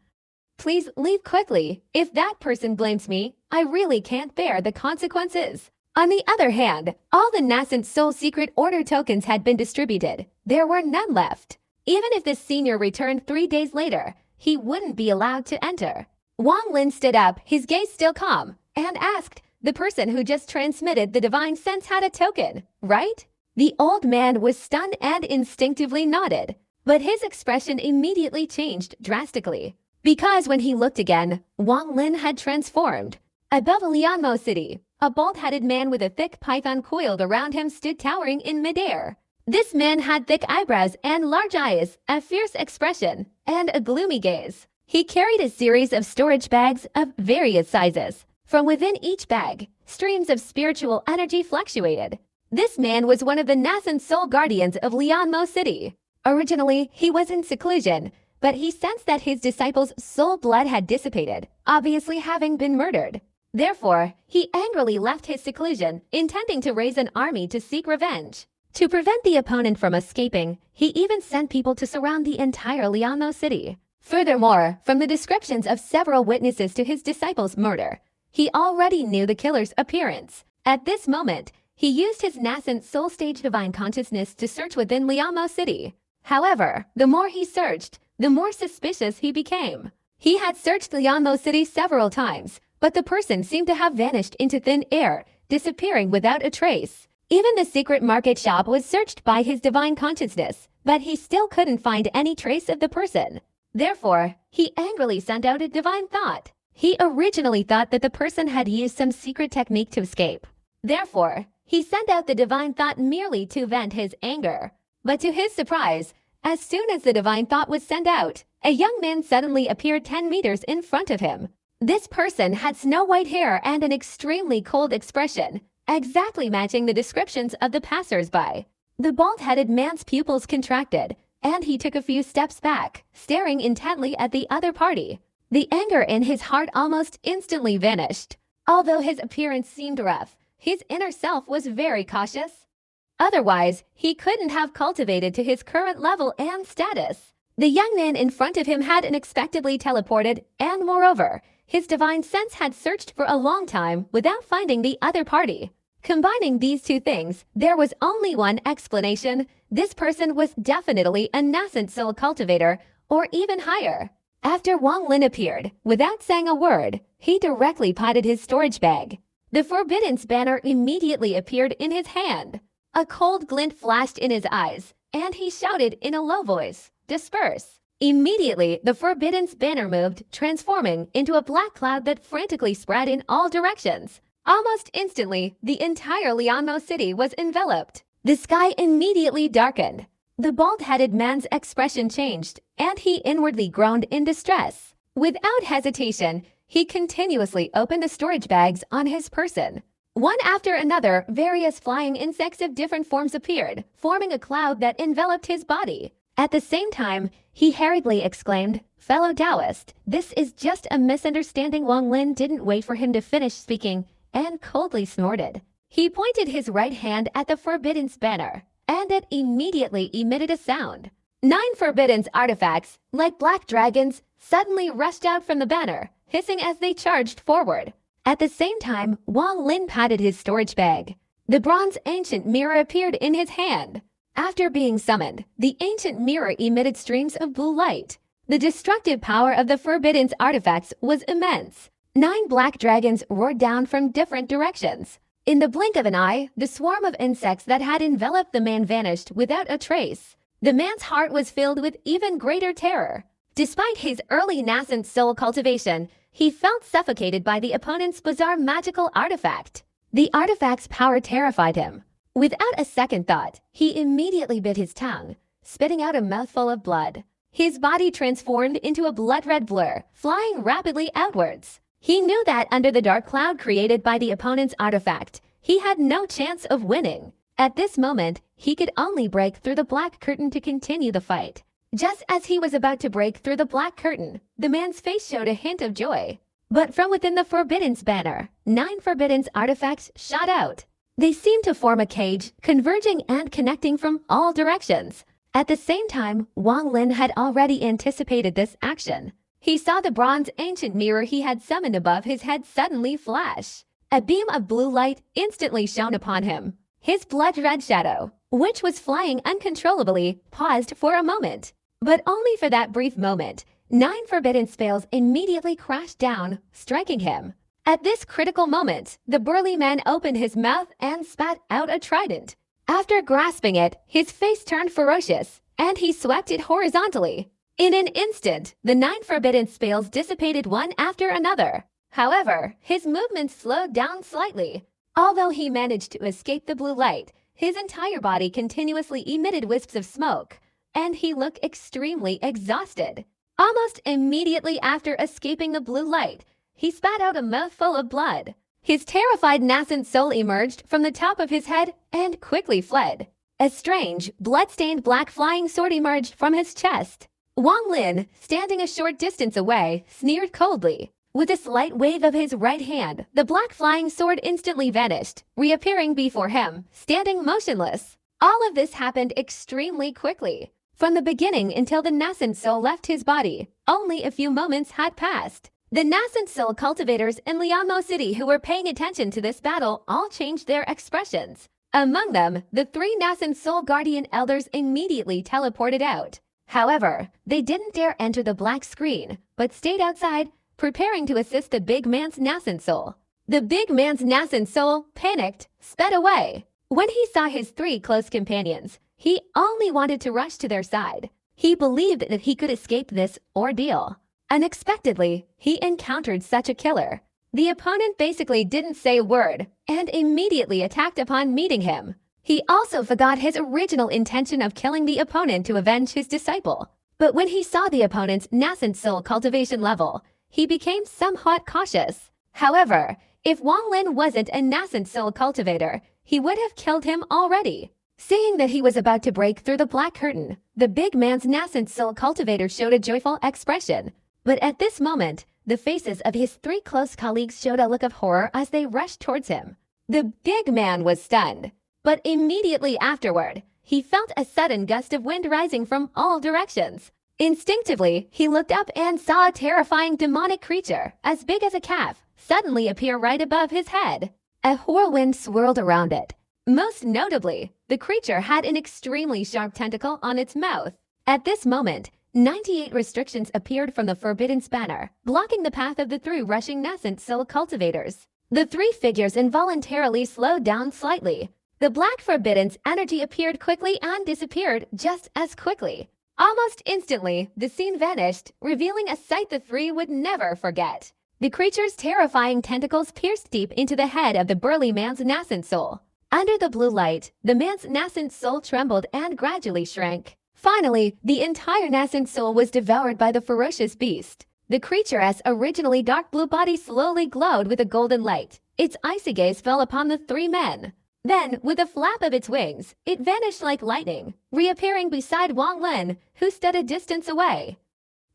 Please leave quickly. If that person blames me, I really can't bear the consequences." On the other hand, all the nascent soul secret order tokens had been distributed. There were none left. Even if the senior returned 3 days later, he wouldn't be allowed to enter. Wang Lin stood up, his gaze still calm, and asked, "The person who just transmitted the divine sense had a token, right?" The old man was stunned and instinctively nodded, but his expression immediately changed drastically. Because when he looked again, Wang Lin had transformed. Above Lianmo City, a bald-headed man with a thick python coiled around him stood towering in midair. This man had thick eyebrows and large eyes, a fierce expression, and a gloomy gaze. He carried a series of storage bags of various sizes. From within each bag, streams of spiritual energy fluctuated. This man was one of the nascent soul guardians of Lianmo City. Originally, he was in seclusion, but he sensed that his disciples' soul blood had dissipated, obviously having been murdered. Therefore, he angrily left his seclusion, intending to raise an army to seek revenge. To prevent the opponent from escaping, he even sent people to surround the entire Liamo City. Furthermore, from the descriptions of several witnesses to his disciples' murder, he already knew the killer's appearance. At this moment, he used his nascent soul stage divine consciousness to search within Liamo City. However, the more he searched, the more suspicious he became. He had searched Liamo City several times, but the person seemed to have vanished into thin air, disappearing without a trace. Even the secret market shop was searched by his divine consciousness, but he still couldn't find any trace of the person. Therefore, he angrily sent out a divine thought. He originally thought that the person had used some secret technique to escape. Therefore, he sent out the divine thought merely to vent his anger. But to his surprise, As soon as the divine thought was sent out, a young man suddenly appeared 10 meters in front of him. This person had snow-white hair and an extremely cold expression, exactly matching the descriptions of the passers-by. The bald-headed man's pupils contracted, and he took a few steps back, staring intently at the other party. The anger in his heart almost instantly vanished. Although his appearance seemed rough, his inner self was very cautious. Otherwise, he couldn't have cultivated to his current level and status. The young man in front of him had unexpectedly teleported, and moreover, his divine sense had searched for a long time without finding the other party. Combining these two things, there was only one explanation. This person was definitely a nascent soul cultivator, or even higher. After Wang Lin appeared, without saying a word, he directly potted his storage bag. The Forbiddance banner immediately appeared in his hand. A cold glint flashed in his eyes, and he shouted in a low voice, "Disperse!" Immediately, the Forbiddance banner moved, transforming into a black cloud that frantically spread in all directions. Almost instantly, the entire Lianmo city was enveloped. The sky immediately darkened. The bald-headed man's expression changed, and he inwardly groaned in distress. Without hesitation, he continuously opened the storage bags on his person. One after another, various flying insects of different forms appeared, forming a cloud that enveloped his body. At the same time, he hurriedly exclaimed, "Fellow Taoist, this is just a misunderstanding." Wang Lin didn't wait for him to finish speaking, and coldly snorted. He pointed his right hand at the Forbiddance banner, and it immediately emitted a sound. 9 Forbiddance artifacts, like black dragons, suddenly rushed out from the banner, hissing as they charged forward. At the same time, Wang Lin patted his storage bag. The bronze ancient mirror appeared in his hand. After being summoned, the ancient mirror emitted streams of blue light. The destructive power of the Forbiddance artifacts was immense. 9 black dragons roared down from different directions. In the blink of an eye, the swarm of insects that had enveloped the man vanished without a trace. The man's heart was filled with even greater terror. Despite his early nascent soul cultivation, he felt suffocated by the opponent's bizarre magical artifact. The artifact's power terrified him. Without a second thought, he immediately bit his tongue, spitting out a mouthful of blood. His body transformed into a blood-red blur, flying rapidly outwards. He knew that under the dark cloud created by the opponent's artifact, he had no chance of winning. At this moment, he could only break through the black curtain to continue the fight. Just as he was about to break through the black curtain, the man's face showed a hint of joy. But from within the Forbiddance banner, 9 Forbiddance artifacts shot out. They seemed to form a cage, converging and connecting from all directions. At the same time, Wang Lin had already anticipated this action. He saw the bronze ancient mirror he had summoned above his head suddenly flash. A beam of blue light instantly shone upon him. His blood-red shadow, which was flying uncontrollably, paused for a moment. But only for that brief moment. 9 Forbiddance spells immediately crashed down, striking him. At this critical moment, the burly man opened his mouth and spat out a trident. After grasping it, his face turned ferocious, and he swept it horizontally. In an instant, the 9 Forbiddance spells dissipated one after another. However, his movements slowed down slightly. Although he managed to escape the blue light, his entire body continuously emitted wisps of smoke, and he looked extremely exhausted. Almost immediately after escaping the blue light, he spat out a mouthful of blood. His terrified nascent soul emerged from the top of his head and quickly fled. A strange, blood-stained black flying sword emerged from his chest. Wang Lin, standing a short distance away, sneered coldly. With a slight wave of his right hand, the black flying sword instantly vanished, reappearing before him, standing motionless. All of this happened extremely quickly. From the beginning until the nascent soul left his body, only a few moments had passed. The nascent soul cultivators in Lianmo City who were paying attention to this battle all changed their expressions. Among them, the 3 nascent soul guardian elders immediately teleported out. However, they didn't dare enter the black screen, but stayed outside, preparing to assist the big man's nascent soul. The big man's nascent soul, panicked, sped away. When he saw his 3 close companions, he only wanted to rush to their side. He believed that he could escape this ordeal. Unexpectedly, he encountered such a killer. The opponent basically didn't say a word, and immediately attacked upon meeting him. He also forgot his original intention of killing the opponent to avenge his disciple. But when he saw the opponent's nascent soul cultivation level, he became somewhat cautious. However, if Wang Lin wasn't a nascent soul cultivator, he would have killed him already. Seeing that he was about to break through the black curtain, the big man's nascent soul cultivator showed a joyful expression. But at this moment, the faces of his three close colleagues showed a look of horror as they rushed towards him. The big man was stunned, but immediately afterward, he felt a sudden gust of wind rising from all directions. Instinctively, he looked up and saw a terrifying demonic creature, as big as a calf, suddenly appear right above his head. A whirlwind swirled around it. Most notably, the creature had an extremely sharp tentacle on its mouth. At this moment, 98 restrictions appeared from the Forbidden Spanner, blocking the path of the three rushing nascent soul cultivators. The three figures involuntarily slowed down slightly. The Black Forbidden's energy appeared quickly and disappeared just as quickly. Almost instantly, the scene vanished, revealing a sight the three would never forget. The creature's terrifying tentacles pierced deep into the head of the burly man's nascent soul. Under the blue light, the man's nascent soul trembled and gradually shrank. Finally, the entire nascent soul was devoured by the ferocious beast. The creature's originally dark blue body slowly glowed with a golden light. Its icy gaze fell upon the three men. Then, with a flap of its wings, it vanished like lightning, reappearing beside Wang Lin, who stood a distance away.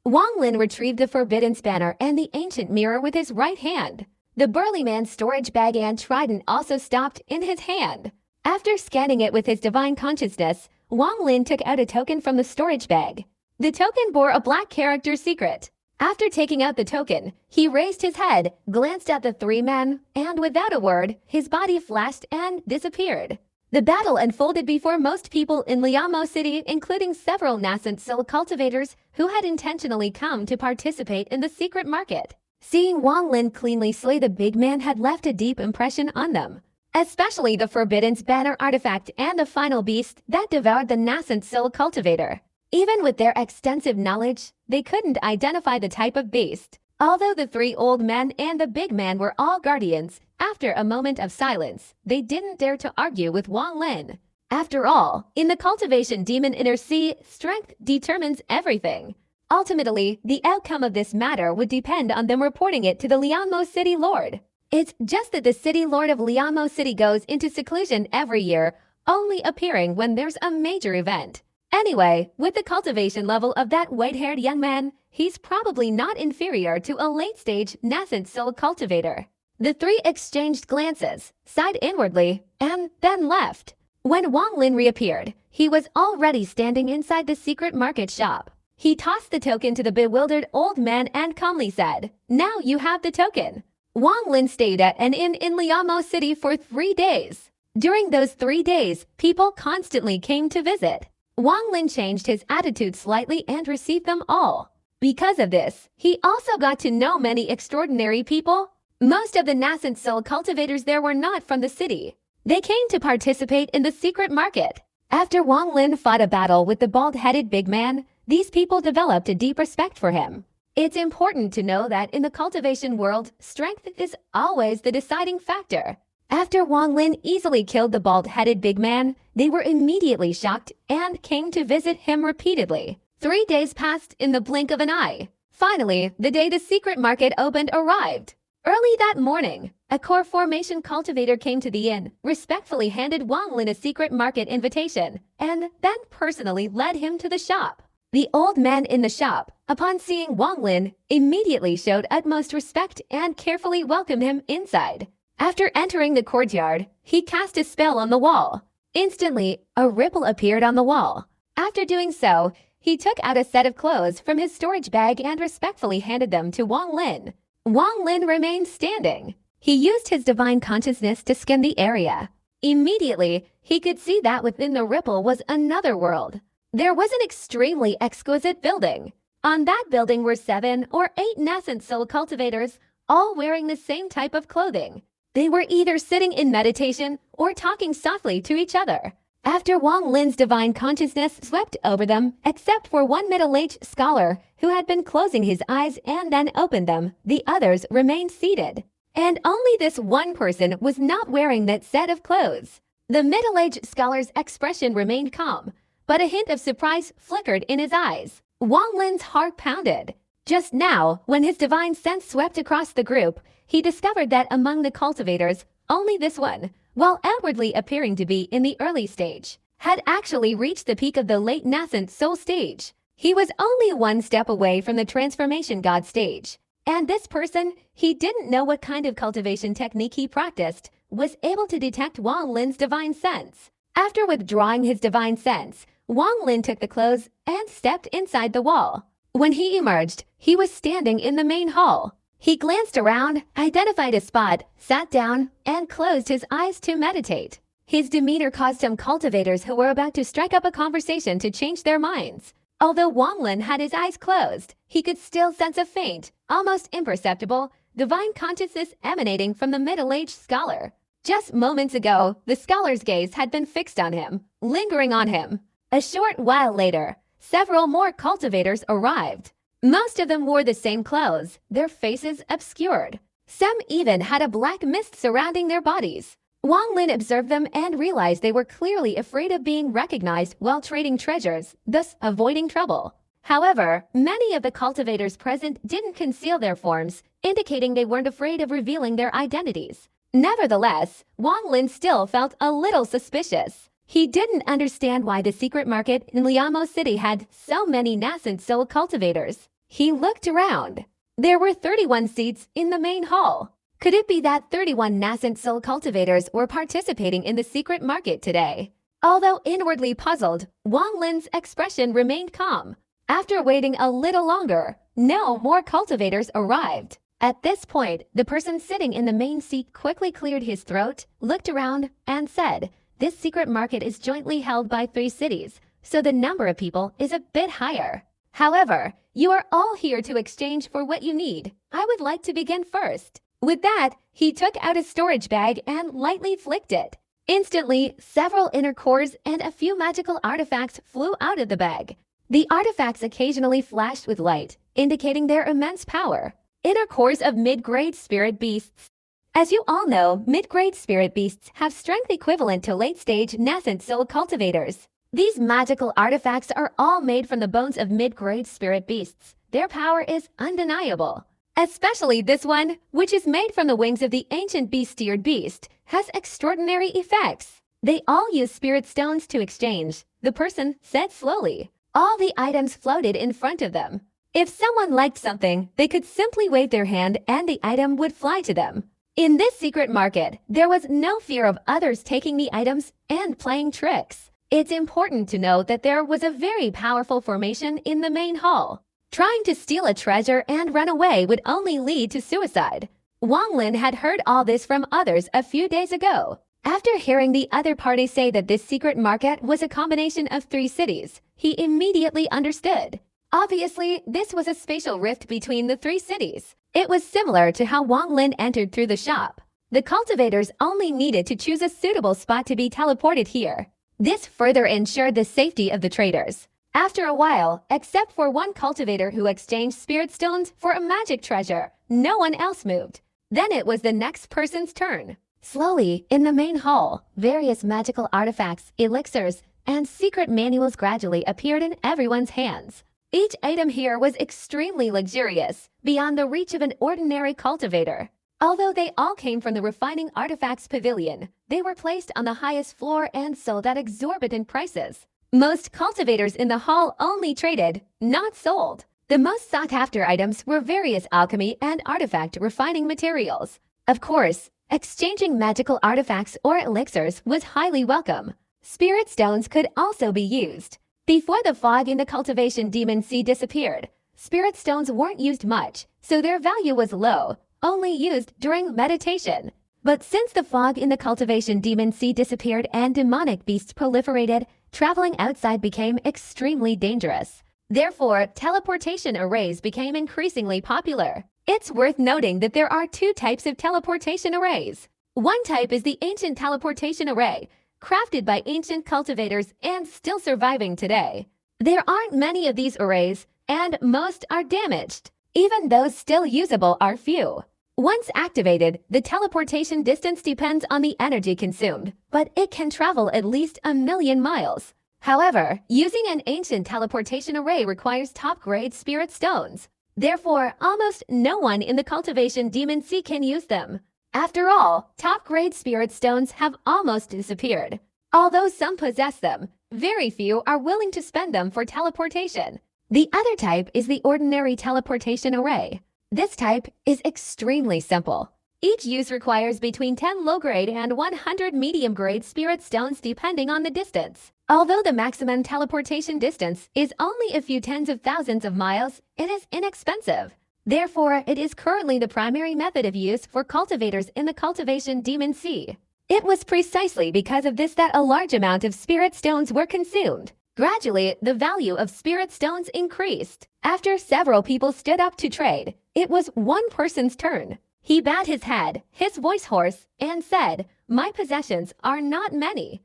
Wang Lin retrieved the Forbidden Spanner and the ancient mirror with his right hand. The burly man's storage bag and trident also stopped in his hand. After scanning it with his divine consciousness, Wang Lin took out a token from the storage bag. The token bore a black character secret. After taking out the token, he raised his head, glanced at the three men, and without a word, his body flashed and disappeared. The battle unfolded before most people in Liamo City, including several nascent soul cultivators who had intentionally come to participate in the secret market. Seeing Wang Lin cleanly slay the big man had left a deep impression on them. Especially the Forbidden Spanner artifact and the final beast that devoured the nascent soul cultivator. Even with their extensive knowledge, they couldn't identify the type of beast. Although the three old men and the big man were all guardians, after a moment of silence, they didn't dare to argue with Wang Lin. After all, in the cultivation demon inner sea, strength determines everything. Ultimately, the outcome of this matter would depend on them reporting it to the Liamo City Lord. It's just that the City Lord of Liamo City goes into seclusion every year, only appearing when there's a major event. Anyway, with the cultivation level of that white-haired young man, he's probably not inferior to a late-stage nascent soul cultivator. The three exchanged glances, sighed inwardly, and then left. When Wang Lin reappeared, he was already standing inside the secret market shop. He tossed the token to the bewildered old man and calmly said, "Now you have the token." Wang Lin stayed at an inn in Liamo City for 3 days. During those 3 days, people constantly came to visit. Wang Lin changed his attitude slightly and received them all. Because of this, he also got to know many extraordinary people. Most of the nascent soul cultivators there were not from the city. They came to participate in the secret market. After Wang Lin fought a battle with the bald-headed big man, these people developed a deep respect for him. It's important to know that in the cultivation world, strength is always the deciding factor. After Wang Lin easily killed the bald-headed big man, they were immediately shocked and came to visit him repeatedly. 3 days passed in the blink of an eye. Finally, the day the secret market opened arrived. Early that morning, a core formation cultivator came to the inn, respectfully handed Wang Lin a secret market invitation, and then personally led him to the shop. The old man in the shop, upon seeing Wang Lin, immediately showed utmost respect and carefully welcomed him inside. After entering the courtyard, he cast a spell on the wall. Instantly, a ripple appeared on the wall. After doing so, he took out a set of clothes from his storage bag and respectfully handed them to Wang Lin. Wang Lin remained standing. He used his divine consciousness to scan the area. Immediately, he could see that within the ripple was another world. There was an extremely exquisite building. On that building were 7 or 8 nascent soul cultivators, all wearing the same type of clothing. They were either sitting in meditation or talking softly to each other. After Wang Lin's divine consciousness swept over them, except for one middle-aged scholar who had been closing his eyes and then opened them, the others remained seated. And only this one person was not wearing that set of clothes. The middle-aged scholar's expression remained calm, but a hint of surprise flickered in his eyes. Wang Lin's heart pounded. Just now, when his divine sense swept across the group, he discovered that among the cultivators, only this one, while outwardly appearing to be in the early stage, had actually reached the peak of the late nascent soul stage. He was only one step away from the transformation god stage. And this person, he didn't know what kind of cultivation technique he practiced, was able to detect Wang Lin's divine sense. After withdrawing his divine sense, Wang Lin took the clothes and stepped inside the wall. When he emerged, he was standing in the main hall. He glanced around, identified a spot, sat down, and closed his eyes to meditate. His demeanor caused some cultivators who were about to strike up a conversation to change their minds. Although Wang Lin had his eyes closed, he could still sense a faint, almost imperceptible, divine consciousness emanating from the middle-aged scholar. Just moments ago, the scholar's gaze had been fixed on him, lingering on him. A short while later, several more cultivators arrived. Most of them wore the same clothes, their faces obscured. Some even had a black mist surrounding their bodies. Wang Lin observed them and realized they were clearly afraid of being recognized while trading treasures, thus avoiding trouble. However, many of the cultivators present didn't conceal their forms, indicating they weren't afraid of revealing their identities. Nevertheless, Wang Lin still felt a little suspicious. He didn't understand why the secret market in Liamo City had so many nascent soul cultivators. He looked around. There were 31 seats in the main hall. Could it be that 31 nascent soul cultivators were participating in the secret market today? Although inwardly puzzled, Wang Lin's expression remained calm. After waiting a little longer, no more cultivators arrived. At this point, the person sitting in the main seat quickly cleared his throat, looked around, and said, "This secret market is jointly held by 3 cities, so the number of people is a bit higher. However, you are all here to exchange for what you need. I would like to begin first." With that, he took out a storage bag and lightly flicked it. Instantly, several inner cores and a few magical artifacts flew out of the bag. The artifacts occasionally flashed with light, indicating their immense power. Inner cores of mid-grade spirit beasts. As you all know, mid-grade spirit beasts have strength equivalent to late-stage nascent soul cultivators. These magical artifacts are all made from the bones of mid-grade spirit beasts. Their power is undeniable. Especially this one, which is made from the wings of the ancient beast-tiered beast, has extraordinary effects. They all use spirit stones to exchange, the person said slowly. All the items floated in front of them. If someone liked something, they could simply wave their hand and the item would fly to them. In this secret market, there was no fear of others taking the items and playing tricks. It's important to note that there was a very powerful formation in the main hall. Trying to steal a treasure and run away would only lead to suicide. Wang Lin had heard all this from others a few days ago. After hearing the other party say that this secret market was a combination of 3 cities, he immediately understood. Obviously, this was a spatial rift between the 3 cities. It was similar to how Wang Lin entered through the shop. The cultivators only needed to choose a suitable spot to be teleported here. This further ensured the safety of the traders. After a while, except for one cultivator who exchanged spirit stones for a magic treasure, no one else moved. Then it was the next person's turn. Slowly, in the main hall, various magical artifacts, elixirs, and secret manuals gradually appeared in everyone's hands. Each item here was extremely luxurious, beyond the reach of an ordinary cultivator. Although they all came from the Refining Artifacts Pavilion, they were placed on the highest floor and sold at exorbitant prices. Most cultivators in the hall only traded, not sold. The most sought-after items were various alchemy and artifact refining materials. Of course, exchanging magical artifacts or elixirs was highly welcome. Spirit stones could also be used. Before the fog in the cultivation demon sea disappeared, spirit stones weren't used much, so their value was low, only used during meditation. But since the fog in the cultivation demon sea disappeared and demonic beasts proliferated, traveling outside became extremely dangerous. Therefore, teleportation arrays became increasingly popular. It's worth noting that there are 2 types of teleportation arrays. One type is the ancient teleportation array, crafted by ancient cultivators and still surviving today. There aren't many of these arrays, and most are damaged. Even those still usable are few. Once activated, the teleportation distance depends on the energy consumed, but it can travel at least 1,000,000 miles. However, using an ancient teleportation array requires top-grade spirit stones. Therefore, almost no one in the cultivation Demon Sea can use them. After all, top-grade spirit stones have almost disappeared. Although some possess them, very few are willing to spend them for teleportation. The other type is the ordinary teleportation array. This type is extremely simple. Each use requires between 10 low-grade and 100 medium-grade spirit stones depending on the distance. Although the maximum teleportation distance is only a few tens of thousands of miles, it is inexpensive. Therefore, it is currently the primary method of use for cultivators in the cultivation Demon Sea. It was precisely because of this that a large amount of spirit stones were consumed. Gradually, the value of spirit stones increased. After several people stood up to trade, it was one person's turn. He bowed his head, his voice hoarse, and said, "My possessions are not many.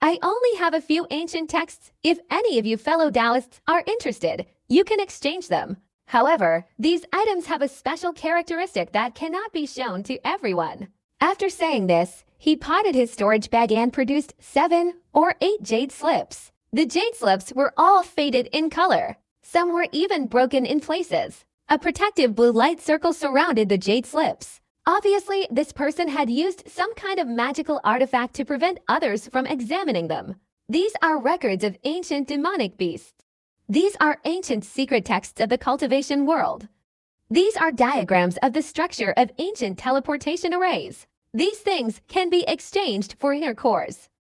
I only have a few ancient texts. If any of you fellow Taoists are interested, you can exchange them. However, these items have a special characteristic that cannot be shown to everyone." After saying this, he potted his storage bag and produced 7 or 8 jade slips. The jade slips were all faded in color. Some were even broken in places. A protective blue light circle surrounded the jade slips. Obviously, this person had used some kind of magical artifact to prevent others from examining them. These are records of ancient demonic beasts. These are ancient secret texts of the cultivation world. These are diagrams of the structure of ancient teleportation arrays. These things can be exchanged for inner cores.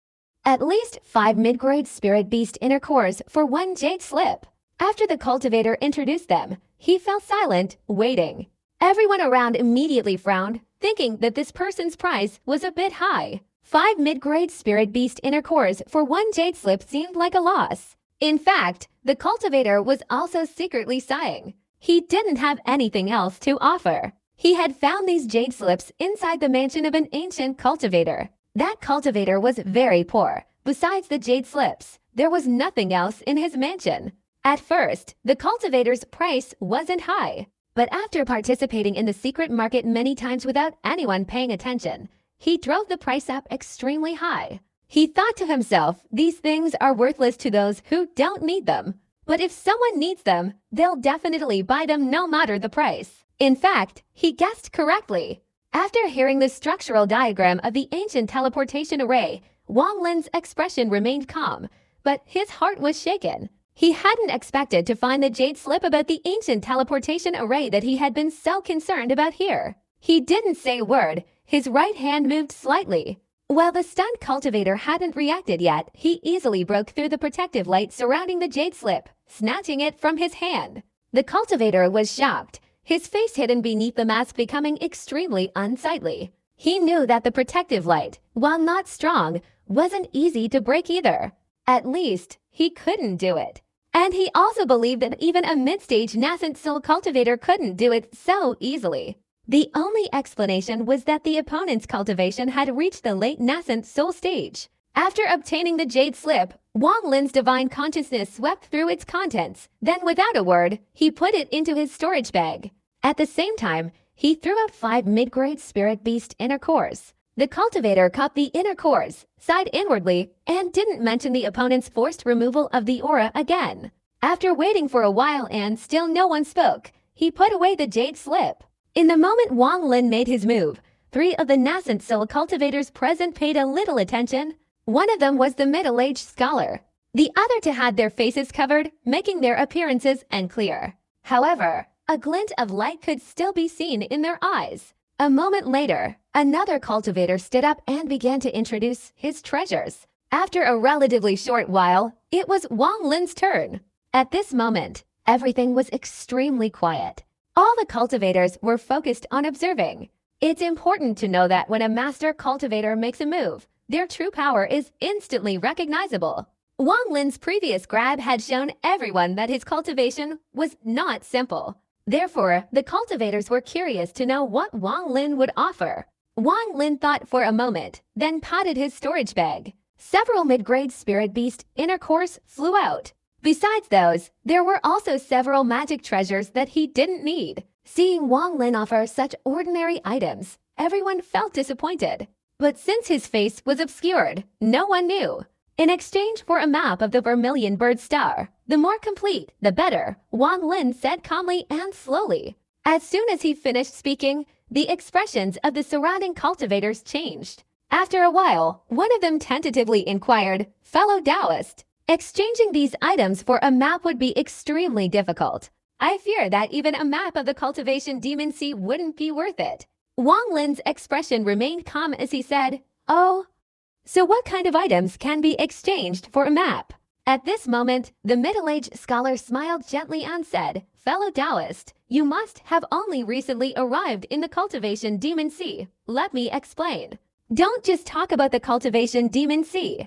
At least 5 mid-grade spirit beast inner cores for 1 jade slip. After the cultivator introduced them, he fell silent, waiting. Everyone around immediately frowned, thinking that this person's price was a bit high. 5 mid-grade spirit beast inner cores for 1 jade slip seemed like a loss. In fact, the cultivator was also secretly sighing. He didn't have anything else to offer. He had found these jade slips inside the mansion of an ancient cultivator. That cultivator was very poor. Besides the jade slips, there was nothing else in his mansion. At first, the cultivator's price wasn't high. But after participating in the secret market many times without anyone paying attention, he drove the price up extremely high. He thought to himself, these things are worthless to those who don't need them. But if someone needs them, they'll definitely buy them no matter the price. In fact, he guessed correctly. After hearing the structural diagram of the ancient teleportation array, Wang Lin's expression remained calm, but his heart was shaken. He hadn't expected to find the jade slip about the ancient teleportation array that he had been so concerned about here. He didn't say a word. His right hand moved slightly. While the stunned cultivator hadn't reacted yet, he easily broke through the protective light surrounding the jade slip, snatching it from his hand. The cultivator was shocked, his face hidden beneath the mask becoming extremely unsightly. He knew that the protective light, while not strong, wasn't easy to break either. At least, he couldn't do it. And he also believed that even a mid-stage nascent soul cultivator couldn't do it so easily. The only explanation was that the opponent's cultivation had reached the late nascent soul stage. After obtaining the jade slip, Wang Lin's divine consciousness swept through its contents. Then without a word, he put it into his storage bag. At the same time, he threw out 5 mid-grade spirit beast inner cores. The cultivator caught the inner cores, sighed inwardly, and didn't mention the opponent's forced removal of the aura again. After waiting for a while and still no one spoke, he put away the jade slip. In the moment Wang Lin made his move, 3 of the nascent soul cultivators present paid a little attention. One of them was the middle-aged scholar. The other two had their faces covered, making their appearances unclear. However, a glint of light could still be seen in their eyes. A moment later, another cultivator stood up and began to introduce his treasures. After a relatively short while, it was Wang Lin's turn. At this moment, everything was extremely quiet. All the cultivators were focused on observing. It's important to know that when a master cultivator makes a move, their true power is instantly recognizable. Wang Lin's previous grab had shown everyone that his cultivation was not simple. Therefore, the cultivators were curious to know what Wang Lin would offer. Wang Lin thought for a moment, then patted his storage bag. Several mid-grade spirit beast inner cores flew out. Besides those, there were also several magic treasures that he didn't need. Seeing Wang Lin offer such ordinary items, everyone felt disappointed. But since his face was obscured, no one knew. In exchange for a map of the Vermilion Bird Star, the more complete, the better, Wang Lin said calmly and slowly. As soon as he finished speaking, the expressions of the surrounding cultivators changed. After a while, one of them tentatively inquired, "Fellow Taoist, exchanging these items for a map would be extremely difficult. I fear that even a map of the cultivation demon sea wouldn't be worth it." Wang Lin's expression remained calm as he said, "Oh, so what kind of items can be exchanged for a map?" At this moment, the middle-aged scholar smiled gently and said, "Fellow Taoist, you must have only recently arrived in the cultivation demon sea. Let me explain. Don't just talk about the cultivation demon sea.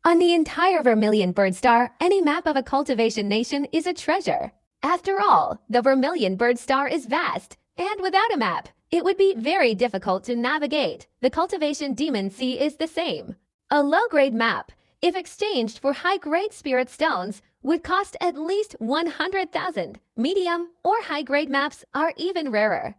On the entire Vermilion Bird Star, any map of a cultivation nation is a treasure. After all, the Vermilion Bird Star is vast, and without a map, it would be very difficult to navigate. The cultivation demon sea is the same. A low-grade map, if exchanged for high-grade spirit stones, would cost at least 100,000. Medium or high-grade maps are even rarer.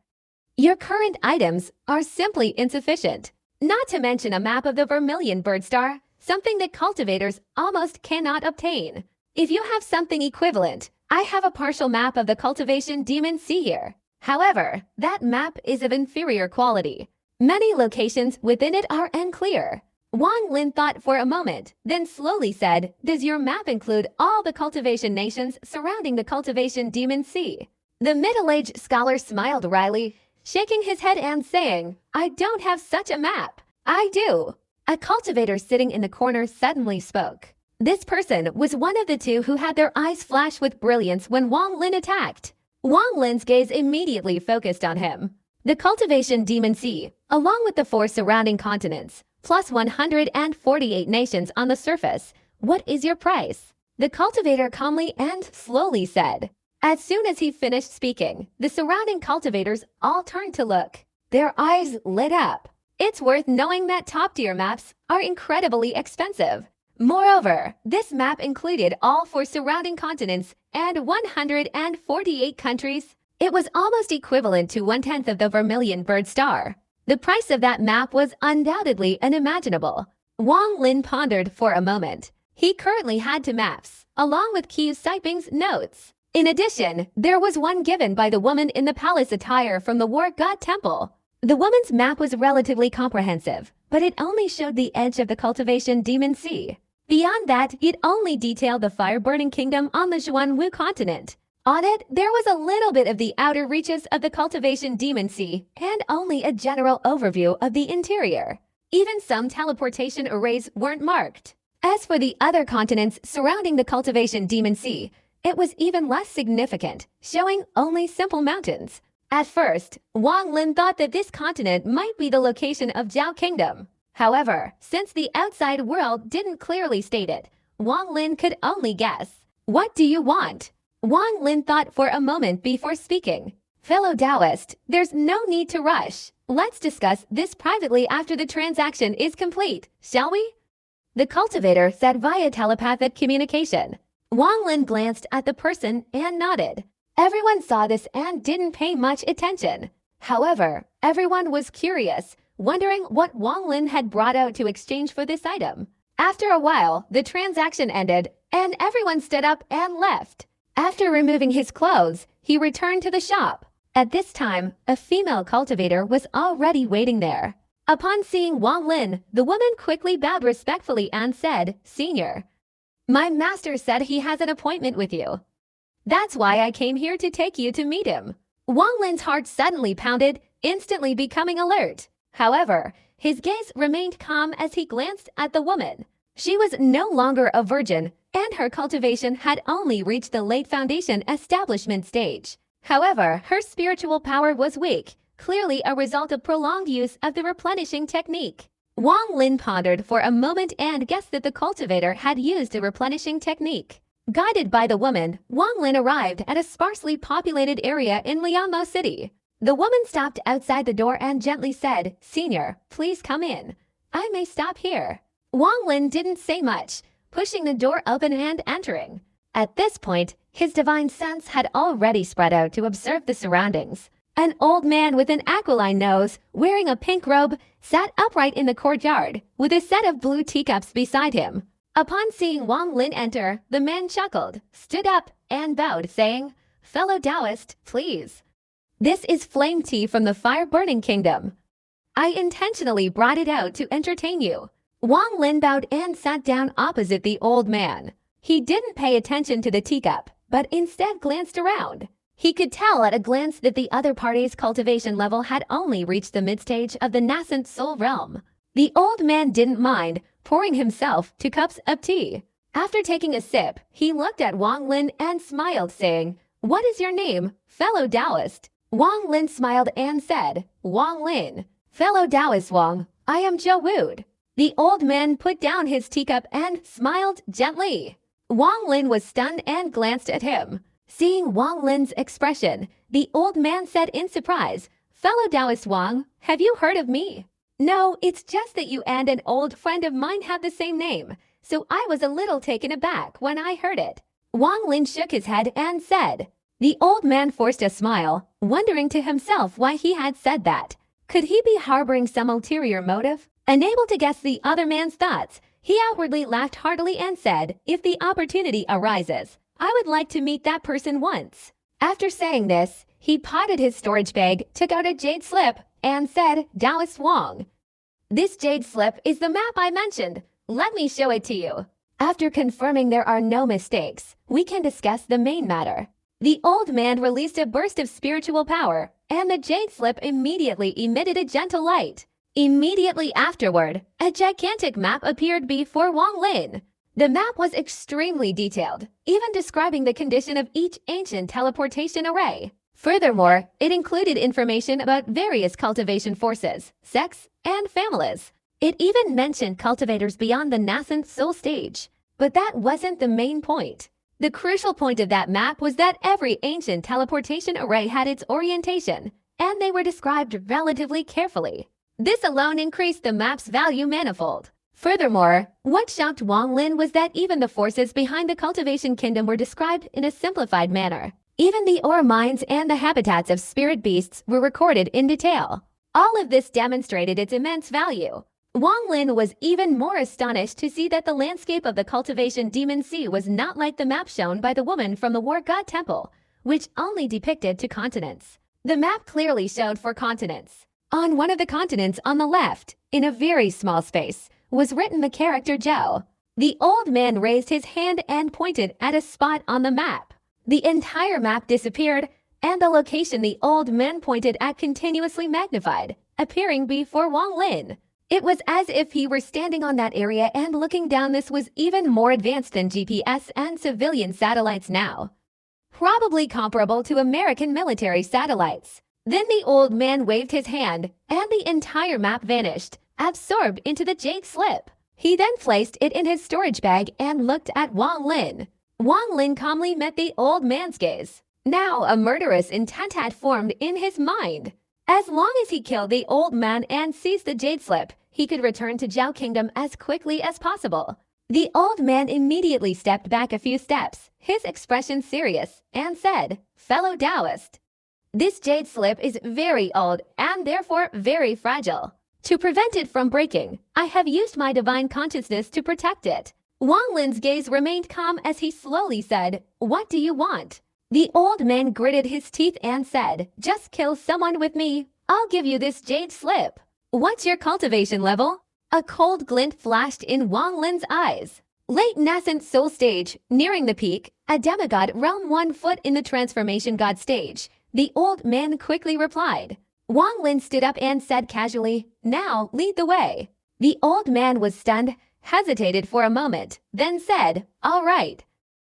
Your current items are simply insufficient. Not to mention a map of the Vermilion Bird Star, something that cultivators almost cannot obtain. If you have something equivalent, I have a partial map of the cultivation demon sea here. However, that map is of inferior quality. Many locations within it are unclear." Wang Lin thought for a moment, then slowly said, "Does your map include all the cultivation nations surrounding the cultivation demon sea?" The middle-aged scholar smiled wryly, shaking his head and saying, "I don't have such a map." "I do." A cultivator sitting in the corner suddenly spoke. This person was one of the two who had their eyes flash with brilliance when Wang Lin attacked. Wang Lin's gaze immediately focused on him. The cultivation demon sea, along with the 4 surrounding continents, plus 148 nations on the surface. What is your price? The cultivator calmly and slowly said. As soon as he finished speaking, the surrounding cultivators all turned to look. Their eyes lit up. It's worth knowing that top-tier maps are incredibly expensive. Moreover, this map included all 4 surrounding continents and 148 countries. It was almost equivalent to 1/10 of the Vermilion Bird Star. The price of that map was undoubtedly unimaginable. Wang Lin pondered for a moment. He currently had 2 maps, along with Qiu Saiping's notes. In addition, there was one given by the woman in the palace attire from the War God Temple. The woman's map was relatively comprehensive, but it only showed the edge of the cultivation demon sea. Beyond that, it only detailed the fire-burning kingdom on the Xuanwu continent. On it, there was a little bit of the outer reaches of the cultivation demon sea and only a general overview of the interior. Even some teleportation arrays weren't marked. As for the other continents surrounding the cultivation demon sea, it was even less significant, showing only simple mountains. At first, Wang Lin thought that this continent might be the location of Zhao Kingdom. However, since the outside world didn't clearly state it, Wang Lin could only guess. "What do you want?" Wang Lin thought for a moment before speaking. "Fellow Taoist, there's no need to rush. Let's discuss this privately after the transaction is complete, shall we?" The cultivator said via telepathic communication. Wang Lin glanced at the person and nodded. Everyone saw this and didn't pay much attention. However, everyone was curious, wondering what Wang Lin had brought out to exchange for this item. After a while, the transaction ended, and everyone stood up and left. After removing his clothes, he returned to the shop. At this time, a female cultivator was already waiting there. Upon seeing Wang Lin, the woman quickly bowed respectfully and said, "Senior, my master said he has an appointment with you. That's why I came here to take you to meet him." Wang Lin's heart suddenly pounded, instantly becoming alert. However, his gaze remained calm as he glanced at the woman. She was no longer a virgin, and her cultivation had only reached the late foundation establishment stage. However, her spiritual power was weak, clearly a result of prolonged use of the replenishing technique. Wang Lin pondered for a moment and guessed that the cultivator had used a replenishing technique. Guided by the woman, Wang Lin arrived at a sparsely populated area in Liamo City. The woman stopped outside the door and gently said, "Senior, please come in. I may stop here." Wang Lin didn't say much, pushing the door open and entering. At this point, His divine sense had already spread out to observe the surroundings. An old man with an aquiline nose, wearing a pink robe, sat upright in the courtyard, with a set of blue teacups beside him. Upon seeing Wang Lin enter, the man chuckled, stood up, and bowed, saying, "Fellow Taoist, please. This is flame tea from the fire-burning kingdom. I intentionally brought it out to entertain you." Wang Lin bowed and sat down opposite the old man. He didn't pay attention to the teacup, but instead glanced around. He could tell at a glance that the other party's cultivation level had only reached the mid-stage of the nascent soul realm. The old man didn't mind pouring himself 2 cups of tea. After taking a sip, he looked at Wang Lin and smiled, saying, "What is your name, fellow Taoist?" Wang Lin smiled and said, "Wang Lin. Fellow Taoist Wang, I am Zhou Wude." The old man put down his teacup and smiled gently. Wang Lin was stunned and glanced at him. Seeing Wang Lin's expression, the old man said in surprise, "Fellow Taoist Wang, have you heard of me?" "No, it's just that you and an old friend of mine have the same name, so I was a little taken aback when I heard it." Wang Lin shook his head and said. The old man forced a smile, wondering to himself why he had said that. Could he be harboring some ulterior motive? Unable to guess the other man's thoughts, he outwardly laughed heartily and said, "If the opportunity arises, I would like to meet that person once." After saying this, he potted his storage bag, took out a jade slip, and said, "Taoist Wang, this jade slip is the map I mentioned. Let me show it to you. After confirming there are no mistakes, we can discuss the main matter." The old man released a burst of spiritual power, and the jade slip immediately emitted a gentle light. Immediately afterward, a gigantic map appeared before Wang Lin. The map was extremely detailed, even describing the condition of each ancient teleportation array. Furthermore, it included information about various cultivation forces, sects, and families. It even mentioned cultivators beyond the nascent soul stage. But that wasn't the main point. The crucial point of that map was that every ancient teleportation array had its orientation, and they were described relatively carefully. This alone increased the map's value manifold. Furthermore, what shocked Wang Lin was that even the forces behind the cultivation kingdom were described in a simplified manner. Even the ore mines and the habitats of spirit beasts were recorded in detail. All of this demonstrated its immense value. Wang Lin was even more astonished to see that the landscape of the cultivation demon sea was not like the map shown by the woman from the war god temple, which only depicted 2 continents. The map clearly showed 4 continents. On one of the continents on the left, in a very small space, was written the character Zhou. The old man raised his hand and pointed at a spot on the map. The entire map disappeared, and the location the old man pointed at continuously magnified, appearing before Wang Lin. It was as if he were standing on that area and looking down. This was even more advanced than GPS and civilian satellites now. Probably comparable to American military satellites. Then the old man waved his hand, and the entire map vanished, absorbed into the jade slip. He then placed it in his storage bag and looked at Wang Lin. Wang Lin calmly met the old man's gaze. Now a murderous intent had formed in his mind. As long as he killed the old man and seized the jade slip, he could return to Zhao Kingdom as quickly as possible. The old man immediately stepped back a few steps, his expression serious, and said, "Fellow Taoist, this jade slip is very old and therefore very fragile. To prevent it from breaking, I have used my divine consciousness to protect it." Wang Lin's gaze remained calm as he slowly said, "What do you want?" The old man gritted his teeth and said, "Just kill someone with me. I'll give you this jade slip." "What's your cultivation level?" A cold glint flashed in Wang Lin's eyes. Late nascent soul stage, nearing the peak, a demigod realm 1 foot in the transformation god stage. The old man quickly replied. Wang Lin stood up and said casually, "Now lead the way." The old man was stunned, hesitated for a moment, then said, "All right.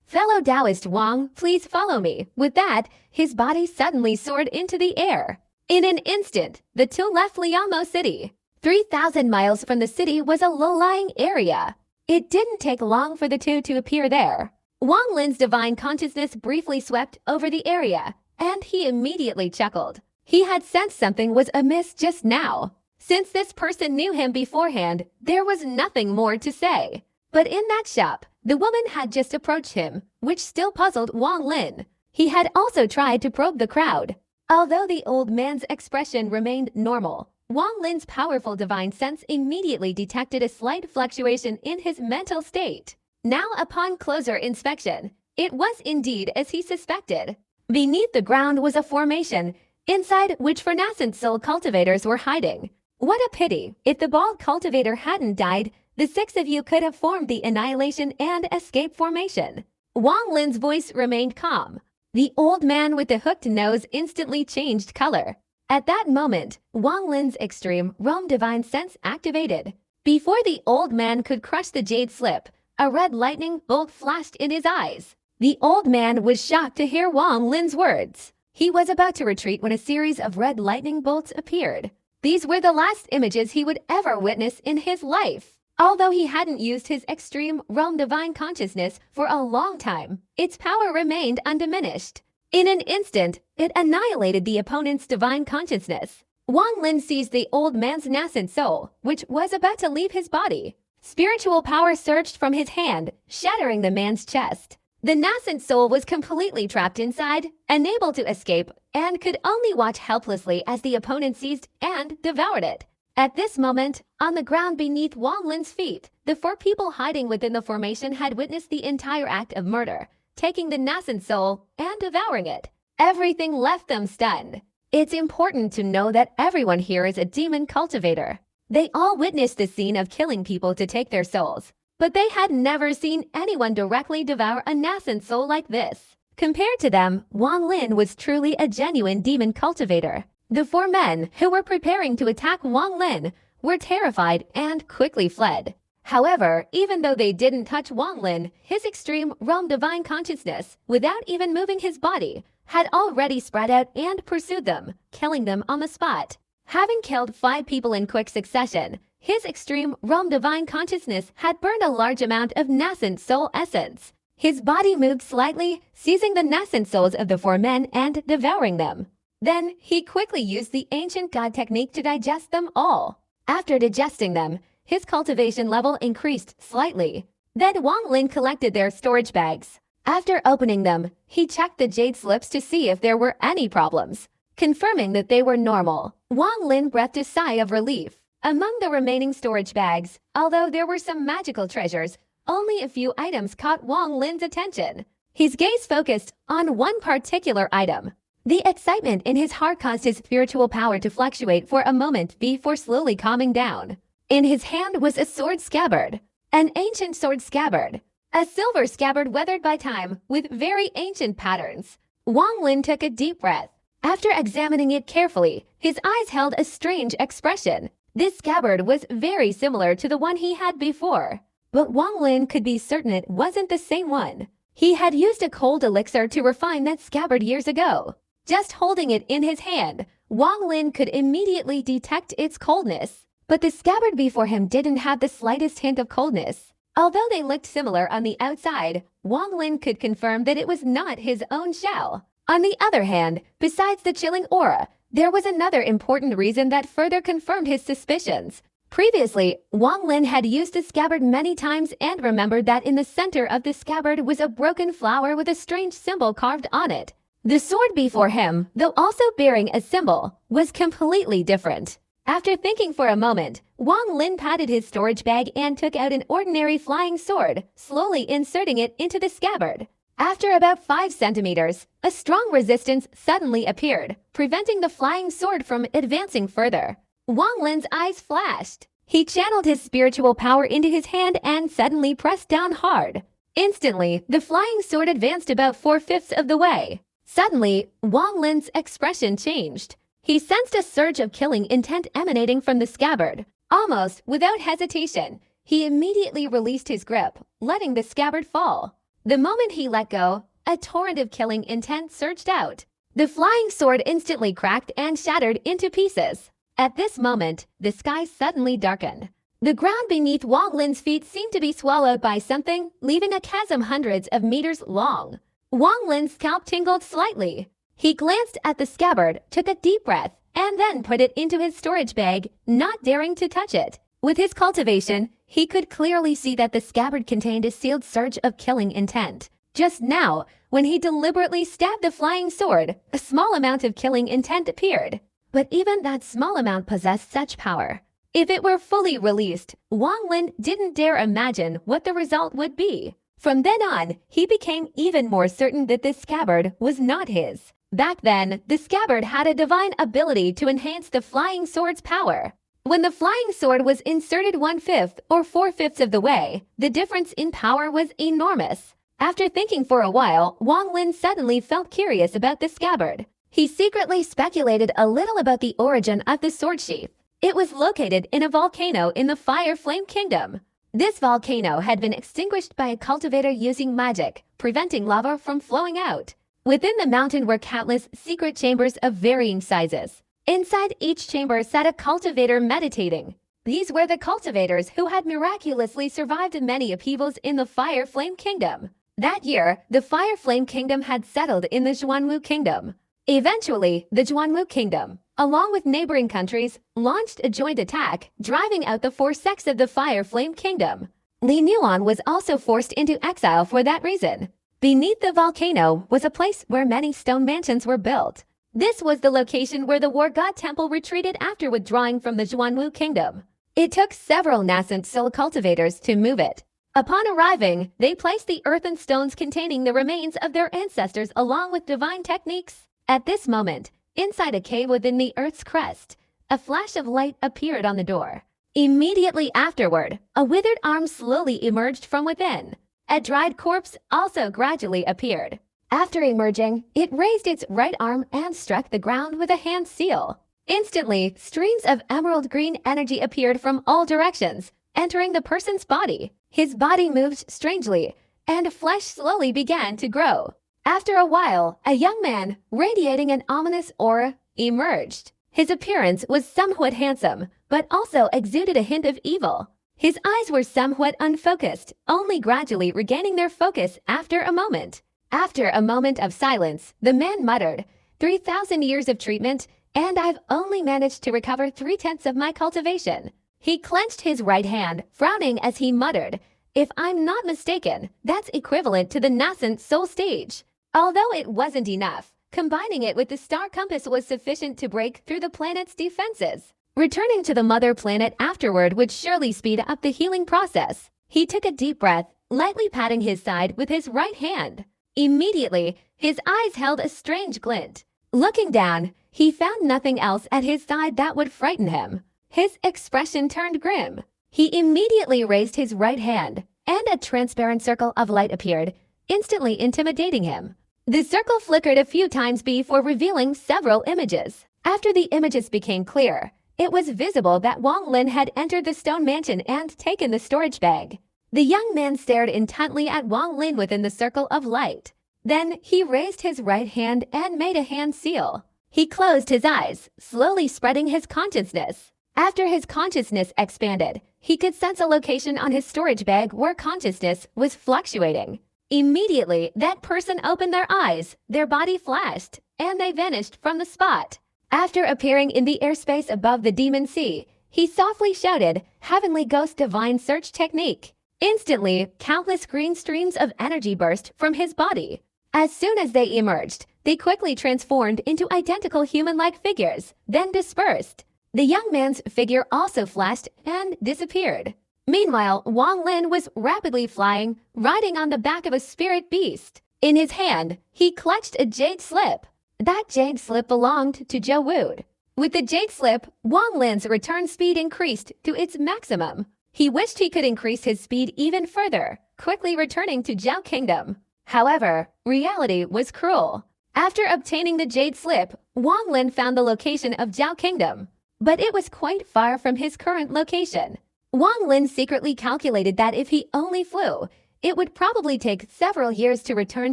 Fellow Taoist Wang, please follow me." With that, his body suddenly soared into the air. In an instant, the 2 left Liamo City. 3,000 miles from the city was a low-lying area. It didn't take long for the 2 to appear there. Wang Lin's divine consciousness briefly swept over the area, and he immediately chuckled. He had sensed something was amiss just now. Since this person knew him beforehand, there was nothing more to say. But in that shop, the woman had just approached him, which still puzzled Wang Lin. He had also tried to probe the crowd. Although the old man's expression remained normal, Wang Lin's powerful divine sense immediately detected a slight fluctuation in his mental state. Now, upon closer inspection, it was indeed as he suspected. Beneath the ground was a formation, inside which renascent soul cultivators were hiding. What a pity! If the bald cultivator hadn't died, the six of you could have formed the Annihilation and Escape formation. Wang Lin's voice remained calm. The old man with the hooked nose instantly changed color. At that moment, Wang Lin's extreme Rome divine sense activated. Before the old man could crush the jade slip, a red lightning bolt flashed in his eyes. The old man was shocked to hear Wang Lin's words. He was about to retreat when a series of red lightning bolts appeared. These were the last images he would ever witness in his life. Although he hadn't used his extreme Rome divine consciousness for a long time, its power remained undiminished. In an instant, it annihilated the opponent's divine consciousness. Wang Lin seized the old man's nascent soul, which was about to leave his body. Spiritual power surged from his hand, shattering the man's chest. The nascent soul was completely trapped inside, unable to escape, and could only watch helplessly as the opponent seized and devoured it. At this moment, on the ground beneath Wang Lin's feet, the four people hiding within the formation had witnessed the entire act of murder, taking the nascent soul and devouring it. Everything left them stunned. It's important to know that everyone here is a demon cultivator. They all witnessed the scene of killing people to take their souls, but they had never seen anyone directly devour a nascent soul like this. Compared to them, Wang Lin was truly a genuine demon cultivator. The four men who were preparing to attack Wang Lin were terrified and quickly fled. However, even though they didn't touch Wang Lin, his extreme Rome divine consciousness, without even moving his body, had already spread out and pursued them, killing them on the spot. Having killed 5 people in quick succession, his extreme Rome divine consciousness had burned a large amount of nascent soul essence. His body moved slightly, seizing the nascent souls of the 4 men and devouring them. Then, he quickly used the ancient god technique to digest them all. After digesting them, his cultivation level increased slightly. Then Wang Lin collected their storage bags. After opening them, he checked the jade slips to see if there were any problems. Confirming that they were normal, Wang Lin breathed a sigh of relief. Among the remaining storage bags, although there were some magical treasures, only a few items caught Wang Lin's attention. His gaze focused on one particular item. The excitement in his heart caused his spiritual power to fluctuate for a moment before slowly calming down. In his hand was a sword scabbard, an ancient sword scabbard, a silver scabbard weathered by time with very ancient patterns. Wang Lin took a deep breath. After examining it carefully, his eyes held a strange expression. This scabbard was very similar to the one he had before, but Wang Lin could be certain it wasn't the same one. He had used a cold elixir to refine that scabbard years ago. Just holding it in his hand, Wang Lin could immediately detect its coldness. But the scabbard before him didn't have the slightest hint of coldness. Although they looked similar on the outside, Wang Lin could confirm that it was not his own shell. On the other hand, besides the chilling aura, there was another important reason that further confirmed his suspicions. Previously, Wang Lin had used the scabbard many times and remembered that in the center of the scabbard was a broken flower with a strange symbol carved on it. The sword before him, though also bearing a symbol, was completely different. After thinking for a moment, Wang Lin patted his storage bag and took out an ordinary flying sword, slowly inserting it into the scabbard. After about 5 centimeters, a strong resistance suddenly appeared, preventing the flying sword from advancing further. Wang Lin's eyes flashed. He channeled his spiritual power into his hand and suddenly pressed down hard. Instantly, the flying sword advanced about 4/5 of the way. Suddenly, Wang Lin's expression changed. He sensed a surge of killing intent emanating from the scabbard. Almost without hesitation, he immediately released his grip, letting the scabbard fall. The moment he let go, a torrent of killing intent surged out. The flying sword instantly cracked and shattered into pieces. At this moment, the sky suddenly darkened. The ground beneath Wang Lin's feet seemed to be swallowed by something, leaving a chasm hundreds of meters long. Wang Lin's scalp tingled slightly. He glanced at the scabbard, took a deep breath, and then put it into his storage bag, not daring to touch it. With his cultivation, he could clearly see that the scabbard contained a sealed surge of killing intent. Just now, when he deliberately stabbed the flying sword, a small amount of killing intent appeared. But even that small amount possessed such power. If it were fully released, Wang Lin didn't dare imagine what the result would be. From then on, he became even more certain that this scabbard was not his. Back then, the scabbard had a divine ability to enhance the flying sword's power. When the flying sword was inserted 1/5 or 4/5 of the way, the difference in power was enormous. After thinking for a while, Wang Lin suddenly felt curious about the scabbard. He secretly speculated a little about the origin of the sword sheath. It was located in a volcano in the Fire Flame Kingdom. This volcano had been extinguished by a cultivator using magic, preventing lava from flowing out. Within the mountain were countless secret chambers of varying sizes. Inside each chamber sat a cultivator meditating. These were the cultivators who had miraculously survived many upheavals in the Fire Flame Kingdom. That year, the Fire Flame Kingdom had settled in the Zhuanwu Kingdom. Eventually, the Zhuanwu Kingdom, along with neighboring countries, launched a joint attack, driving out the 4 sects of the Fire Flame Kingdom. Li Nuan was also forced into exile for that reason. Beneath the volcano was a place where many stone mansions were built. This was the location where the War God Temple retreated after withdrawing from the Zhuanwu Kingdom. It took several nascent soul cultivators to move it. Upon arriving, they placed the earthen stones containing the remains of their ancestors along with divine techniques. At this moment, inside a cave within the earth's crest, a flash of light appeared on the door. Immediately afterward, a withered arm slowly emerged from within. A dried corpse also gradually appeared. After emerging, it raised its right arm and struck the ground with a hand seal. Instantly, streams of emerald green energy appeared from all directions, entering the person's body. His body moved strangely, and flesh slowly began to grow. After a while, a young man, radiating an ominous aura, emerged. His appearance was somewhat handsome, but also exuded a hint of evil. His eyes were somewhat unfocused, only gradually regaining their focus after a moment. After a moment of silence, the man muttered, 3,000 years of treatment, and I've only managed to recover 3/10 of my cultivation. He clenched his right hand, frowning as he muttered, if I'm not mistaken, that's equivalent to the nascent soul stage. Although it wasn't enough, combining it with the star compass was sufficient to break through the planet's defenses. Returning to the mother planet afterward would surely speed up the healing process. He took a deep breath, lightly patting his side with his right hand. Immediately, his eyes held a strange glint. Looking down, he found nothing else at his side that would frighten him. His expression turned grim. He immediately raised his right hand, and a transparent circle of light appeared, instantly intimidating him. The circle flickered a few times before revealing several images. After the images became clear, it was visible that Wang Lin had entered the stone mansion and taken the storage bag. The young man stared intently at Wang Lin within the circle of light. Then he raised his right hand and made a hand seal. He closed his eyes, slowly spreading his consciousness. After his consciousness expanded, he could sense a location on his storage bag where consciousness was fluctuating. Immediately, that person opened their eyes, their body flashed, and they vanished from the spot. After appearing in the airspace above the demon sea, he softly shouted, Heavenly Ghost Divine Search Technique. Instantly, countless green streams of energy burst from his body. As soon as they emerged, they quickly transformed into identical human-like figures, then dispersed. The young man's figure also flashed and disappeared. Meanwhile, Wang Lin was rapidly flying, riding on the back of a spirit beast. In his hand, he clutched a jade slip. That jade slip belonged to Zhou Wu. With the jade slip, Wang Lin's return speed increased to its maximum. He wished he could increase his speed even further, quickly returning to Zhao Kingdom. However, reality was cruel. After obtaining the jade slip, Wang Lin found the location of Zhao Kingdom, but it was quite far from his current location. Wang Lin secretly calculated that if he only flew, it would probably take several years to return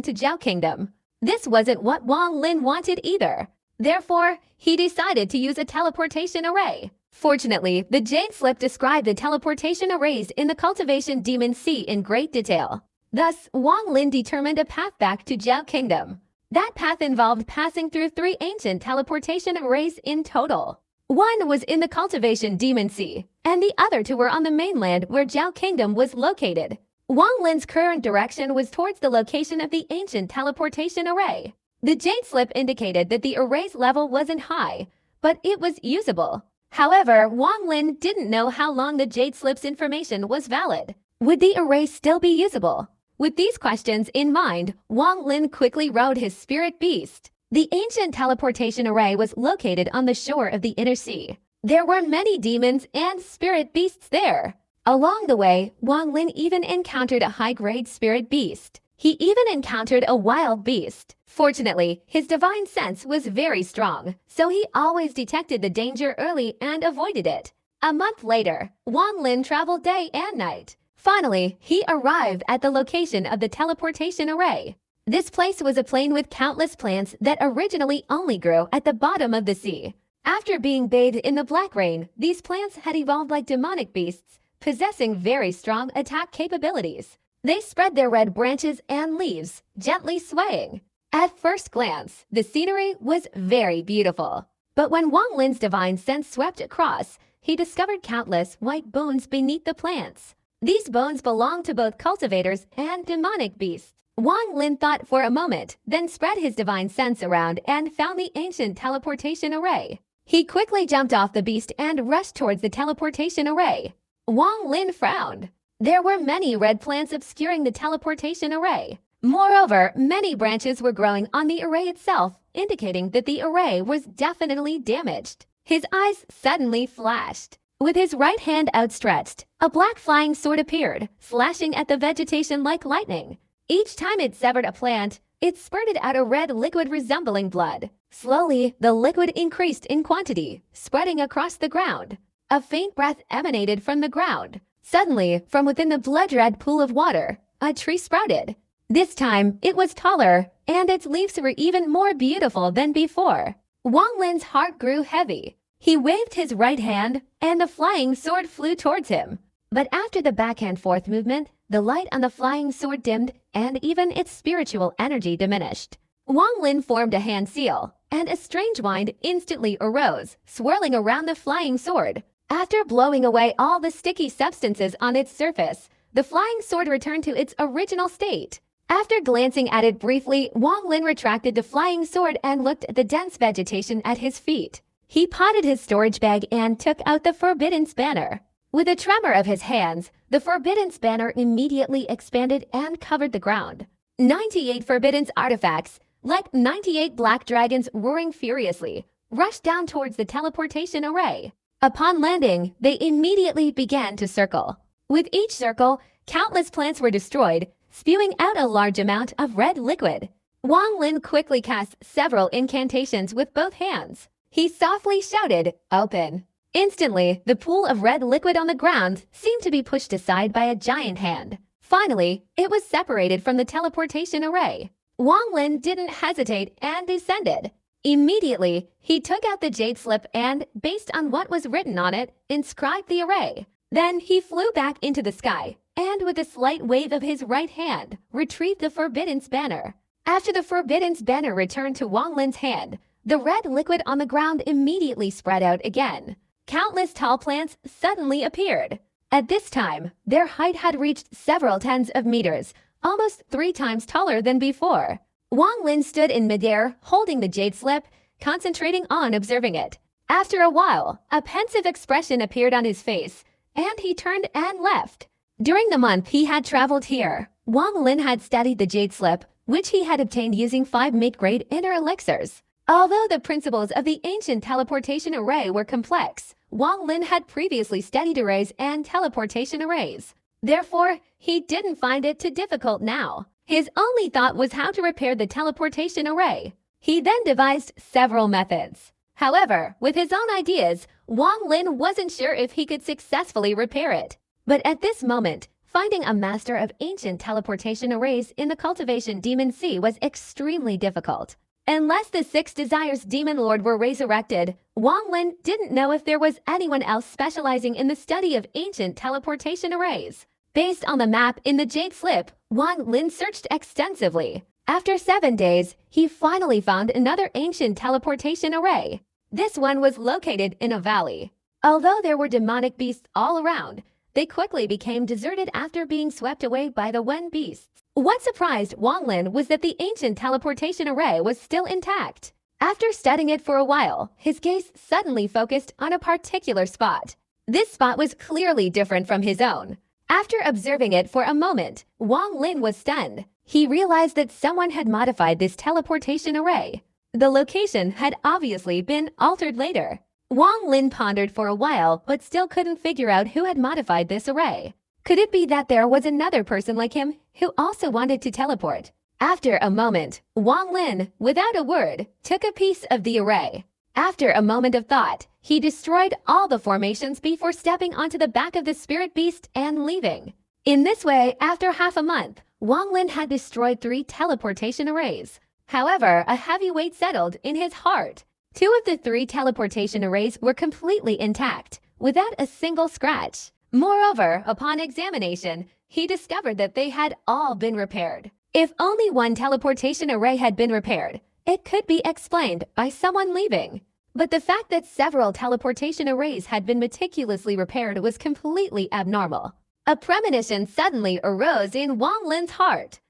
to Zhao Kingdom. This wasn't what Wang Lin wanted either. Therefore, he decided to use a teleportation array. Fortunately, the jade slip described the teleportation arrays in the Cultivation Demon Sea in great detail. Thus, Wang Lin determined a path back to Zhao Kingdom. That path involved passing through 3 ancient teleportation arrays in total. One was in the Cultivation Demon Sea, and the other two were on the mainland where Zhao Kingdom was located. Wang Lin's current direction was towards the location of the ancient teleportation array. The jade slip indicated that the array's level wasn't high, but it was usable. However, Wang Lin didn't know how long the jade slip's information was valid. Would the array still be usable? With these questions in mind, Wang Lin quickly rode his spirit beast. The ancient teleportation array was located on the shore of the inner sea. There were many demons and spirit beasts there. Along the way, Wang Lin even encountered a high-grade spirit beast. He even encountered a wild beast. Fortunately, his divine sense was very strong, so he always detected the danger early and avoided it. A month later, Wang Lin traveled day and night. Finally, he arrived at the location of the teleportation array. This place was a plain with countless plants that originally only grew at the bottom of the sea. After being bathed in the black rain, these plants had evolved like demonic beasts, possessing very strong attack capabilities. They spread their red branches and leaves, gently swaying. At first glance, the scenery was very beautiful. But when Wang Lin's divine sense swept across, he discovered countless white bones beneath the plants. These bones belonged to both cultivators and demonic beasts. Wang Lin thought for a moment, then spread his divine sense around and found the ancient teleportation array. He quickly jumped off the beast and rushed towards the teleportation array. Wang Lin frowned. There were many red plants obscuring the teleportation array. Moreover, many branches were growing on the array itself, indicating that the array was definitely damaged. His eyes suddenly flashed. With his right hand outstretched, a black flying sword appeared, slashing at the vegetation like lightning. Each time it severed a plant, it spurted out a red liquid resembling blood. Slowly, the liquid increased in quantity, spreading across the ground. A faint breath emanated from the ground. Suddenly, from within the blood-red pool of water, a tree sprouted. This time, it was taller, and its leaves were even more beautiful than before. Wang Lin's heart grew heavy. He waved his right hand, and the flying sword flew towards him. But after the back-and-forth movement, the light on the flying sword dimmed, and even its spiritual energy diminished. Wang Lin formed a hand seal, and a strange wind instantly arose, swirling around the flying sword. After blowing away all the sticky substances on its surface, the flying sword returned to its original state. After glancing at it briefly, Wang Lin retracted the flying sword and looked at the dense vegetation at his feet. He potted his storage bag and took out the forbidden spanner. With a tremor of his hands, the forbidden spanner immediately expanded and covered the ground. 98 forbidden artifacts, like 98 black dragons roaring furiously, rushed down towards the teleportation array. Upon landing, they immediately began to circle. With each circle, countless plants were destroyed, spewing out a large amount of red liquid. Wang Lin quickly cast several incantations with both hands. He softly shouted, "Open." Instantly, the pool of red liquid on the ground seemed to be pushed aside by a giant hand. Finally, it was separated from the teleportation array. Wang Lin didn't hesitate and descended. Immediately, he took out the jade slip and, based on what was written on it, inscribed the array. Then he flew back into the sky, and with a slight wave of his right hand, retrieved the forbidden banner. After the forbidden banner returned to Wang Lin's hand, the red liquid on the ground immediately spread out again. Countless tall plants suddenly appeared. At this time, their height had reached several tens of meters, almost 3 times taller than before. Wang Lin stood in midair, holding the jade slip, concentrating on observing it. After a while, a pensive expression appeared on his face, and he turned and left. During the month he had traveled here, Wang Lin had studied the jade slip, which he had obtained using 5 mid-grade inner elixirs. Although the principles of the ancient teleportation array were complex, Wang Lin had previously studied arrays and teleportation arrays. Therefore, he didn't find it too difficult now. His only thought was how to repair the teleportation array. He then devised several methods. However, with his own ideas, Wang Lin wasn't sure if he could successfully repair it. But at this moment, finding a master of ancient teleportation arrays in the Cultivation Demon Sea was extremely difficult. Unless the 6 Desires Demon Lord were resurrected, Wang Lin didn't know if there was anyone else specializing in the study of ancient teleportation arrays. Based on the map in the jade slip, Wang Lin searched extensively. After 7 days, he finally found another ancient teleportation array. This one was located in a valley. Although there were demonic beasts all around, they quickly became deserted after being swept away by the Wen beasts. What surprised Wang Lin was that the ancient teleportation array was still intact. After studying it for a while, his gaze suddenly focused on a particular spot. This spot was clearly different from his own. After observing it for a moment, Wang Lin was stunned. He realized that someone had modified this teleportation array. The location had obviously been altered later. Wang Lin pondered for a while but still couldn't figure out who had modified this array. Could it be that there was another person like him who also wanted to teleport? After a moment, Wang Lin, without a word, took a piece of the array. After a moment of thought, he destroyed all the formations before stepping onto the back of the spirit beast and leaving. In this way, after half a month, Wang Lin had destroyed 3 teleportation arrays. However, a heavy weight settled in his heart. 2 of the 3 teleportation arrays were completely intact, without a single scratch. Moreover, upon examination, he discovered that they had all been repaired. If only one teleportation array had been repaired, it could be explained by someone leaving. But the fact that several teleportation arrays had been meticulously repaired was completely abnormal. A premonition suddenly arose in Wang Lin's heart.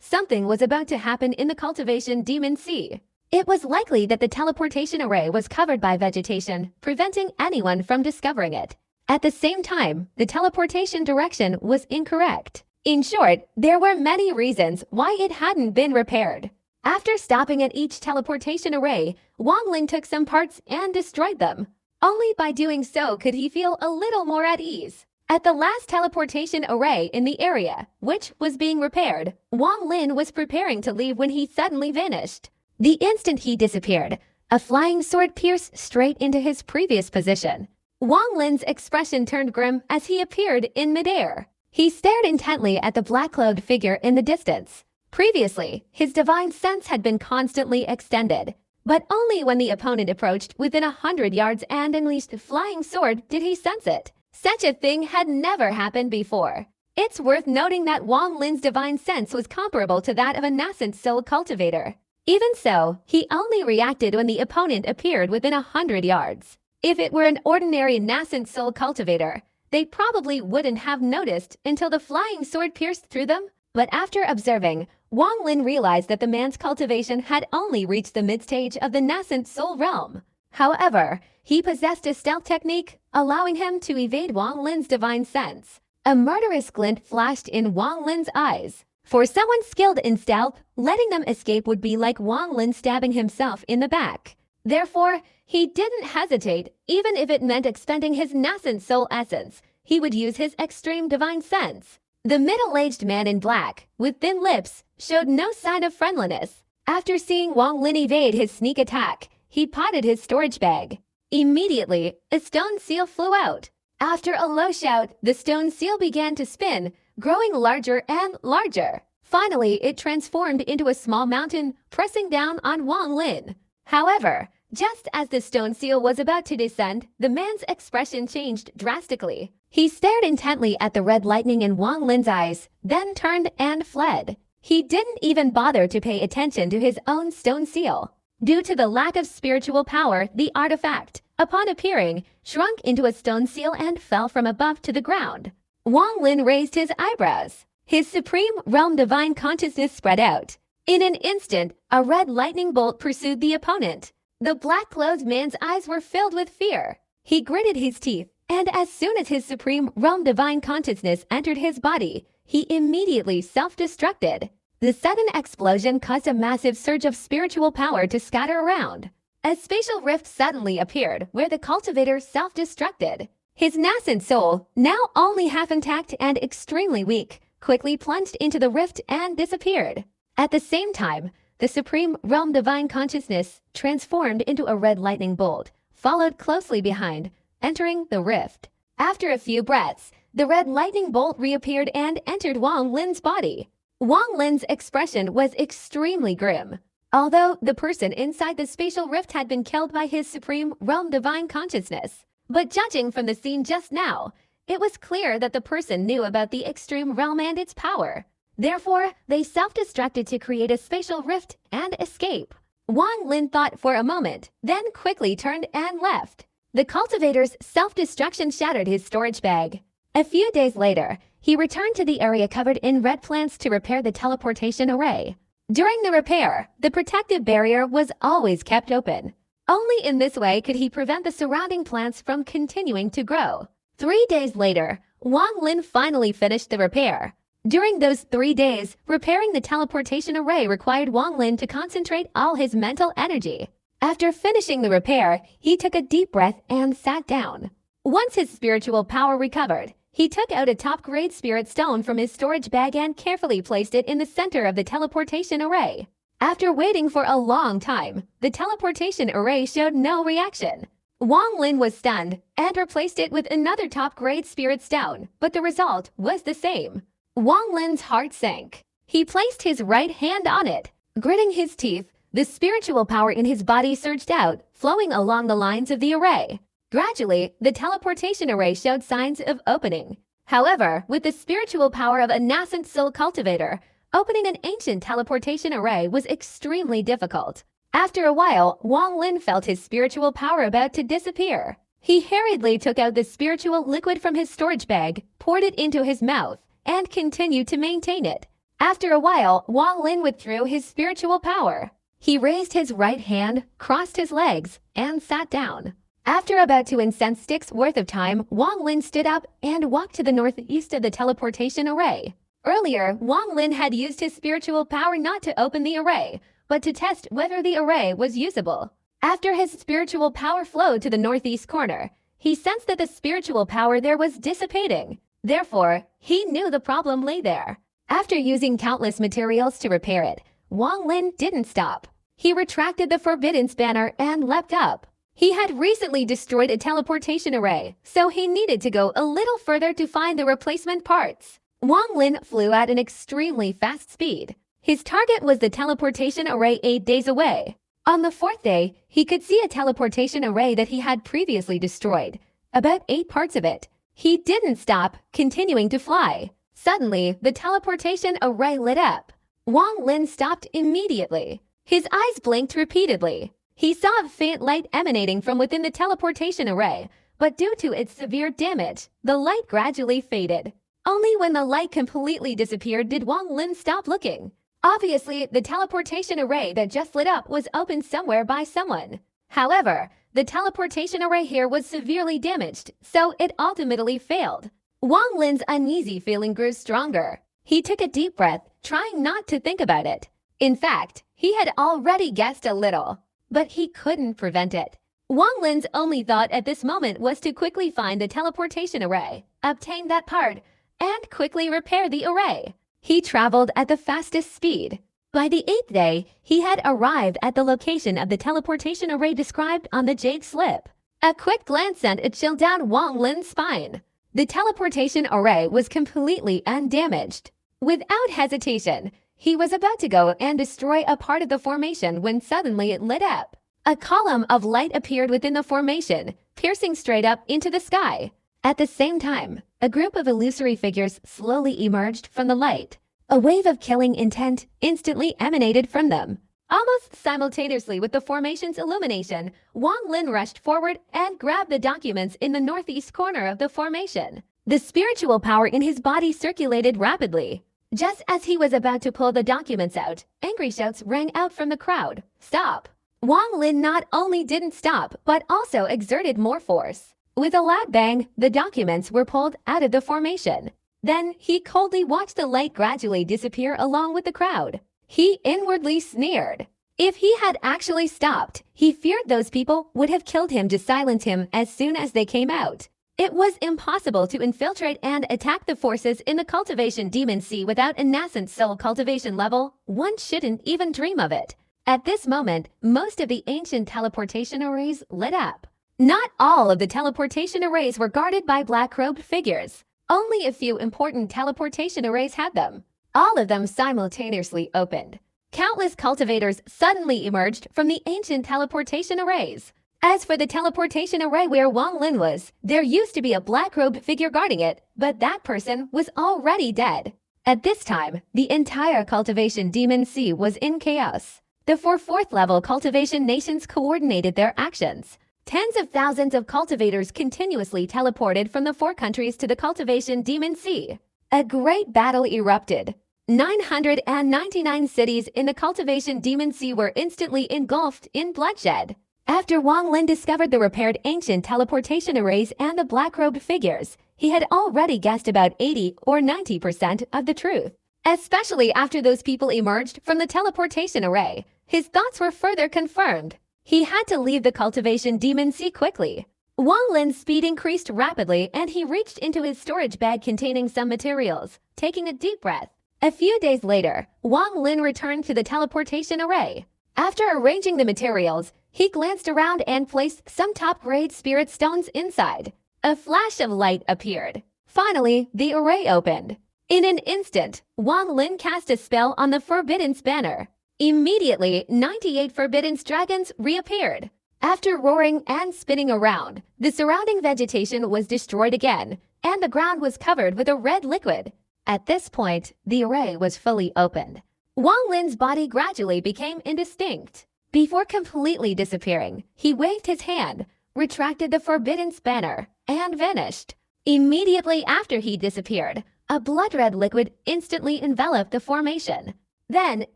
Something was about to happen in the cultivation Demon Sea. It was likely that the teleportation array was covered by vegetation, preventing anyone from discovering it. At the same time, the teleportation direction was incorrect. In short, there were many reasons why it hadn't been repaired. After stopping at each teleportation array, Wang Lin took some parts and destroyed them. Only by doing so could he feel a little more at ease. At the last teleportation array in the area, which was being repaired, Wang Lin was preparing to leave when he suddenly vanished. The instant he disappeared, a flying sword pierced straight into his previous position. Wang Lin's expression turned grim as he appeared in midair. He stared intently at the black-clothed figure in the distance. Previously, his divine sense had been constantly extended, but only when the opponent approached within 100 yards and unleashed the flying sword did he sense it. Such a thing had never happened before. It's worth noting that Wang Lin's divine sense was comparable to that of a nascent soul cultivator. Even so, he only reacted when the opponent appeared within 100 yards. If it were an ordinary nascent soul cultivator, they probably wouldn't have noticed until the flying sword pierced through them. But after observing, Wang Lin realized that the man's cultivation had only reached the mid-stage of the nascent soul realm. However, he possessed a stealth technique, allowing him to evade Wang Lin's divine sense. A murderous glint flashed in Wang Lin's eyes. For someone skilled in stealth, letting them escape would be like Wang Lin stabbing himself in the back. Therefore, he didn't hesitate, even if it meant expending his nascent soul essence. He would use his extreme divine sense. The middle-aged man in black, with thin lips, showed no sign of friendliness. After seeing Wang Lin evade his sneak attack, he potted his storage bag. Immediately, a stone seal flew out. After a low shout, the stone seal began to spin, growing larger and larger. Finally, it transformed into a small mountain, pressing down on Wang Lin. However, just as the stone seal was about to descend, the man's expression changed drastically. He stared intently at the red lightning in Wang Lin's eyes, then turned and fled. He didn't even bother to pay attention to his own stone seal. Due to the lack of spiritual power, the artifact, upon appearing, shrunk into a stone seal and fell from above to the ground. Wang Lin raised his eyebrows. His supreme realm divine consciousness spread out. In an instant, a red lightning bolt pursued the opponent. The black-clothed man's eyes were filled with fear. He gritted his teeth, and as soon as his supreme realm divine consciousness entered his body, he immediately self-destructed. The sudden explosion caused a massive surge of spiritual power to scatter around. A spatial rift suddenly appeared where the cultivator self-destructed. His nascent soul, now only half intact and extremely weak, quickly plunged into the rift and disappeared. At the same time, the supreme realm divine consciousness transformed into a red lightning bolt, followed closely behind, entering the rift. After a few breaths, the red lightning bolt reappeared and entered Wang Lin's body. Wang Lin's expression was extremely grim. Although the person inside the spatial rift had been killed by his supreme realm divine consciousness. But judging from the scene just now, it was clear that the person knew about the extreme realm and its power. Therefore, they self-destructed to create a spatial rift and escape. Wang Lin thought for a moment, then quickly turned and left. The cultivator's self-destruction shattered his storage bag. A few days later, he returned to the area covered in red plants to repair the teleportation array. During the repair, the protective barrier was always kept open. Only in this way could he prevent the surrounding plants from continuing to grow. 3 days later, Wang Lin finally finished the repair. During those 3 days, repairing the teleportation array required Wang Lin to concentrate all his mental energy. After finishing the repair, he took a deep breath and sat down. Once his spiritual power recovered, he took out a top-grade spirit stone from his storage bag and carefully placed it in the center of the teleportation array. After waiting for a long time, the teleportation array showed no reaction. Wang Lin was stunned and replaced it with another top-grade spirit stone, but the result was the same. Wang Lin's heart sank. He placed his right hand on it. Gritting his teeth, the spiritual power in his body surged out, flowing along the lines of the array. Gradually, the teleportation array showed signs of opening. However, with the spiritual power of a nascent soul cultivator, opening an ancient teleportation array was extremely difficult. After a while, Wang Lin felt his spiritual power about to disappear. He hurriedly took out the spiritual liquid from his storage bag, poured it into his mouth, and continued to maintain it. After a while, Wang Lin withdrew his spiritual power. He raised his right hand, crossed his legs, and sat down. After about 2 incense sticks worth of time, Wang Lin stood up and walked to the northeast of the teleportation array. Earlier, Wang Lin had used his spiritual power not to open the array, but to test whether the array was usable. After his spiritual power flowed to the northeast corner, he sensed that the spiritual power there was dissipating. Therefore, he knew the problem lay there. After using countless materials to repair it, Wang Lin didn't stop. He retracted the forbidden spanner and leapt up. He had recently destroyed a teleportation array, so he needed to go a little further to find the replacement parts. Wang Lin flew at an extremely fast speed. His target was the teleportation array 8 days away. On the 4th day, he could see a teleportation array that he had previously destroyed, about 8 parts of it. He didn't stop, continuing to fly. Suddenly, the teleportation array lit up. Wang Lin stopped immediately. His eyes blinked repeatedly. He saw a faint light emanating from within the teleportation array, but due to its severe damage, the light gradually faded. Only when the light completely disappeared did Wang Lin stop looking. Obviously, the teleportation array that just lit up was opened somewhere by someone. However, the teleportation array here was severely damaged, so it ultimately failed. Wang Lin's uneasy feeling grew stronger. He took a deep breath, trying not to think about it. In fact, he had already guessed a little, but he couldn't prevent it. Wang Lin's only thought at this moment was to quickly find the teleportation array, obtain that part, and quickly repair the array. He traveled at the fastest speed. By the 8th day, he had arrived at the location of the teleportation array described on the jade slip. A quick glance sent a chill down Wang Lin's spine. The teleportation array was completely undamaged. Without hesitation, he was about to go and destroy a part of the formation when suddenly it lit up. A column of light appeared within the formation, piercing straight up into the sky. At the same time, a group of illusory figures slowly emerged from the light. A wave of killing intent instantly emanated from them. Almost simultaneously with the formation's illumination, Wang Lin rushed forward and grabbed the documents in the northeast corner of the formation. The spiritual power in his body circulated rapidly. Just as he was about to pull the documents out, angry shouts rang out from the crowd. "Stop!" Wang Lin not only didn't stop, but also exerted more force. With a loud bang, the documents were pulled out of the formation. Then he coldly watched the light gradually disappear along with the crowd. He inwardly sneered. If he had actually stopped, he feared those people would have killed him to silence him as soon as they came out. It was impossible to infiltrate and attack the forces in the cultivation demon sea without a nascent soul cultivation level. One shouldn't even dream of it. At this moment, most of the ancient teleportation arrays lit up. Not all of the teleportation arrays were guarded by black-robed figures. Only a few important teleportation arrays had them. All of them simultaneously opened. Countless cultivators suddenly emerged from the ancient teleportation arrays. As for the teleportation array where Wang Lin was, there used to be a black-robed figure guarding it, but that person was already dead. At this time, the entire cultivation demon sea was in chaos. The fourth level cultivation nations coordinated their actions. Tens of thousands of cultivators continuously teleported from the 4 countries to the cultivation Demon Sea. A great battle erupted. 999 cities in the cultivation Demon Sea were instantly engulfed in bloodshed. After Wang Lin discovered the repaired ancient teleportation arrays and the black-robed figures, he had already guessed about 80 or 90% of the truth. Especially after those people emerged from the teleportation array, his thoughts were further confirmed. He had to leave the cultivation Demon Sea quickly. Wang Lin's speed increased rapidly and he reached into his storage bag containing some materials, taking a deep breath. A few days later, Wang Lin returned to the teleportation array. After arranging the materials, he glanced around and placed some top-grade spirit stones inside. A flash of light appeared. Finally, the array opened. In an instant, Wang Lin cast a spell on the forbidden spanner. Immediately, 98 forbidden dragons reappeared. After roaring and spinning around, the surrounding vegetation was destroyed again, and the ground was covered with a red liquid. At this point, the array was fully opened. Wang Lin's body gradually became indistinct. Before completely disappearing, he waved his hand, retracted the forbidden spanner, and vanished. Immediately after he disappeared, a blood-red liquid instantly enveloped the formation. Then,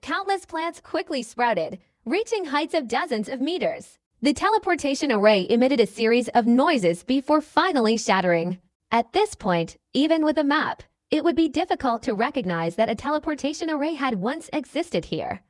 countless plants quickly sprouted, reaching heights of dozens of meters. The teleportation array emitted a series of noises before finally shattering. At this point, even with a map, it would be difficult to recognize that a teleportation array had once existed here.